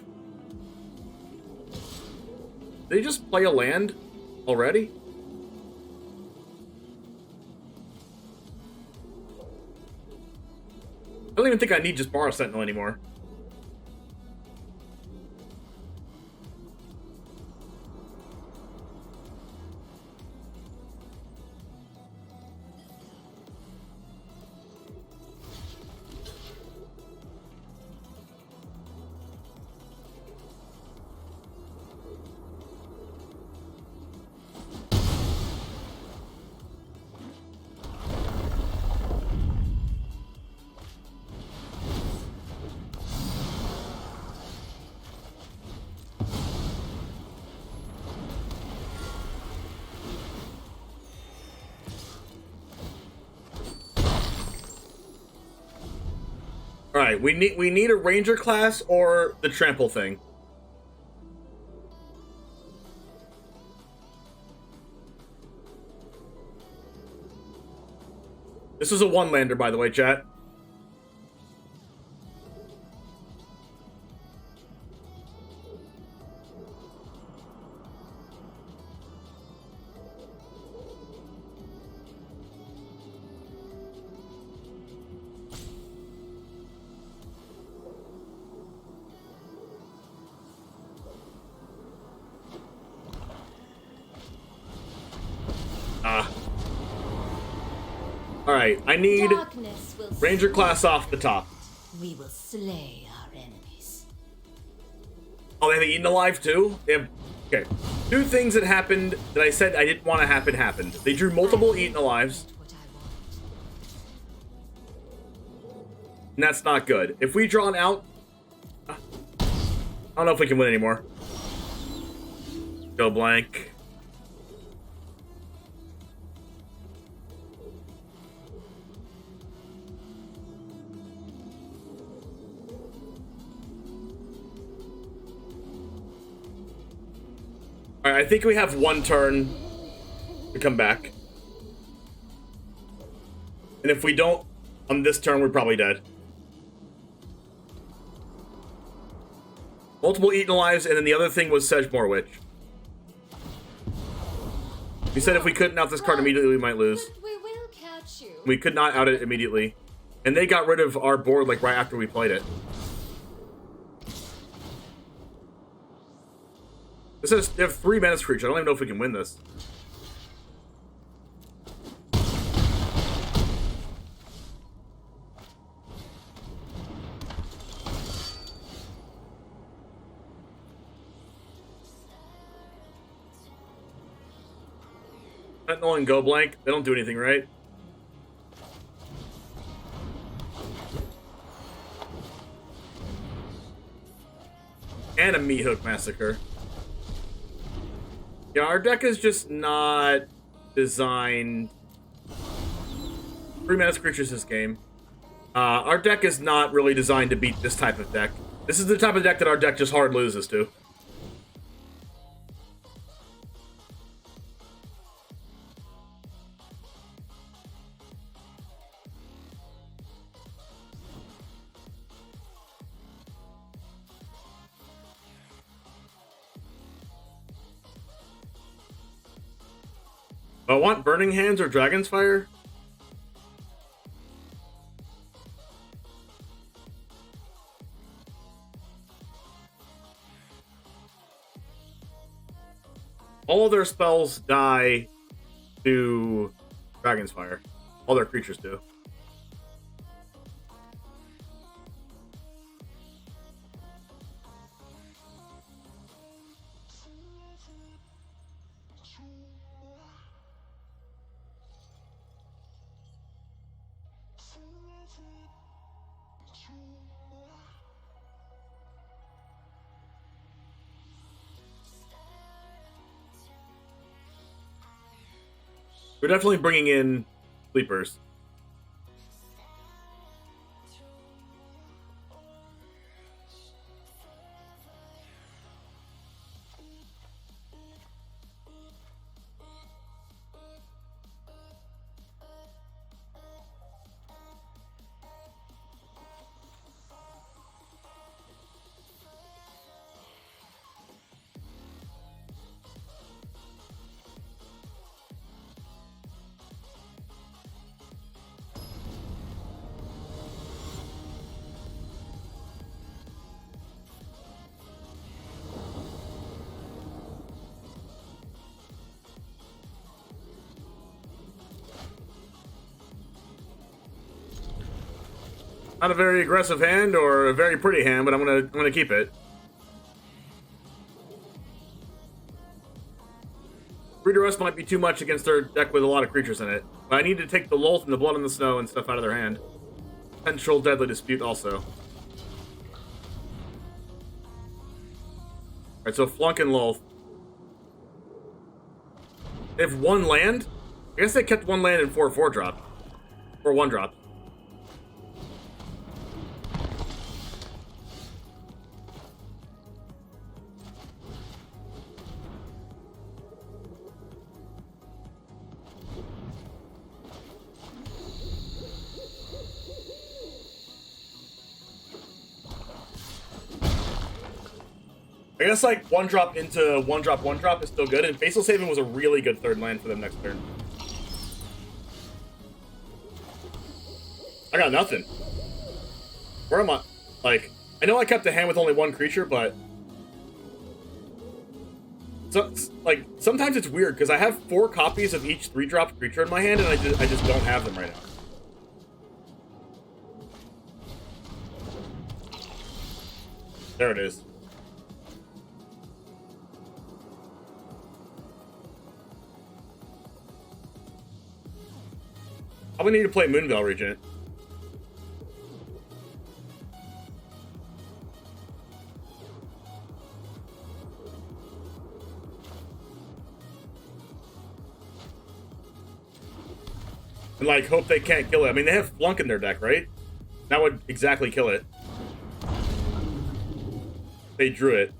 Did they just play a land already? I don't even think I need Jaspera Sentinel anymore. Alright, we need a ranger class or the trample thing. This is a one-lander, by the way, chat. Alright, I need ranger class off the top. We will slay our enemies. Oh, they have Eaten Alive too? They have... Okay. Two things that happened that I said I didn't want to happen happened. They drew multiple Eaten Alives. And that's not good. If we draw an out... I don't know if we can win anymore. Go blank. Alright, I think we have one turn to come back. And if we don't, on this turn, we're probably dead. Multiple Eaten Alives, and then the other thing was Sedgemoor Witch. We said if we couldn't out this card immediately, we might lose. We will catch you. We could not out it immediately. And they got rid of our board like right after we played it. This is, they have 3 menace creatures. I don't even know if we can win this. Sentinel and Go Blank, they don't do anything, right? And a Meat Hook Massacre. Yeah, our deck is just not designed... 3 menace creatures this game. Our deck is not really designed to beat this type of deck. This is the type of deck that our deck just hard loses to. I want Burning Hands or Dragon's Fire. All of their spells die to Dragon's Fire. All their creatures do. We're definitely bringing in sleepers. Not a very aggressive hand or a very pretty hand, but I'm gonna keep it. Breeder Rust might be too much against their deck with a lot of creatures in it, but I need to take the Lolth and the Blood on the Snow and stuff out of their hand. Potential Deadly Dispute also. Alright, so Flunk and Lolth. They have 1 land? I guess they kept 1 land in 4/4 drop. Or 1 drop. I guess like 1 drop into 1 drop is still good, and Facial Saving was a really good 3rd land for them next turn. I got nothing. Where am I? Like, I know I kept a hand with only 1 creature, but so, like, sometimes it's weird because I have 4 copies of each 3-drop creature in my hand, and I just don't have them right now. There it is. I'm gonna need to play Moonveil Regent. And like hope they can't kill it. I mean, they have Flunk in their deck, right? That would exactly kill it. They drew it.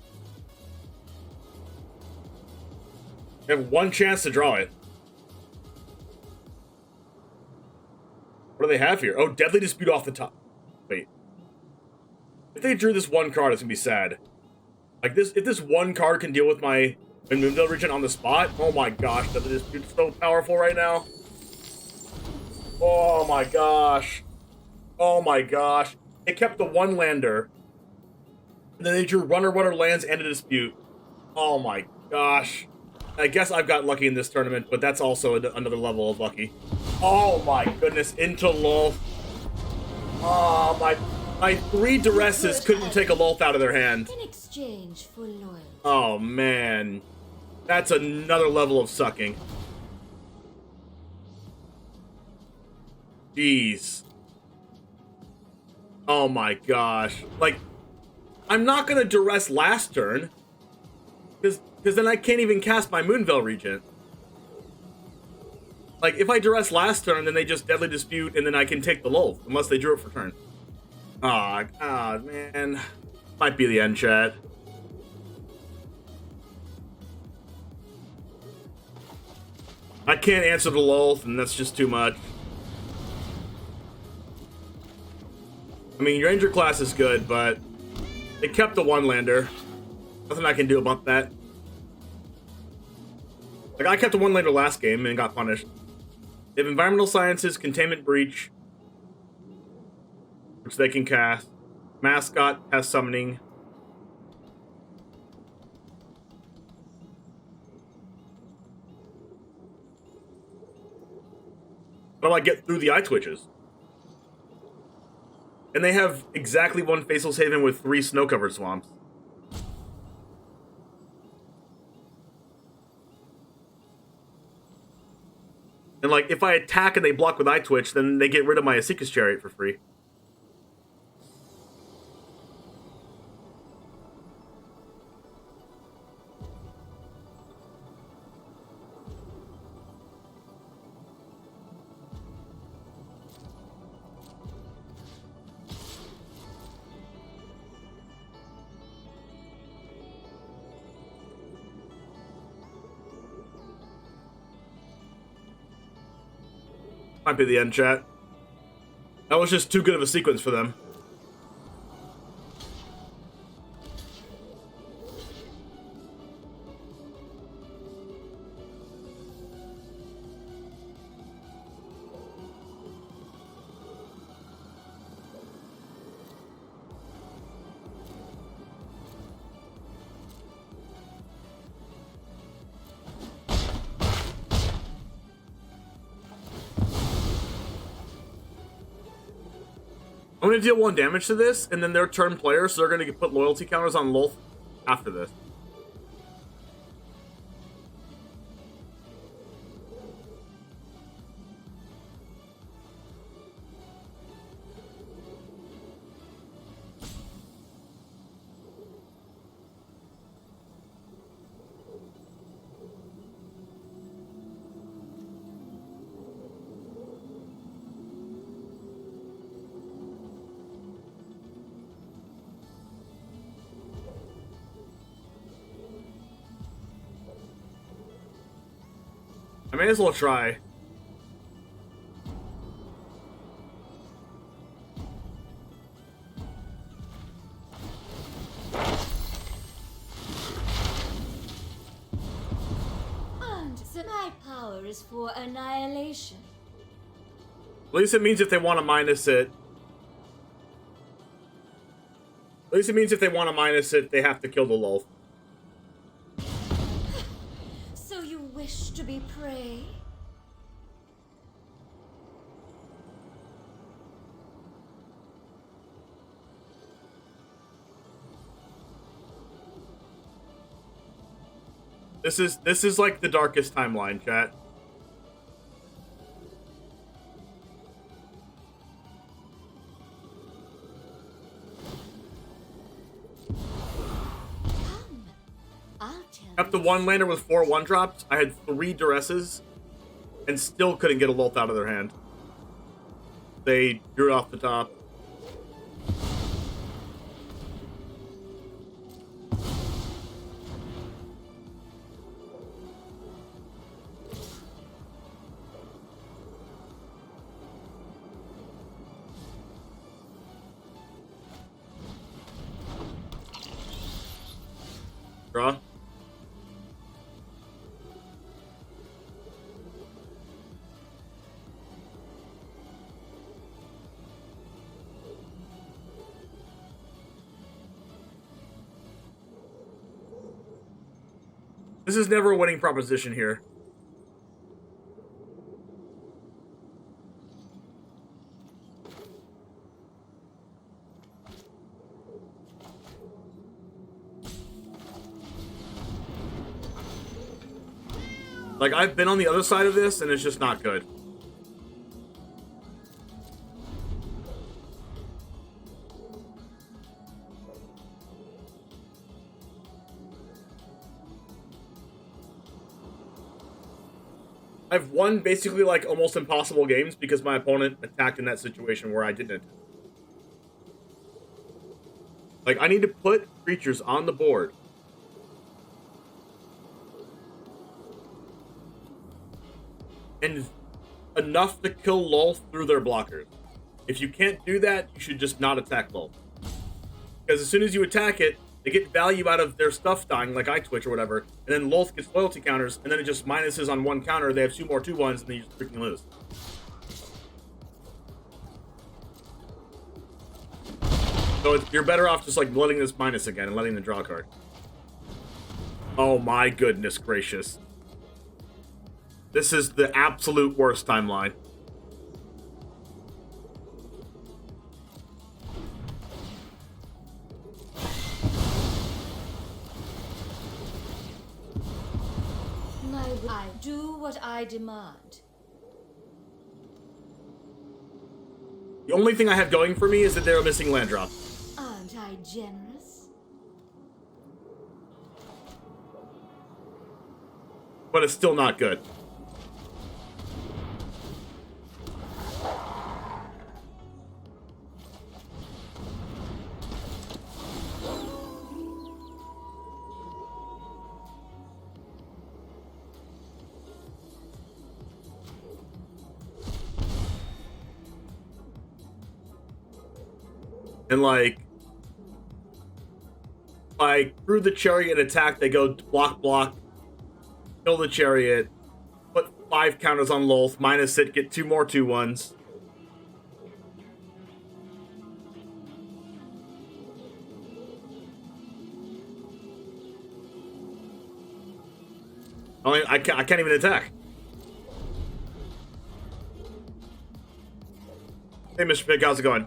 They have 1 chance to draw it. What do they have here? Oh, Deadly Dispute off the top. Wait. If they drew this 1 card, it's gonna be sad. Like this, if this 1 card can deal with my Moonveil Regent on the spot, oh my gosh, Deadly Dispute's so powerful right now. Oh my gosh. Oh my gosh. It kept the one lander. And then they drew runner lands and a dispute. Oh my gosh. I guess I've got lucky in this tournament, but that's also another level of lucky. Oh my goodness, into Lulth. Oh, my 3 duresses couldn't take a Lulth out of their hand. In exchange for loyalty. Oh man. That's another level of sucking. Jeez. Oh my gosh. Like, I'm not gonna duress last turn. Because then I can't even cast my Moonveil Regent. Like, if I duress last turn, then they just Deadly Dispute, and then I can take the Lulth, unless they drew it for turn. Ah, man. Might be the end, chat. I can't answer the Lulth, and that's just too much. I mean, your Ranger class is good, but it kept the one lander. Nothing I can do about that. Like, I kept the one lander last game and got punished. They have Environmental Sciences, Containment Breach, which they can cast. Mascot has Summoning. How do I get through the Eye Twitches? And they have exactly 1 Faceless Haven with 3 snow-covered swamps. And, like, if I attack and they block with Eye Twitch, then they get rid of my Esika's Chariot for free. Might be the end, chat. That was just too good of a sequence for them. I'm going to deal 1 damage to this, and then they're turn players, so they're going to put loyalty counters on Lulth after this. I may as well try. And my power is for annihilation. At least it means if they want to minus it. At least it means if they want to minus it, they have to kill the Lulth. So you wish to be prey? This is like the darkest timeline, chat. Up to 1 lander with 4 1-drops. I had 3 duresses and still couldn't get a Lulth out of their hand. They drew it off the top. Draw. This is never a winning proposition here. Like, I've been on the other side of this, and it's just not good. I've won basically, like, almost impossible games because my opponent attacked in that situation where I didn't. Like, I need to put creatures on the board. And enough to kill Lolth through their blockers. If you can't do that, you should just not attack Lolth. Because as soon as you attack it, they get value out of their stuff dying, like Eye Twitch or whatever, and then Lolth gets loyalty counters, and then it just minuses on one counter, they have 2 more 2/1s, and then you just freaking lose. So you're better off just like letting this minus again and letting them draw a card. Oh my goodness gracious. This is the absolute worst timeline. I do what I demand. The only thing I have going for me is that they're missing land drop. Aren't I generous? But it's still not good. And like through the Chariot attack, they go block, kill the Chariot, put 5 counters on Lolth, minus it, get 2 more 2/1s. I can't even attack. Hey, Mr. Pig, how's it going?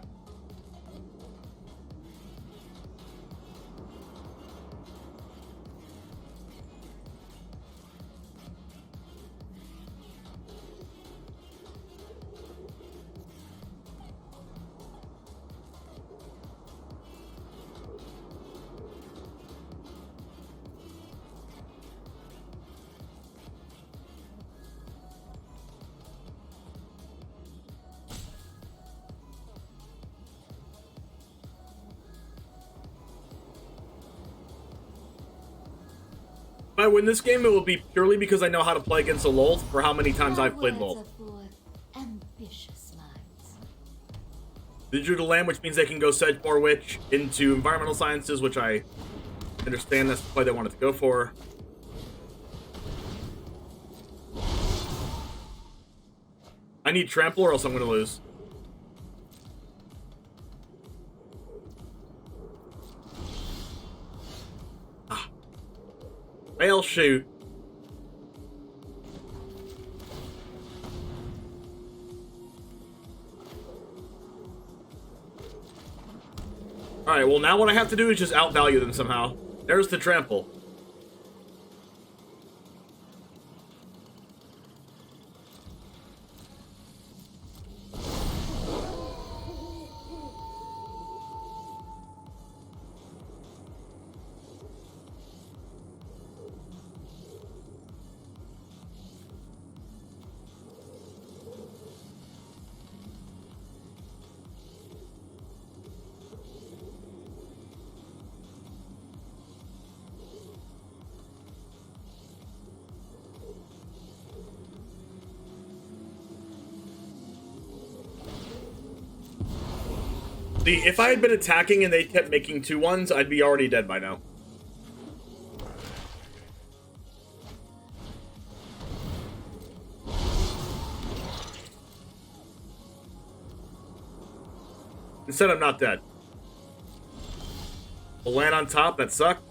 If I win this game, it will be purely because I know how to play against a Lolth for how many times I've played Lolth. Ambitious minds. They drew the land, which means they can go Sedgemoor Witch into Environmental Sciences, which I understand that's the play they wanted to go for. I need Trample or else I'm going to lose. Fail shoot. Alright, well now what I have to do is just outvalue them somehow. There's the trample. See, if I had been attacking and they kept making 2/1s, I'd be already dead by now. Instead, I'm not dead. We'll land on top, that sucked.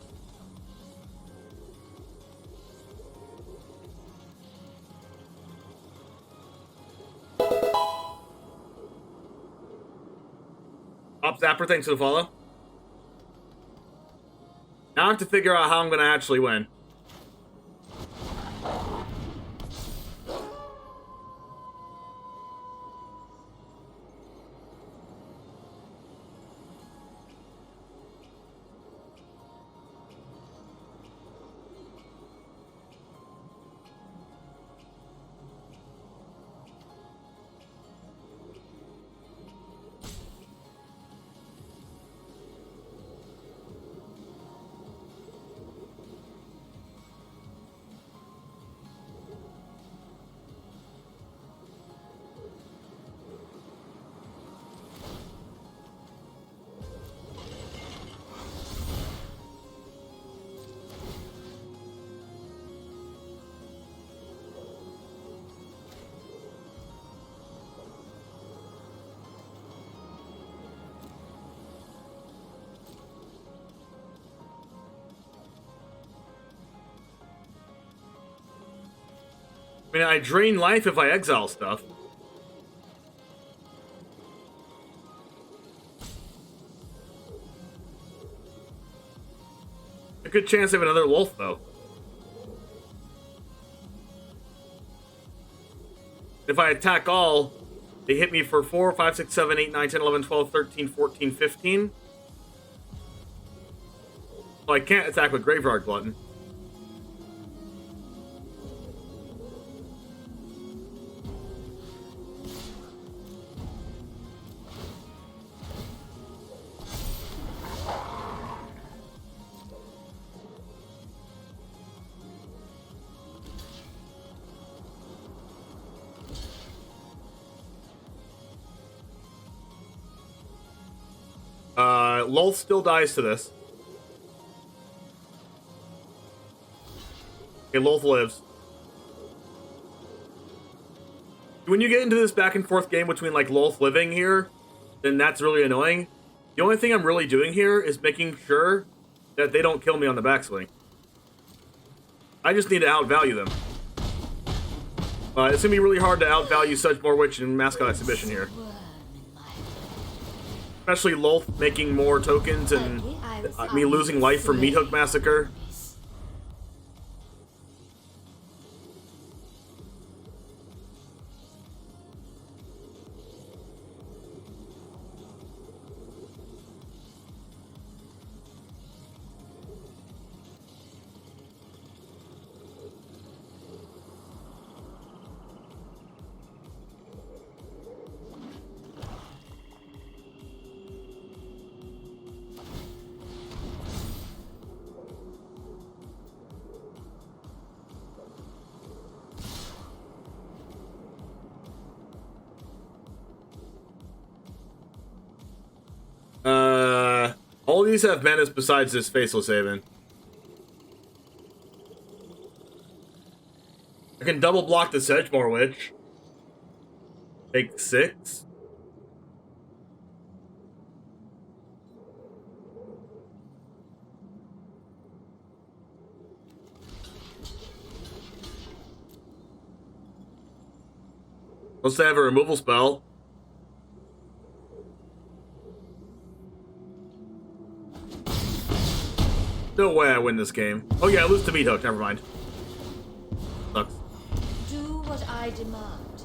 Up Zapper, thanks for the follow. Now I have to figure out how I'm going to actually win. I mean, I drain life if I exile stuff. A good chance I have another Lolth, though. If I attack all, they hit me for 4, 5, 6, 7, 8, 9, 10, 11, 12, 13, 14, 15. So I can't attack with Graveyard Glutton. Lolth still dies to this. Okay, Lolth lives. When you get into this back and forth game between like Lolth living here, then that's really annoying. The only thing I'm really doing here is making sure that they don't kill me on the backswing. I just need to outvalue them. It's gonna be really hard to outvalue Sedgemoor Witch in Mascot Exhibition here. Especially Lolth making more tokens and me losing life from Meathook Massacre. All these have menace besides this Faceless Haven. I can double block the Sedgemoor Witch. Take 6. Let's have a removal spell. No way I win this game. Oh yeah, I lose to Meathook, never mind. Sucks. Do what I demand.